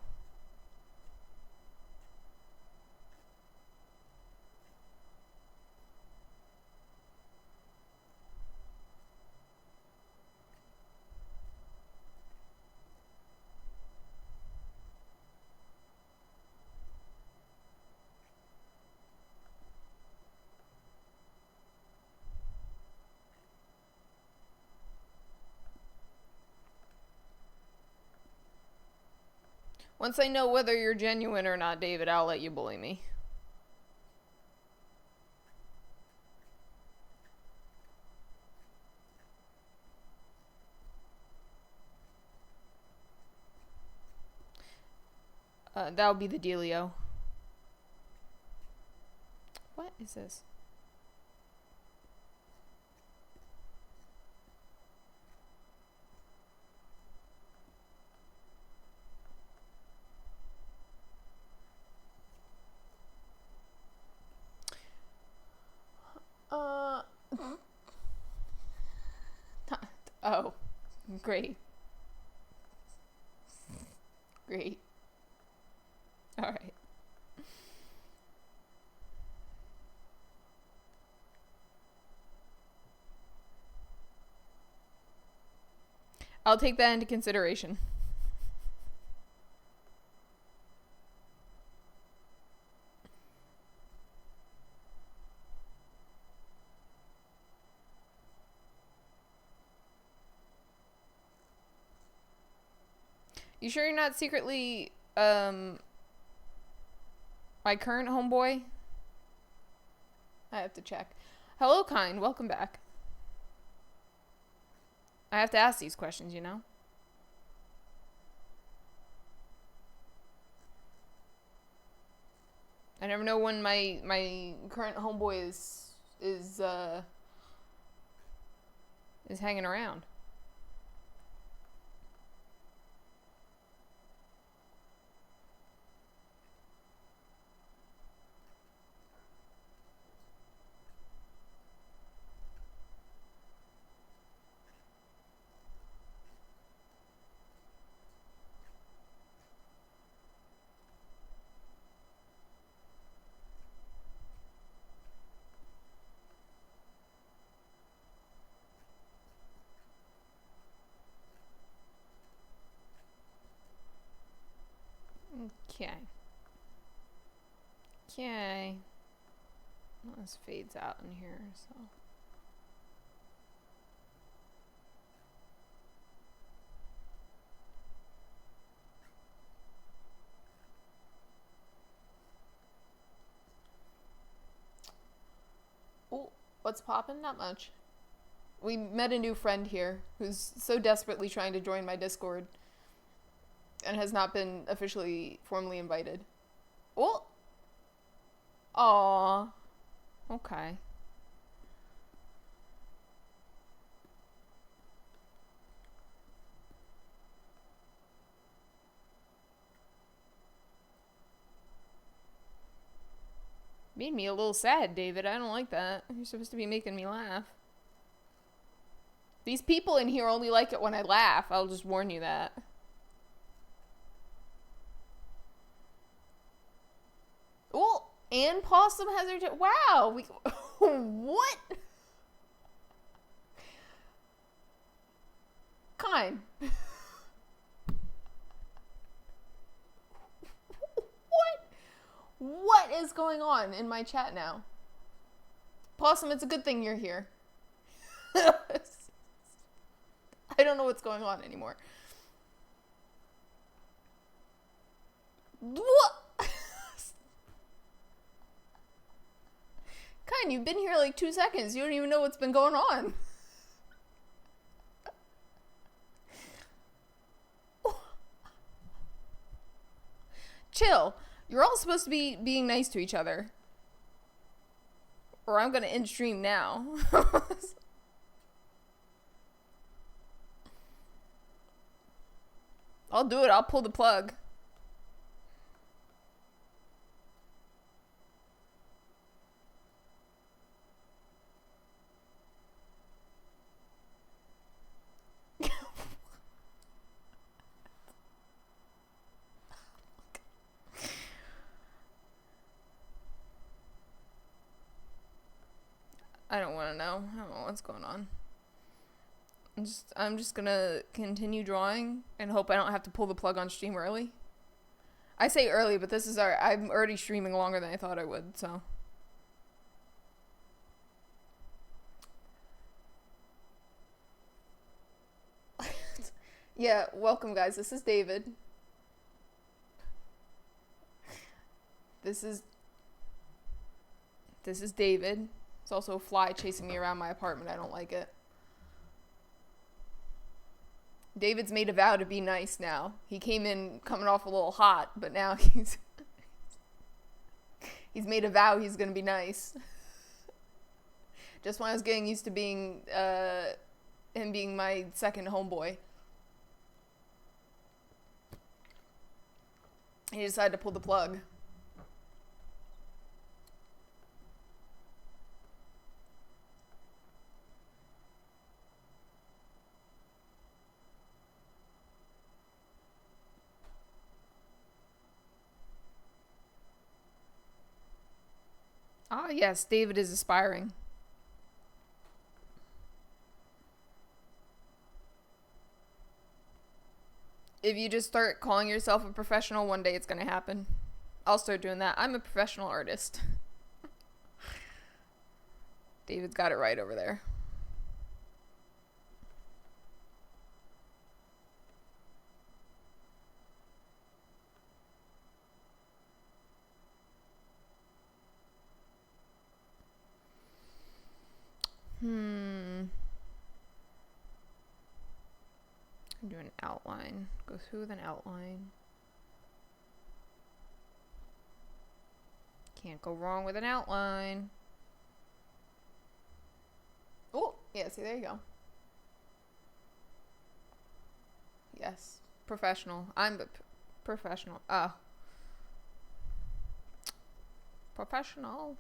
A: Once I know whether you're genuine or not, David, I'll let you bully me. That'll be the dealio. What is this? Uh. Oh. Great. Great. Alright. I'll take that into consideration. You sure you're not secretly, my current homeboy? I have to check. Hello, kind. Welcome back. I have to ask these questions, you know? I never know when my current homeboy is hanging around. Okay. Okay. Well, this fades out in here, so. Oh, what's poppin'? Not much. We met a new friend here who's so desperately trying to join my Discord and has not been officially formally invited. Oh! Aww. Okay. Made me a little sad, David. I don't like that. You're supposed to be making me laugh. These people in here only like it when I laugh. I'll just warn you that. Oh, and Possum has her... Wow! We... What? Kind. What is going on in my chat now? Possum, it's a good thing you're here. I don't know what's going on anymore. What? Kind, you've been here like 2 seconds. You don't even know what's been going on. Chill. You're all supposed to be being nice to each other. Or I'm gonna end stream now. I'll do it. I'll pull the plug. I don't want to know. I don't know what's going on. I'm just gonna continue drawing and hope I don't have to pull the plug on stream early. I say early, but I'm already streaming longer than I thought I would, so. Yeah, welcome guys. This is David. This is David. There's also a fly chasing me around my apartment. I don't like it. David's made a vow to be nice now. He came in coming off a little hot, but now he's made a vow he's gonna be nice. Just when I was getting used to being him being my second homeboy, he decided to pull the plug. Ah, yes, David is aspiring. If you just start calling yourself a professional, one day it's gonna happen. I'll start doing that. I'm a professional artist. David's got it right over there. an outline. Go through with an outline. Can't go wrong with an outline. Oh, yeah, see, there you go. Yes. Professional. I'm the professional. Oh. Professional.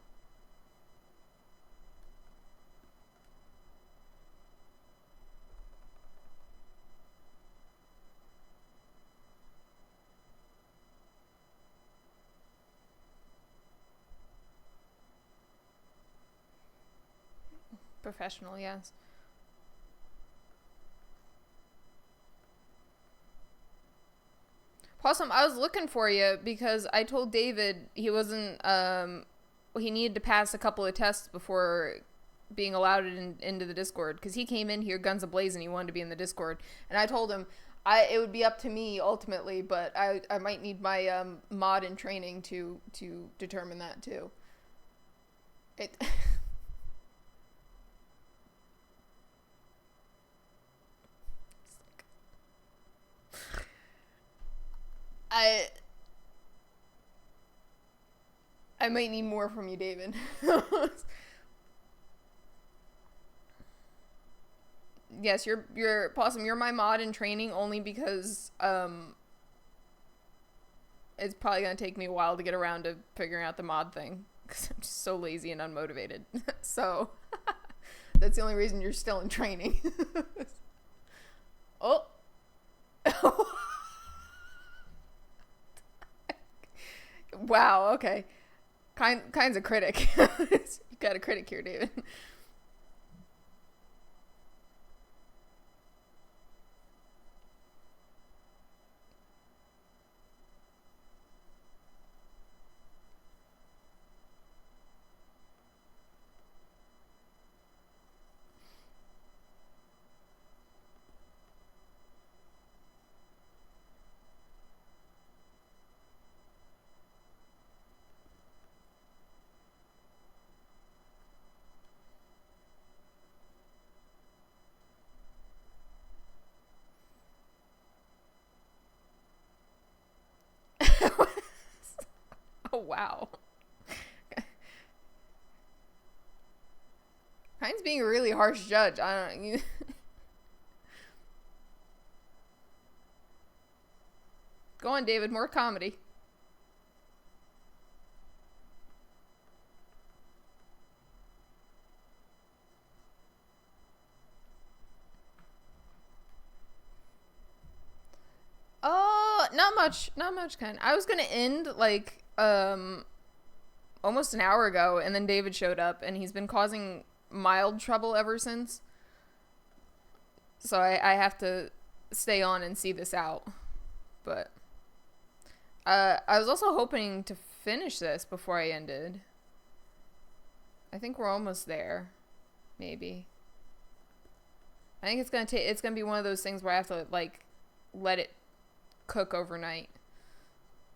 A: Professional, yes. Possum, I was looking for you because I told David he wasn't, he needed to pass a couple of tests before being allowed into the Discord, because he came in here guns a-blazing, he wanted to be in the Discord, and I told him it would be up to me ultimately, but I might need my mod in training to determine that too. It I might need more from you, David. Yes, you're Possum, you're my mod in training only because it's probably gonna take me a while to get around to figuring out the mod thing because I'm just so lazy and unmotivated. So that's the only reason you're still in training. Oh. Wow, okay. Kind's a critic. You got a critic here, David. Oh, wow. Kind's being a really harsh judge. I don't know. Go on, David. More comedy. Oh, not much. Not much, Kind. I was gonna end, like, almost an hour ago, and then David showed up, and he's been causing mild trouble ever since. So I have to stay on and see this out. But I was also hoping to finish this before I ended. I think we're almost there. Maybe. I think it's gonna be one of those things where I have to, like, let it cook overnight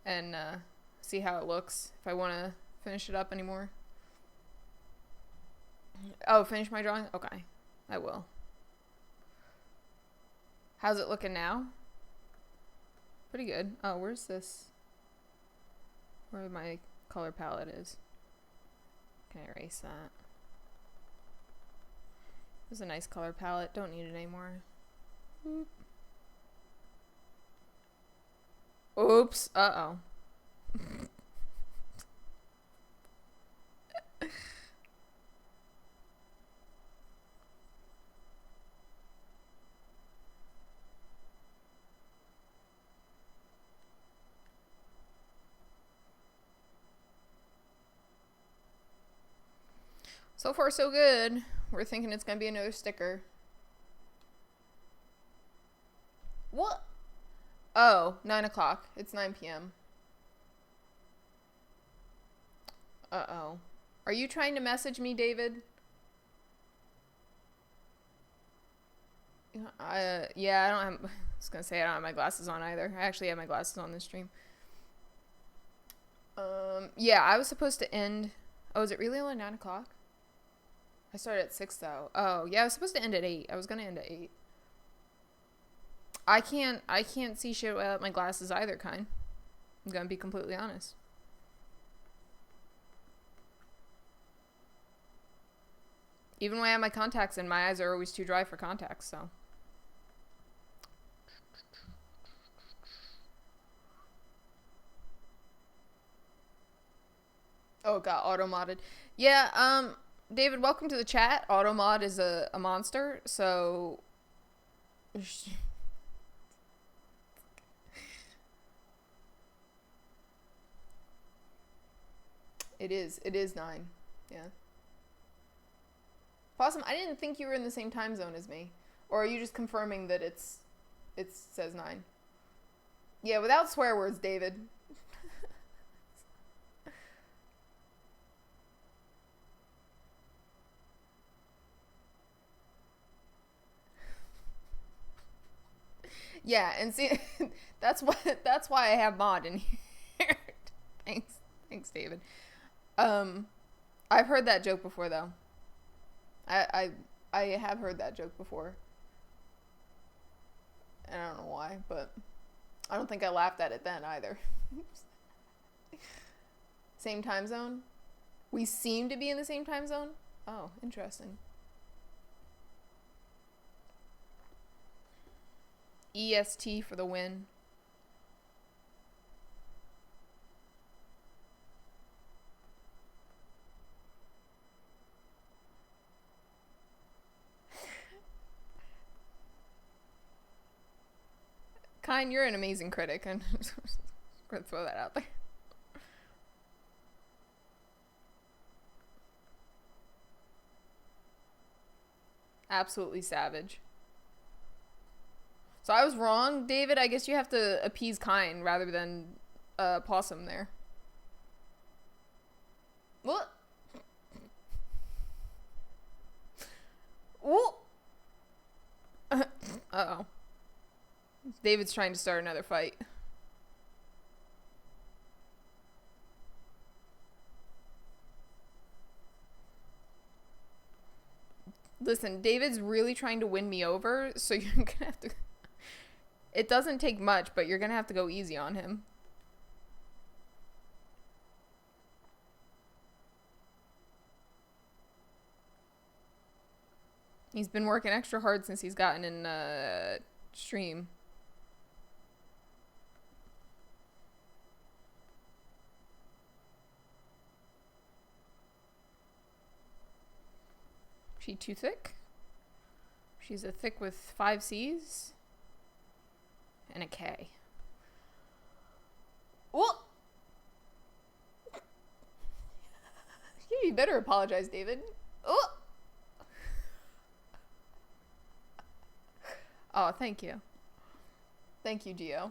A: and see how it looks if I want to finish it up anymore. Oh, finish my drawing? Okay. I will. How's it looking now? Pretty good. Oh, where's this? Where my color palette is. Can I erase that? This is a nice color palette. Don't need it anymore. Oop. Oops. Uh-oh. So far, so good. We're thinking it's gonna be another sticker. What? Oh, 9 o'clock. It's 9 p.m. Uh-oh. Are you trying to message me, David? Yeah, I don't have... I was gonna say I don't have my glasses on either. I actually have my glasses on this stream. Yeah, I was supposed to end... Oh, is it really only 9 o'clock? I started at 6, though. Oh, yeah, I was supposed to end at 8. I was gonna end at 8. I can't see shit without my glasses either, kind. I'm gonna be completely honest. Even when I have my contacts in, my eyes are always too dry for contacts, so. Oh, it got auto-modded. Yeah, David, welcome to the chat. Auto-mod is a monster, so... It is 9. Yeah. Possum, I didn't think you were in the same time zone as me. Or are you just confirming that it says 9? Yeah, without swear words, David. Yeah, and see, that's why I have mod in here. Thanks, David. I've heard that joke before though. I have heard that joke before. And I don't know why, but I don't think I laughed at it then either. Same time zone? We seem to be in the same time zone? Oh, interesting. EST for the win. Kine, you're an amazing critic. I'm gonna throw that out there. Absolutely savage. So I was wrong, David. I guess you have to appease Kine rather than Possum there. What? Ooh. Uh-oh. David's trying to start another fight. Listen, David's really trying to win me over, so you're gonna have to... It doesn't take much, but you're gonna have to go easy on him. He's been working extra hard since he's gotten in stream. She too thick? She's a thick with 5 C's and a K. Whoa! You better apologize, David. Oh! Oh, thank you. Thank you, Gio.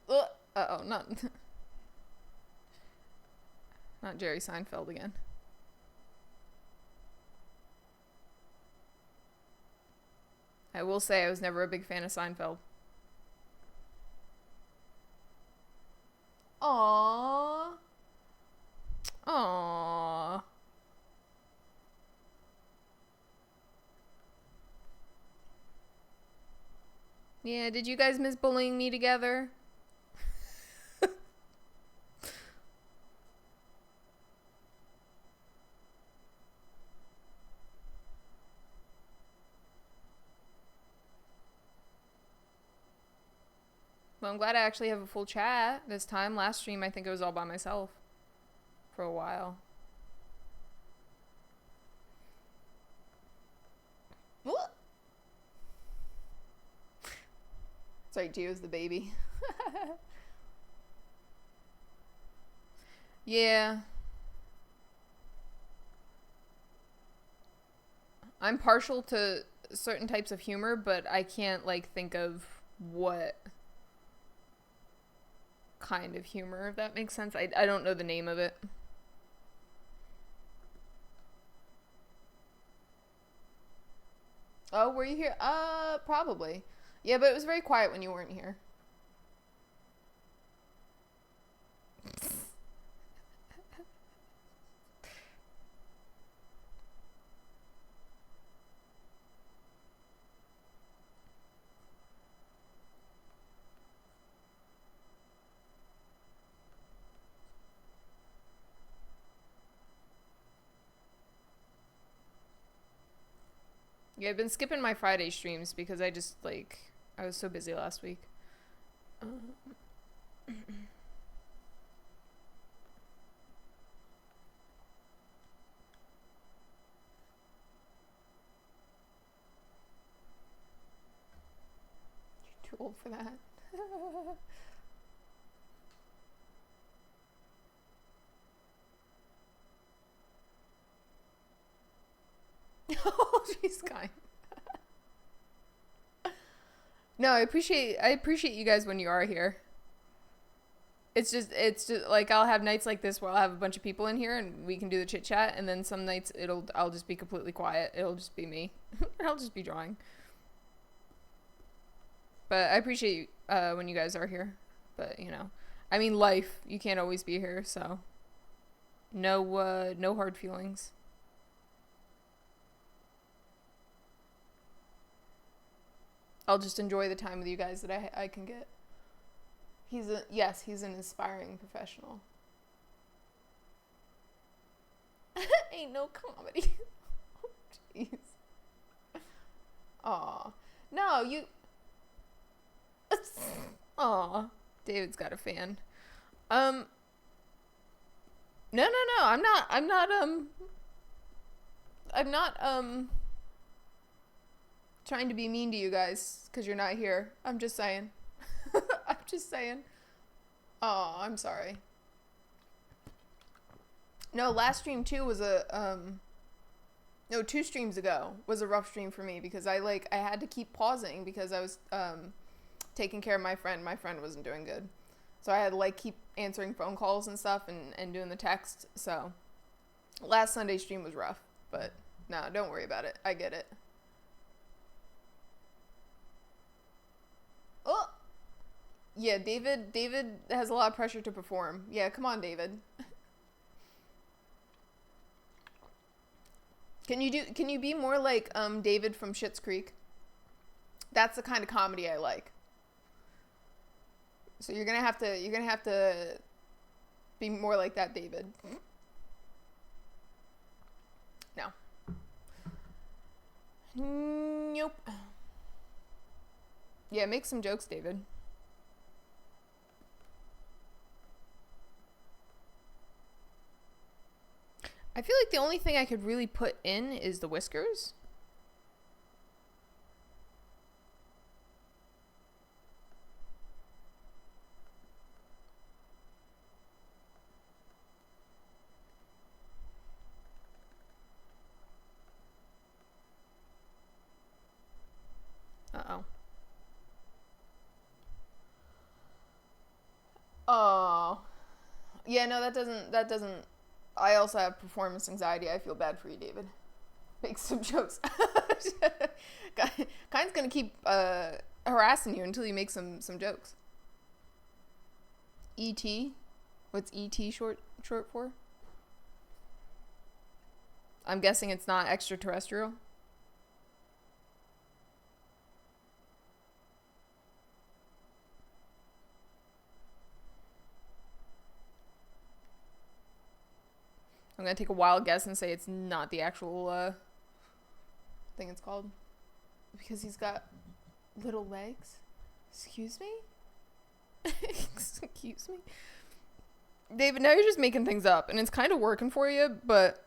A: Uh-oh, not Jerry Seinfeld again. I will say I was never a big fan of Seinfeld. Aww. Aww. Yeah, did you guys miss bullying me together? Well, I'm glad I actually have a full chat this time. Last stream, I think it was all by myself for a while. What? Sorry, Gio's the baby. Yeah. I'm partial to certain types of humor, but I can't, like, think of what kind of humor, if that makes sense. I don't know the name of it. Oh, were you here? Probably. Yeah, but it was very quiet when you weren't here. Yeah, I've been skipping my Friday streams because I just, like, I was so busy last week. You're too old for that. Oh, she's kind. No, I appreciate you guys when you are here. It's just like I'll have nights like this where I'll have a bunch of people in here and we can do the chit chat, and then some nights I'll just be completely quiet. It'll just be me. I'll just be drawing. But I appreciate when you guys are here. But you know, I mean, life, you can't always be here, so no hard feelings. I'll just enjoy the time with you guys that I can get. He's an inspiring professional. Ain't no comedy. Oh, jeez. Aw. No, you... Aw. David's got a fan. No, I'm not trying to be mean to you guys because you're not here. I'm just saying. I'm just saying. Oh, I'm sorry. No, last stream too was no, 2 streams ago was a rough stream for me because I had to keep pausing because I was taking care of my friend. My friend wasn't doing good. So I had to keep answering phone calls and stuff and doing the text. So last Sunday stream was rough, but no, don't worry about it. I get it. Oh, yeah, David has a lot of pressure to perform. Yeah, come on, David. Can you be more like David from Schitt's Creek? That's the kind of comedy I like. So you're gonna have to be more like that, David. No. Nope. Yeah, make some jokes, David. I feel like the only thing I could really put in is the whiskers. Uh-oh. Oh. Yeah, no, that doesn't I also have performance anxiety. I feel bad for you, David. Make some jokes. Kind's gonna keep harassing you until you make some jokes. E.T. What's E.T. short for? I'm guessing it's not extraterrestrial. I'm gonna take a wild guess and say it's not the actual thing it's called. Because he's got little legs. Excuse me? Excuse me? David, now you're just making things up, and it's kind of working for you, but...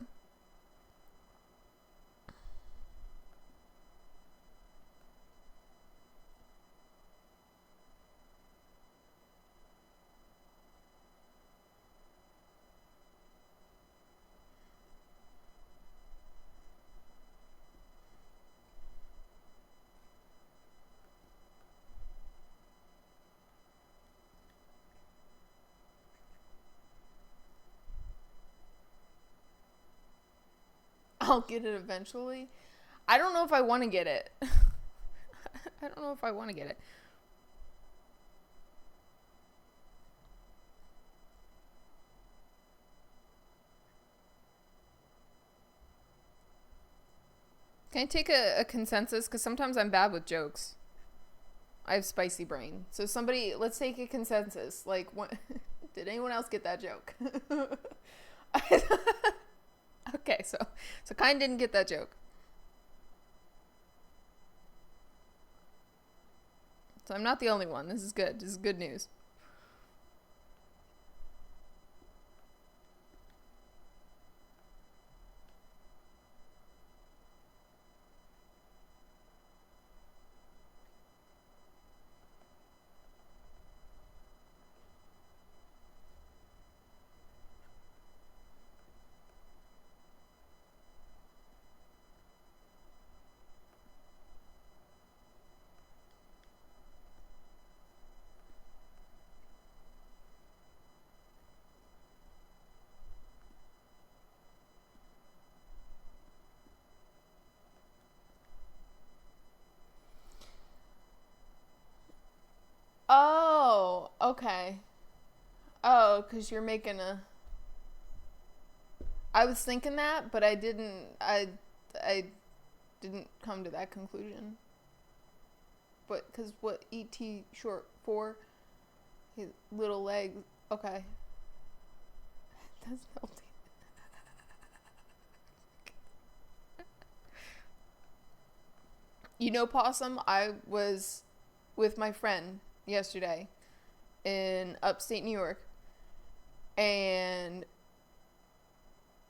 A: I'll get it eventually. I don't know if I want to get it. I don't know if I want to get it. Can I take a consensus? Because sometimes I'm bad with jokes. I have spicy brain. So somebody, let's take a consensus. Did anyone else get that joke? Okay, so Kind didn't get that joke. So I'm not the only one. This is good. This is good news. Oh, okay. Oh, because you're making a. I was thinking that, but I didn't. I didn't come to that conclusion. But because what ET short for? His little legs. Okay. That's healthy. You know, Possum, I was with my friend yesterday in upstate New York, and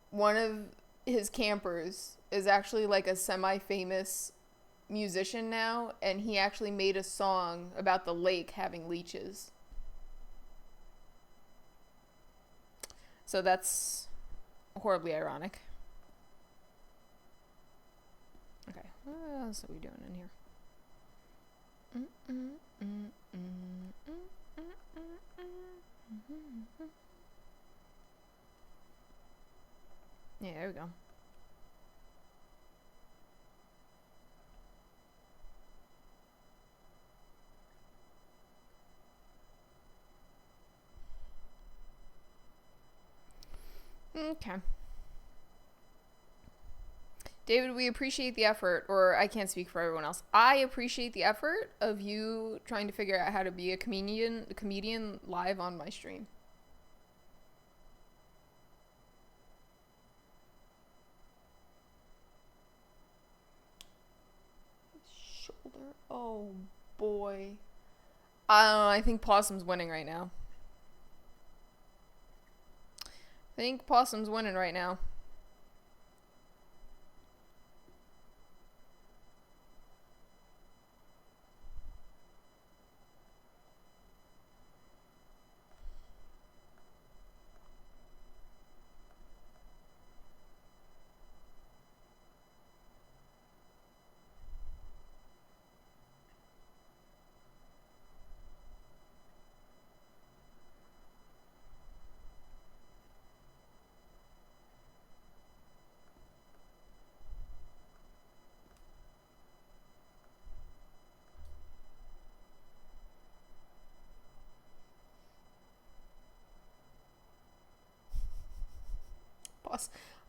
A: one of his campers is actually like a semi-famous musician now, and he actually made a song about the lake having leeches. So that's horribly ironic. Okay, what else are we doing in here? Yeah, there we go. Okay. David, we appreciate the effort, or I can't speak for everyone else. I appreciate the effort of you trying to figure out how to be a comedian live on my stream. Shoulder. Oh boy. I don't know. I think Possum's winning right now. I think Possum's winning right now.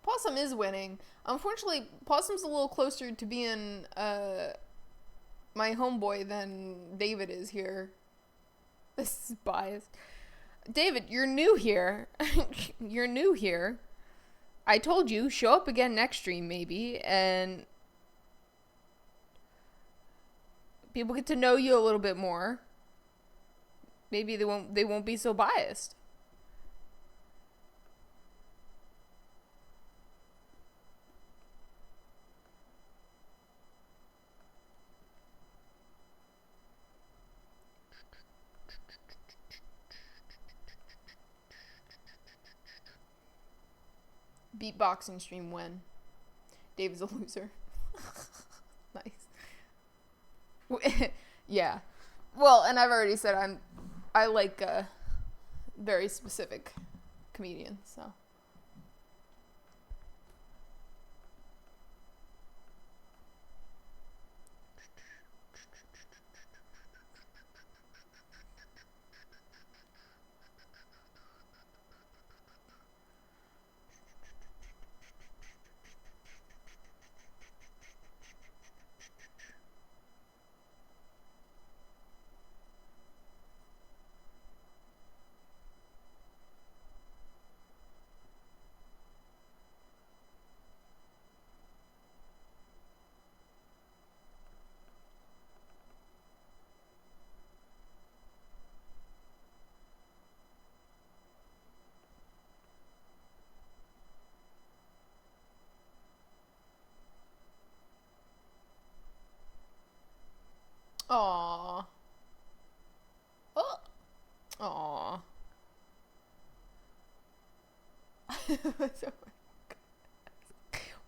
A: Possum is winning. Unfortunately, Possum's a little closer to being my homeboy than David is here. This is biased. David, you're new here. You're new here. I told you, show up again next stream maybe, and people get to know you a little bit more. Maybe they won't be so biased. Beatboxing stream when Dave is a loser. Nice. Yeah. Well, and I've already said I like very specific comedians, so.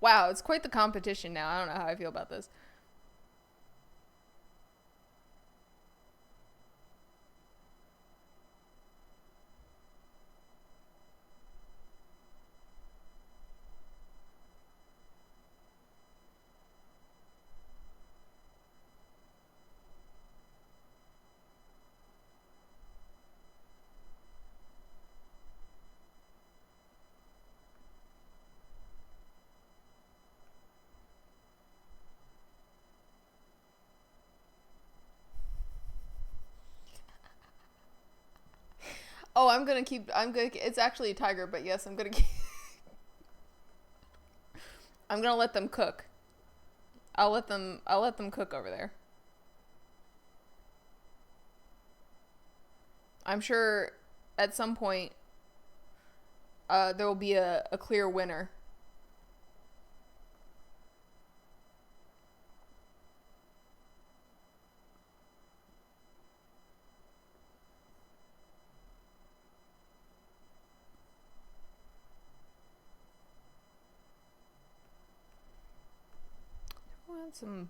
A: Wow, it's quite the competition now. I don't know how I feel about this. Oh, it's actually a tiger, but yes, I'm gonna let them cook. I'll let them cook over there. I'm sure at some point there will be a clear winner. I want some.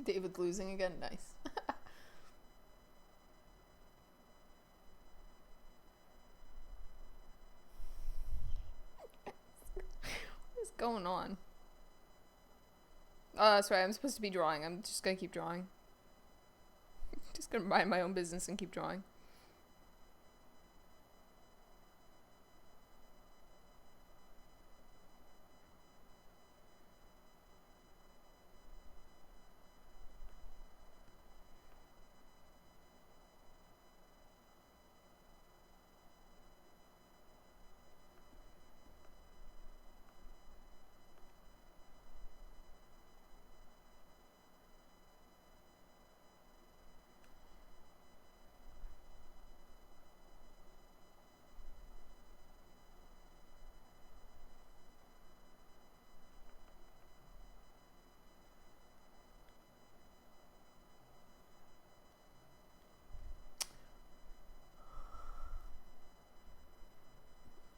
A: David losing again. Nice. What is going on? Oh, that's right. I'm supposed to be drawing. I'm just gonna keep drawing. Just gonna mind my own business and keep drawing.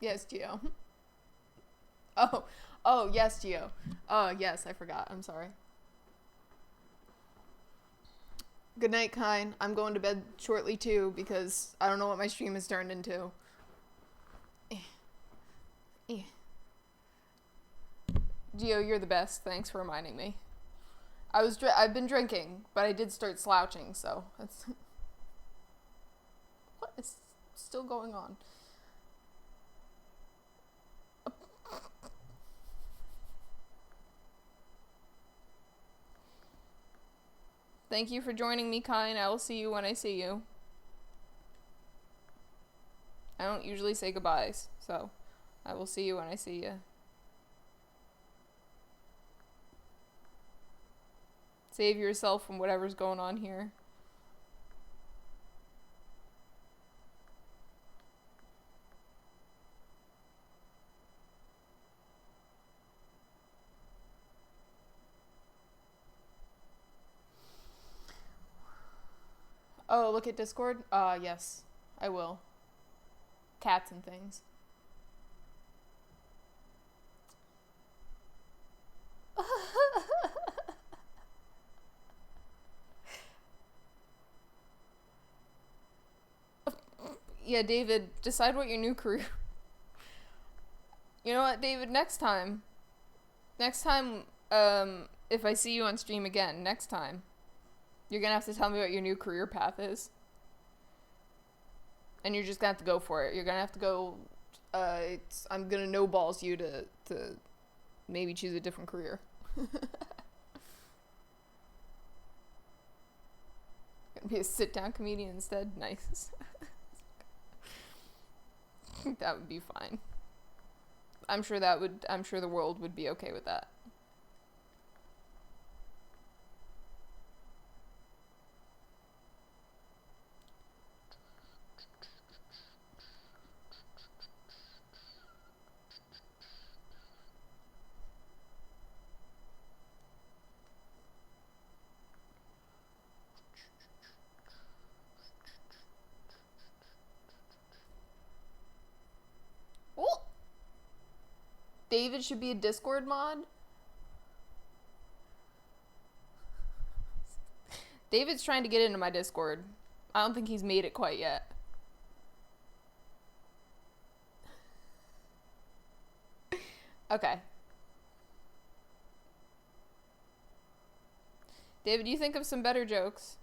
A: Yes, Gio. Oh, oh, yes, Gio. Oh, yes, I forgot. I'm sorry. Good night, Kine. I'm going to bed shortly too because I don't know what my stream has turned into. Gio, you're the best. Thanks for reminding me. I've been drinking, but I did start slouching, so that's what is still going on? Thank you for joining me, Kine. I will see you when I see you. I don't usually say goodbyes, so I will see you when I see you. Save yourself from whatever's going on here. Oh, look at Discord? Yes. I will. Cats and things. Yeah, David, decide what your new career... You know what, David, next time, if I see you on stream again, next time, you're gonna have to tell me what your new career path is. And you're just gonna have to go for it. You're gonna have to go, I'm gonna no-balls you to maybe choose a different career. Gonna be a sit-down comedian instead? Nice. That would be fine. I'm sure the world would be okay with that. David should be a Discord mod? David's trying to get into my Discord. I don't think he's made it quite yet. Okay. David, you think of some better jokes.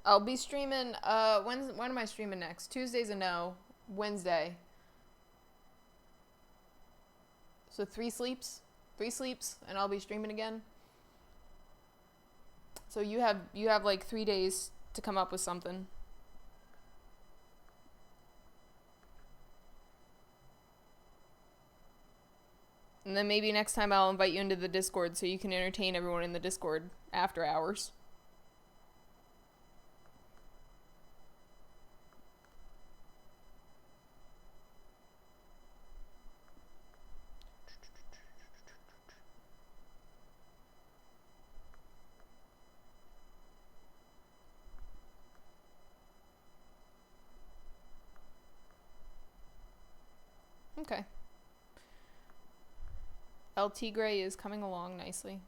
A: I'll be streaming, when am I streaming next? Tuesday's a no. Wednesday. So 3 sleeps, and I'll be streaming again. So you have like 3 days to come up with something. And then maybe next time I'll invite you into the Discord so you can entertain everyone in the Discord after hours. Okay. El Tigre is coming along nicely.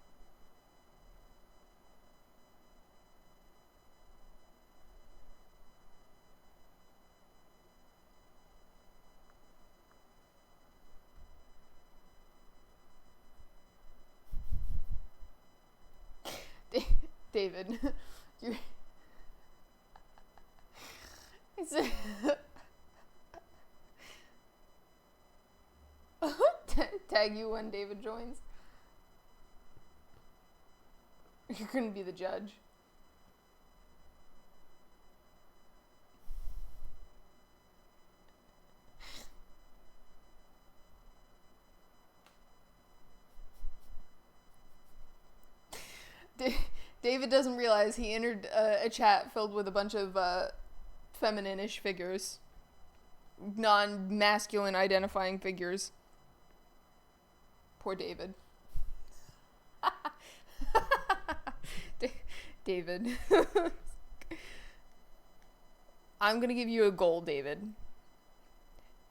A: David, you're... Tag you when David joins. You're gonna be the judge. David doesn't realize he entered a chat filled with a bunch of feminine-ish figures. Non-masculine identifying figures. Poor David. David. I'm gonna give you a goal, David.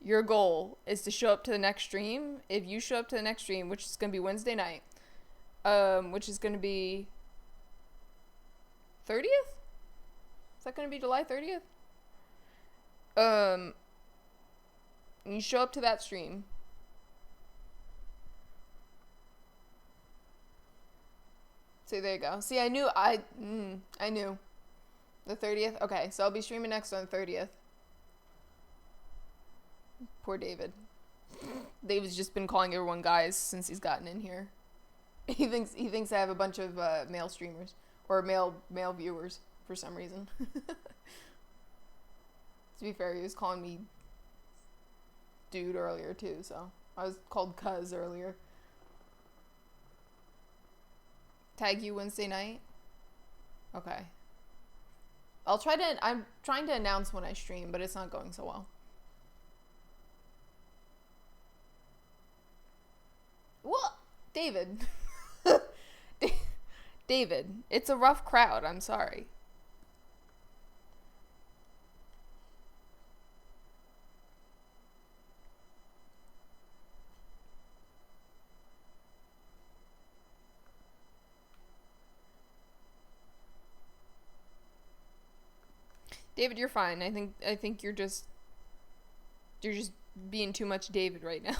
A: Your goal is to show up to the next stream. If you show up to the next stream, which is gonna be Wednesday night, which is gonna be 30th? Is that gonna be July 30th? You show up to that stream. So there you go. See, I knew. The 30th? Okay, so I'll be streaming next on the 30th. Poor David. David's just been calling everyone guys since he's gotten in here. He thinks I have a bunch of male streamers. Or male viewers, for some reason. To be fair, he was calling me dude earlier, too, so... I was called cuz earlier. Tag you Wednesday night? Okay. I'm trying to announce when I stream, but it's not going so well. What? David. David, it's a rough crowd, I'm sorry. David, you're fine. I think you're just being too much David right now.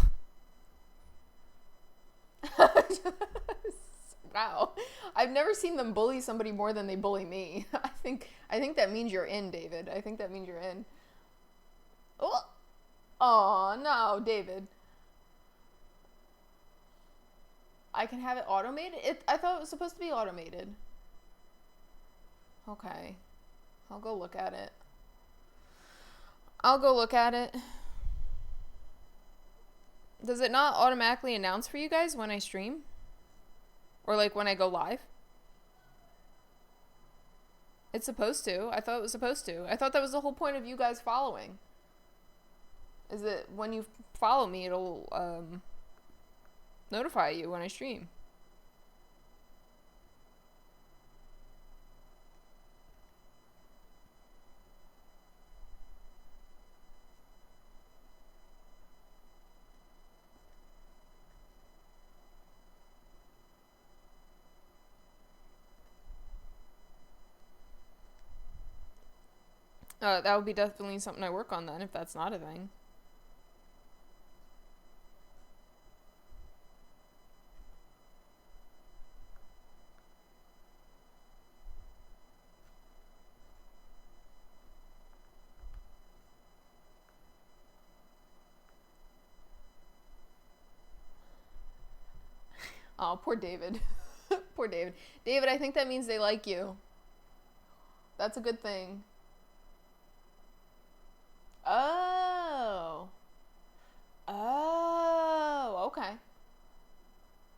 A: Wow. I've never seen them bully somebody more than they bully me. I think that means you're in, David. I think that means you're in. Oh, no, David. I can have it automated? I thought it was supposed to be automated. Okay. I'll go look at it. Does it not automatically announce for you guys when I stream? Or like when I go live? It's supposed to. I thought it was supposed to. I thought that was the whole point of you guys following. Is that when you follow me, it'll notify you when I stream. That would be definitely something I work on then, if that's not a thing. Oh, poor David. Poor David. David, I think that means they like you. That's a good thing. Oh. Oh, okay.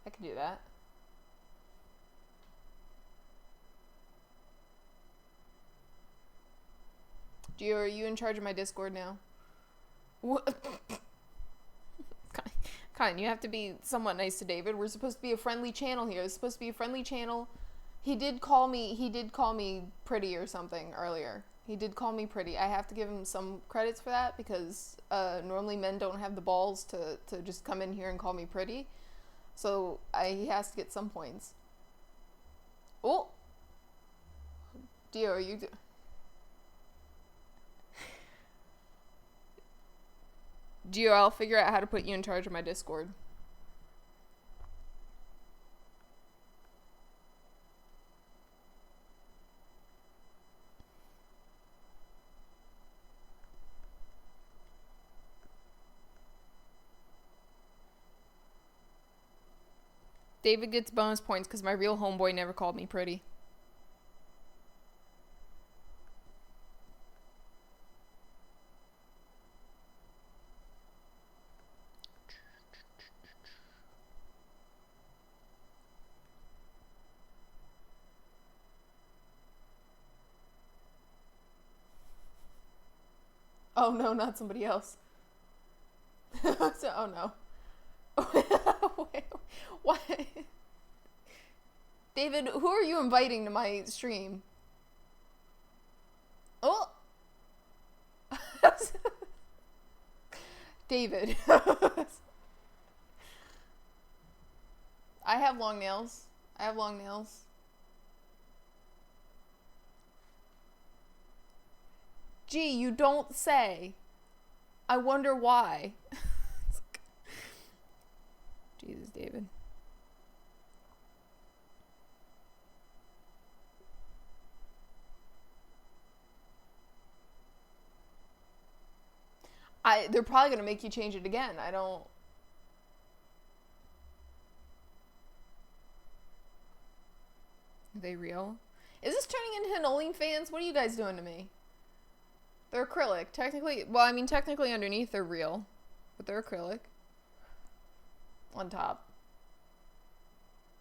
A: I can do that. Are you in charge of my Discord now? What? Colin, you have to be somewhat nice to David. We're supposed to be a friendly channel here. It's supposed to be a friendly channel. He did call me pretty or something earlier. He did call me pretty. I have to give him some credits for that because normally men don't have the balls to just come in here and call me pretty. So he has to get some points. Oh! Dio, are you... Gio, I'll figure out how to put you in charge of my Discord. David gets bonus points because my real homeboy never called me pretty. Oh no, not somebody else. Oh no. Wait, what? David, who are you inviting to my stream? Oh! David. I have long nails. Gee, you don't say. I wonder why. Jesus, David. They're probably gonna make you change it again. I don't... Are they real? Is this turning into an OnlyFans? What are you guys doing to me? They're acrylic. Technically, well, I mean, technically underneath they're real. But they're acrylic. On top.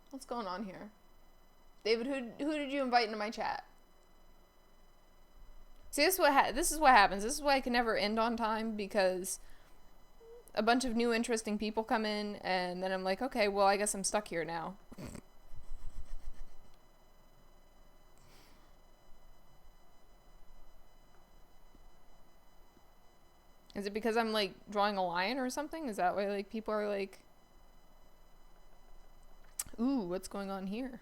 A: What's going on here? David, who did you invite into my chat? See, this is what happens. This is why I can never end on time, because a bunch of new interesting people come in, and then I'm like, okay, well, I guess I'm stuck here now. Is it because I'm, like, drawing a lion or something? Is that why, like, people are like, ooh, what's going on here?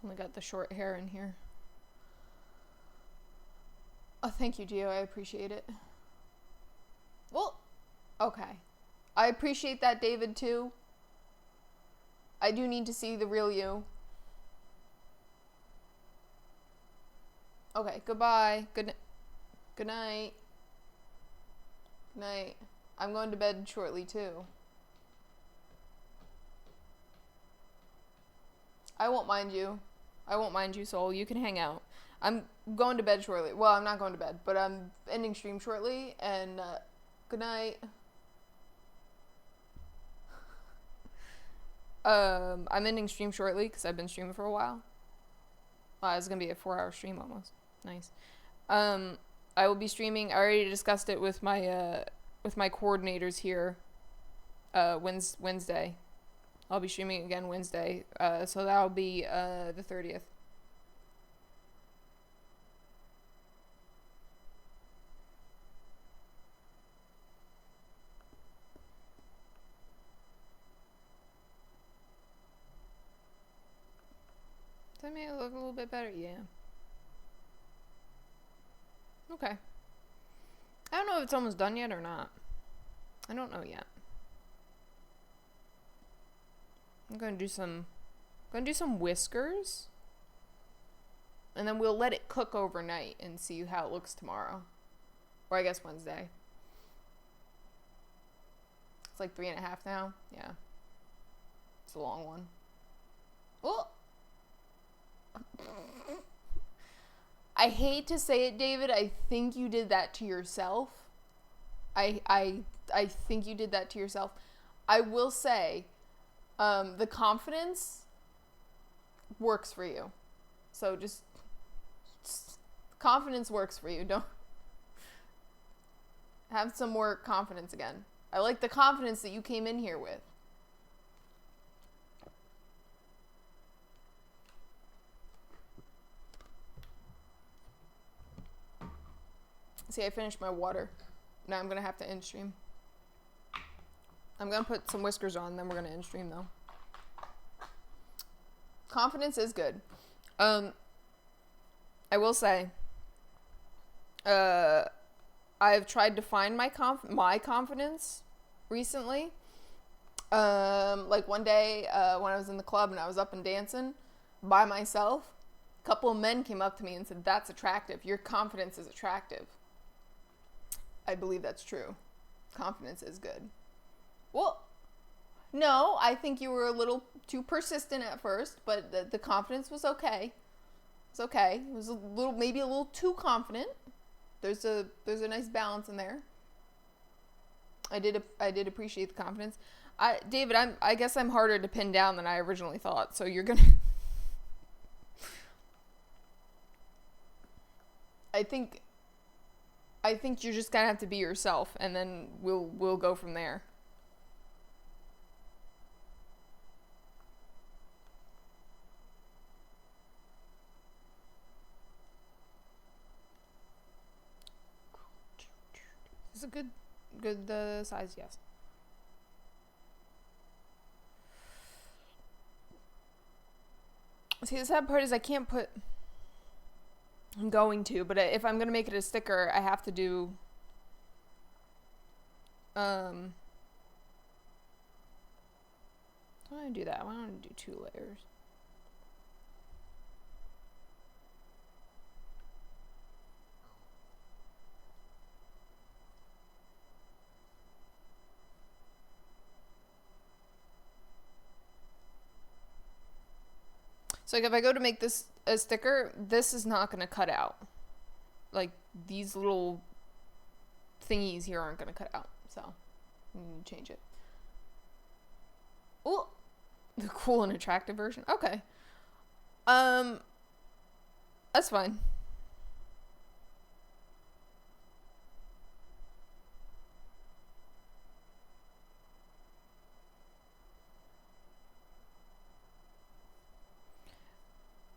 A: Only got the short hair in here. Oh, thank you, Gio. I appreciate it. Well, okay. I appreciate that, David, too. I do need to see the real you. Okay, goodbye. Good night. Good night. Good night. I'm going to bed shortly, too. I won't mind you. Soul. You can hang out. I'm going to bed shortly. Well, I'm not going to bed, but I'm ending stream shortly, and good night. I'm ending stream shortly because I've been streaming for a while. Wow, it's gonna be a 4-hour stream almost. Nice. I will be streaming. I already discussed it with my coordinators here. Wednesday. I'll be streaming again Wednesday. So that'll be the 30th. That made it look a little bit better, yeah. Okay. I don't know if it's almost done yet or not. I don't know yet. I'm gonna do some whiskers. And then we'll let it cook overnight and see how it looks tomorrow. Or I guess Wednesday. It's like 3.5 now. Yeah. It's a long one. Oh! I hate to say it, David. I think you did that to yourself. I think you did that to yourself. I will say, the confidence works for you. So just confidence works for you. Don't have some more confidence again. I like the confidence that you came in here with. See, I finished my water. Now I'm gonna have to end stream. I'm gonna put some whiskers on, then we're gonna end stream though. Confidence is good. I will say, I've tried to find my confidence recently. Like one day, when I was in the club and I was up and dancing by myself, a couple of men came up to me and said, "That's attractive. Your confidence is attractive." I believe that's true. Confidence is good. Well, no, I think you were a little too persistent at first, but the confidence was okay. It's okay. It was maybe a little too confident. There's a nice balance in there. I did appreciate the confidence. David, I guess I'm harder to pin down than I originally thought. So you're gonna. I think you're just gonna have to be yourself, and then we'll go from there. It's a good size, yes. See, the sad part is I can't put. I'm going to, but if I'm gonna make it a sticker, I have to do. Why don't I do that? Why don't I do 2 layers? So like if I go to make this a sticker, this is not going to cut out. Like these little thingies here aren't going to cut out. So I'm going to change it. Oh, the cool and attractive version. Okay. That's fine.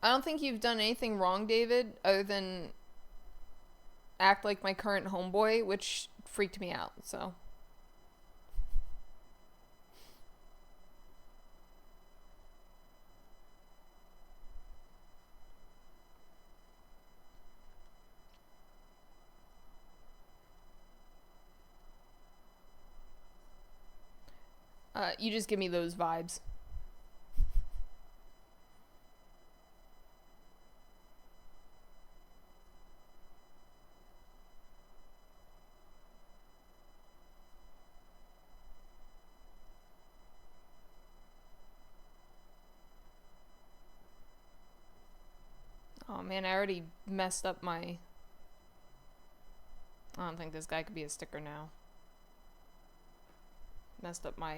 A: I don't think you've done anything wrong, David, other than act like my current homeboy, which freaked me out, so. You just give me those vibes. Oh man, I already messed up my... I don't think this guy could be a sticker now. Messed up my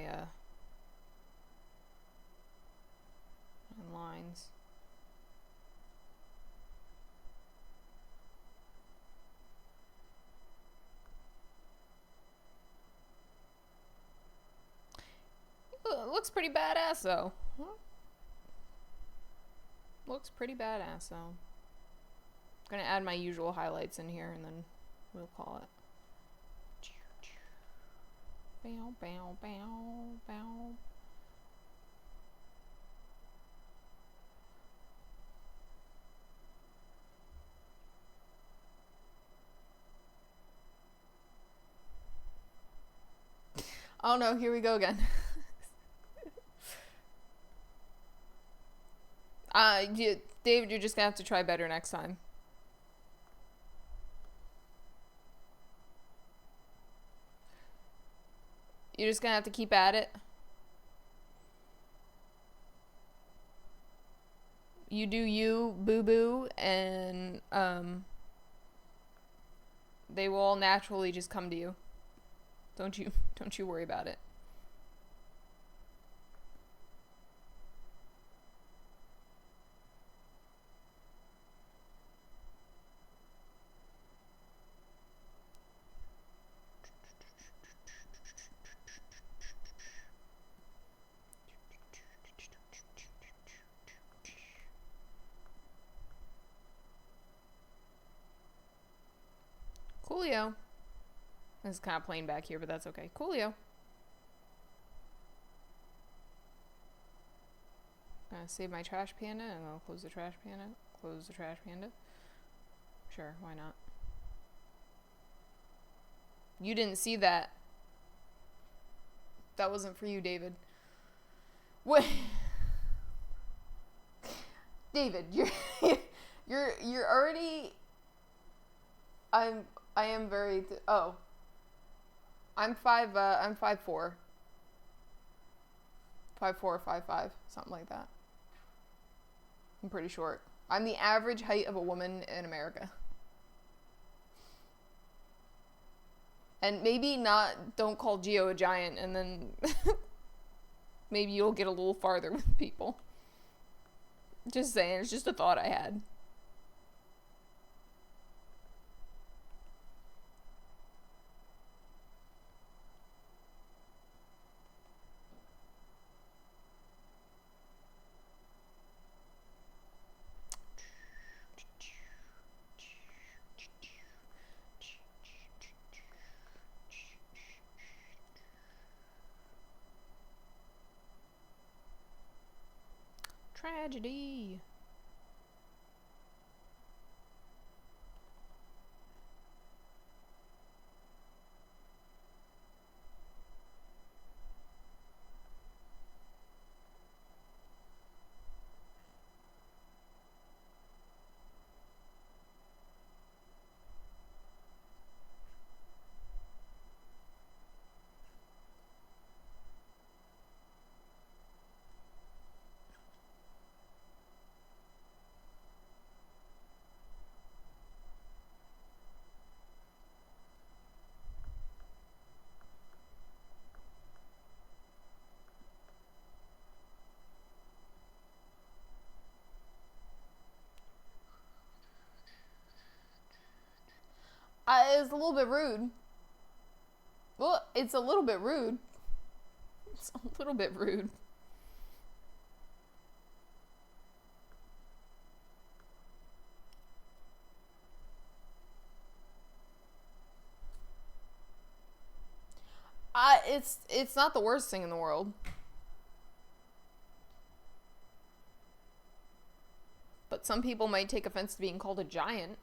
A: lines. It looks pretty badass though. Looks pretty badass though. I'm gonna add my usual highlights in here and then we'll call it. Bow, bow, bow, bow. Oh no, here we go again. David, you're just gonna have to try better next time. You're just gonna have to keep at it. You do you, boo boo, and they will all naturally just come to you. Don't you worry about it. Coolio. This is kind of plain back here, but that's okay. Coolio. Gonna save my trash panda, and I'll close the trash panda. Close the trash panda. Sure, why not? You didn't see that. That wasn't for you, David. What? David, you're already. I am very. I'm 5'4". 5'4", 5'5", something like that. I'm pretty short. I'm the average height of a woman in America. And maybe don't call Geo a giant, and then maybe you'll get a little farther with people. Just saying, it's just a thought I had. Tragedy. It's a little bit rude. Well, it's a little bit rude. It's a little bit rude. It's not the worst thing in the world. But some people might take offense to being called a giant.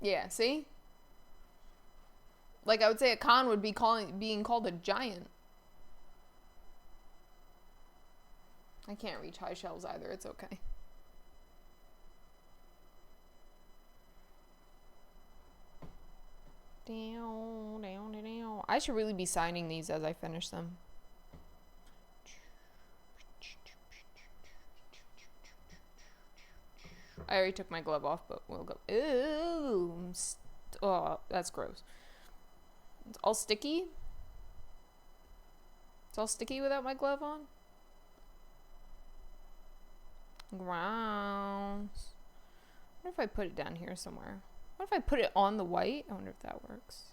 A: Yeah, see? Like, I would say a con would be being called a giant. I can't reach high shelves either. It's okay. Down, down, down. I should really be signing these as I finish them. I already took my glove off, but we'll go. Ew. Oh, that's gross. It's all sticky. It's all sticky without my glove on. Grounds. I wonder if I put it down here somewhere. What if I put it on the white? I wonder if that works.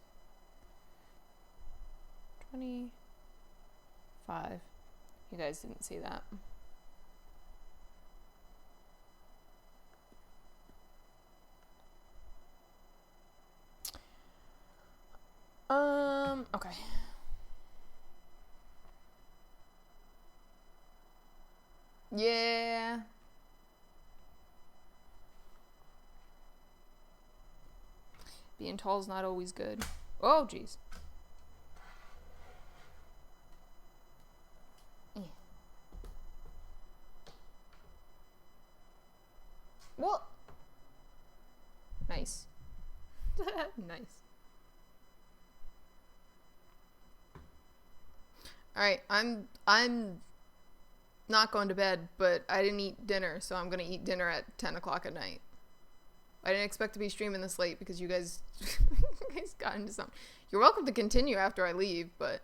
A: 25. You guys didn't see that. Okay. Yeah. Being tall is not always good. Oh, jeez. What? Nice. Nice. Alright, I'm not going to bed, but I didn't eat dinner, so I'm gonna eat dinner at 10 o'clock at night. I didn't expect to be streaming this late because you guys, you guys got into something. You're welcome to continue after I leave, but...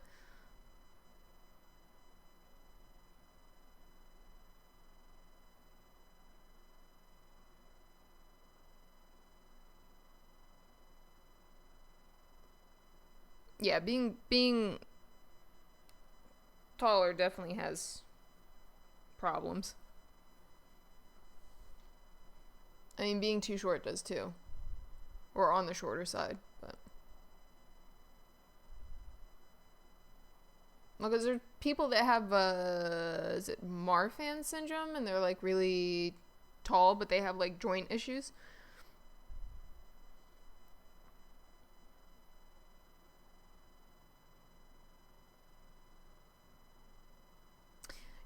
A: Yeah, being taller definitely has problems. I mean, being too short does too. Or on the shorter side, but... Well, because there's people that have, is it Marfan syndrome? And they're, like, really tall, but they have, like, joint issues.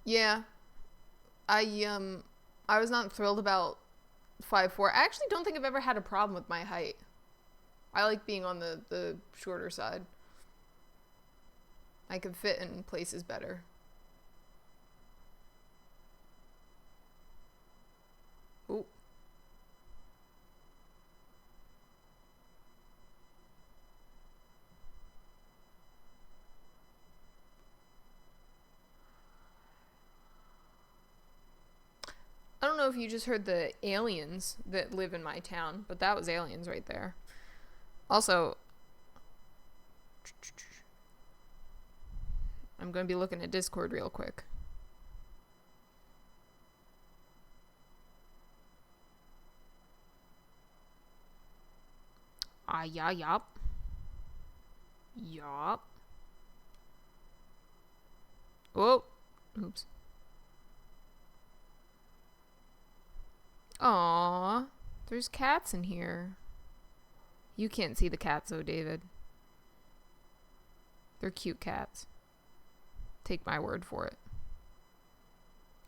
A: Yeah. I was not thrilled about 5'4". I actually don't think I've ever had a problem with my height. I like being on the shorter side. I can fit in places better. Ooh. I don't know if you just heard the aliens that live in my town, but that was aliens right there. Also, I'm going to be looking at Discord real quick. Yeah, yup. Yup. Oh, oops. Aww, there's cats in here. You can't see the cats though, David. They're cute cats. Take my word for it.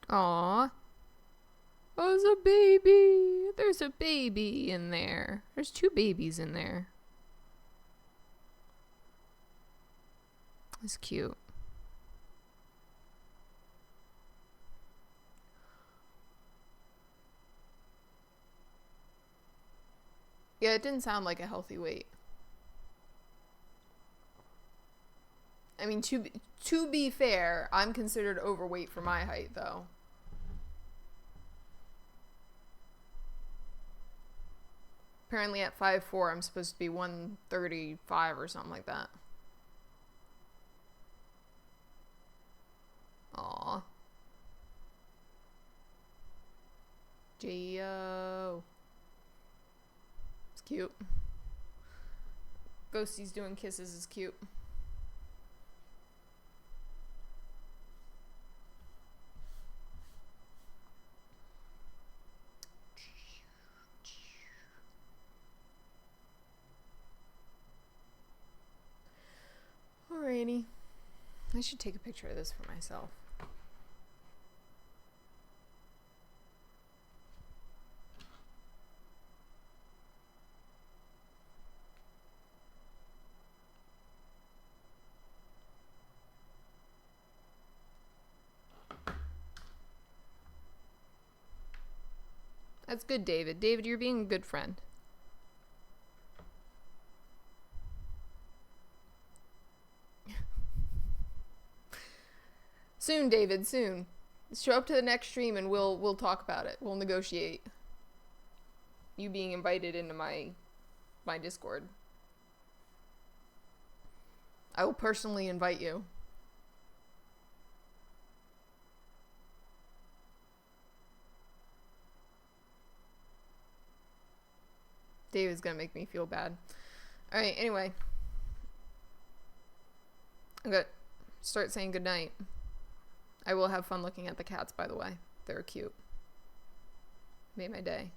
A: Aww. Oh, there's a baby. There's a baby in there. There's 2 babies in there. It's cute. Yeah, it didn't sound like a healthy weight. I mean, to be fair, I'm considered overweight for my height, though. Apparently at 5'4", I'm supposed to be 135 or something like that. Aww. Gio. It's cute. Ghosty's doing kisses is cute. Alrighty. I should take a picture of this for myself. That's good, David. David, you're being a good friend. Soon, David, soon. Show up to the next stream and we'll talk about it. We'll negotiate. You being invited into my Discord. I will personally invite you. David's gonna make me feel bad. Alright, anyway. I'm gonna start saying goodnight. I will have fun looking at the cats, by the way. They're cute. Made my day.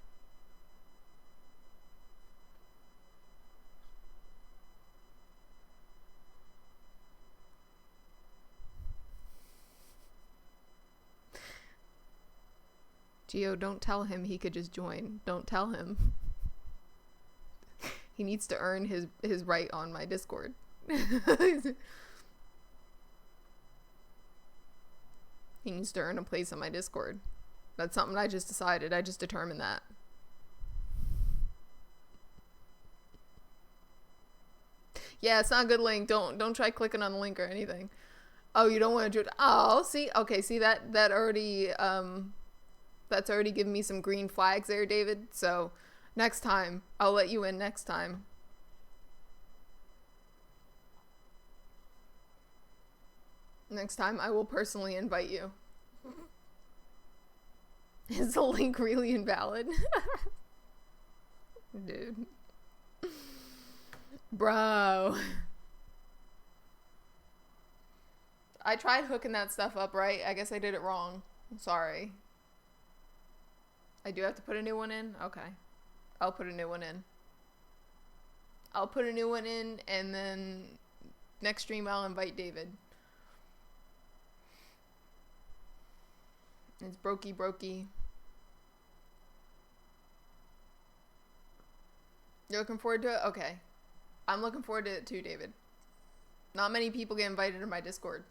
A: Gio, don't tell him he could just join. Don't tell him. He needs to earn his right on my Discord. He needs to earn a place on my Discord. That's something I just decided. I just determined that. Yeah, it's not a good link. Don't try clicking on the link or anything. Oh, you don't want to do it. Oh, see? Okay, see that already that's already given me some green flags there, David. So, next time, I'll let you in next time. Next time, I will personally invite you. Is the link really invalid? Dude. Bro. I tried hooking that stuff up, right? I guess I did it wrong. I'm sorry. I do have to put a new one in? Okay. I'll put a new one in. I'll put a new one in, and then next stream I'll invite David. It's brokey. You're looking forward to it? Okay. I'm looking forward to it too, David. Not many people get invited to my Discord.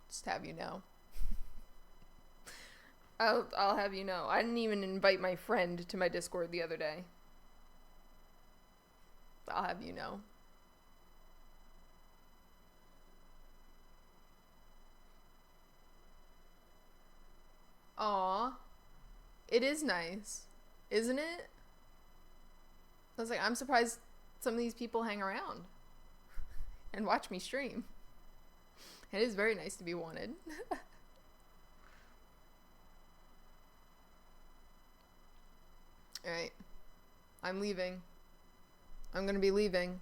A: Just have you know. I'll have you know. I didn't even invite my friend to my Discord the other day. I'll have you know. Aw. It is nice. Isn't it? I was like, I'm surprised some of these people hang around and watch me stream. It is very nice to be wanted. Alright. I'm leaving. I'm gonna be leaving.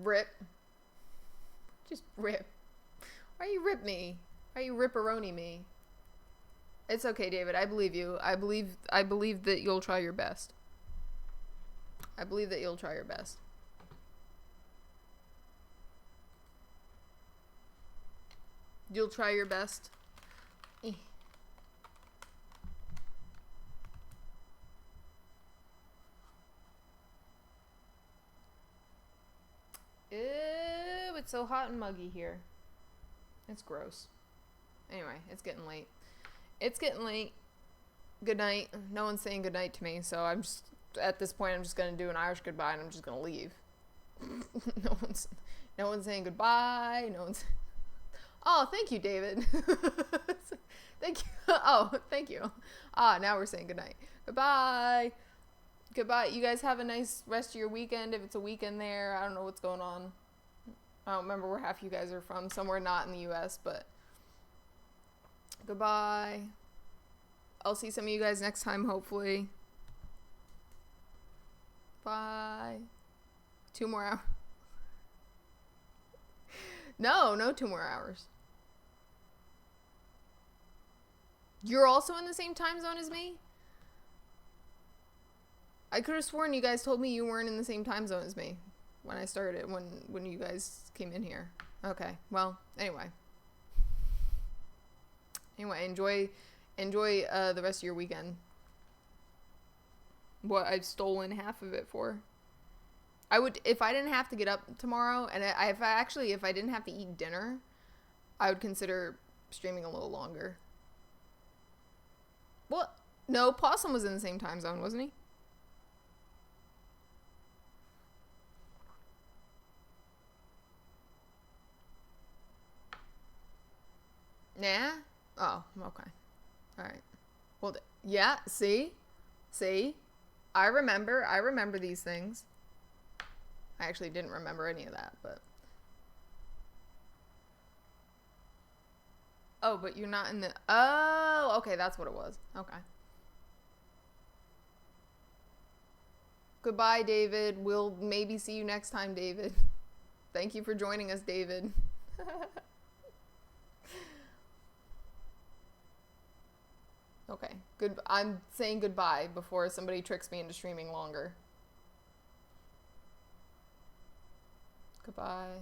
A: Rip. Just rip. Why you rip me? Why you ripperoni me? It's okay, David. I believe you. I believe that you'll try your best. I believe that you'll try your best. You'll try your best. Ew, it's so hot and muggy here. It's gross. Anyway, it's getting late. It's getting late. Good night. No one's saying good night to me, so I'm just, at this point, I'm just gonna do an Irish goodbye and I'm just gonna leave. No one's saying goodbye. No one's. Oh, thank you, David. Thank you. Oh, thank you. Now we're saying goodnight. Goodbye. Goodbye. You guys have a nice rest of your weekend. If it's a weekend there, I don't know what's going on. I don't remember where half you guys are from. Somewhere not in the U.S., but goodbye. I'll see some of you guys next time, hopefully. Bye. 2 more hours. No 2 more hours. You're also in the same time zone as me? I could have sworn you guys told me you weren't in the same time zone as me when I started, when you guys came in here. Okay, well, anyway. Enjoy the rest of your weekend. What I've stolen half of it for. I would, if I didn't have to get up tomorrow, and if I didn't have to eat dinner, I would consider streaming a little longer. What? No, Possum was in the same time zone, wasn't he? Nah? Oh, okay. Alright. Well, yeah, see? I remember these things. I actually didn't remember any of that, but... Oh, but you're not in the... Oh, okay, that's what it was. Okay. Goodbye, David. We'll maybe see you next time, David. Thank you for joining us, David. Okay, good. I'm saying goodbye before somebody tricks me into streaming longer. Goodbye.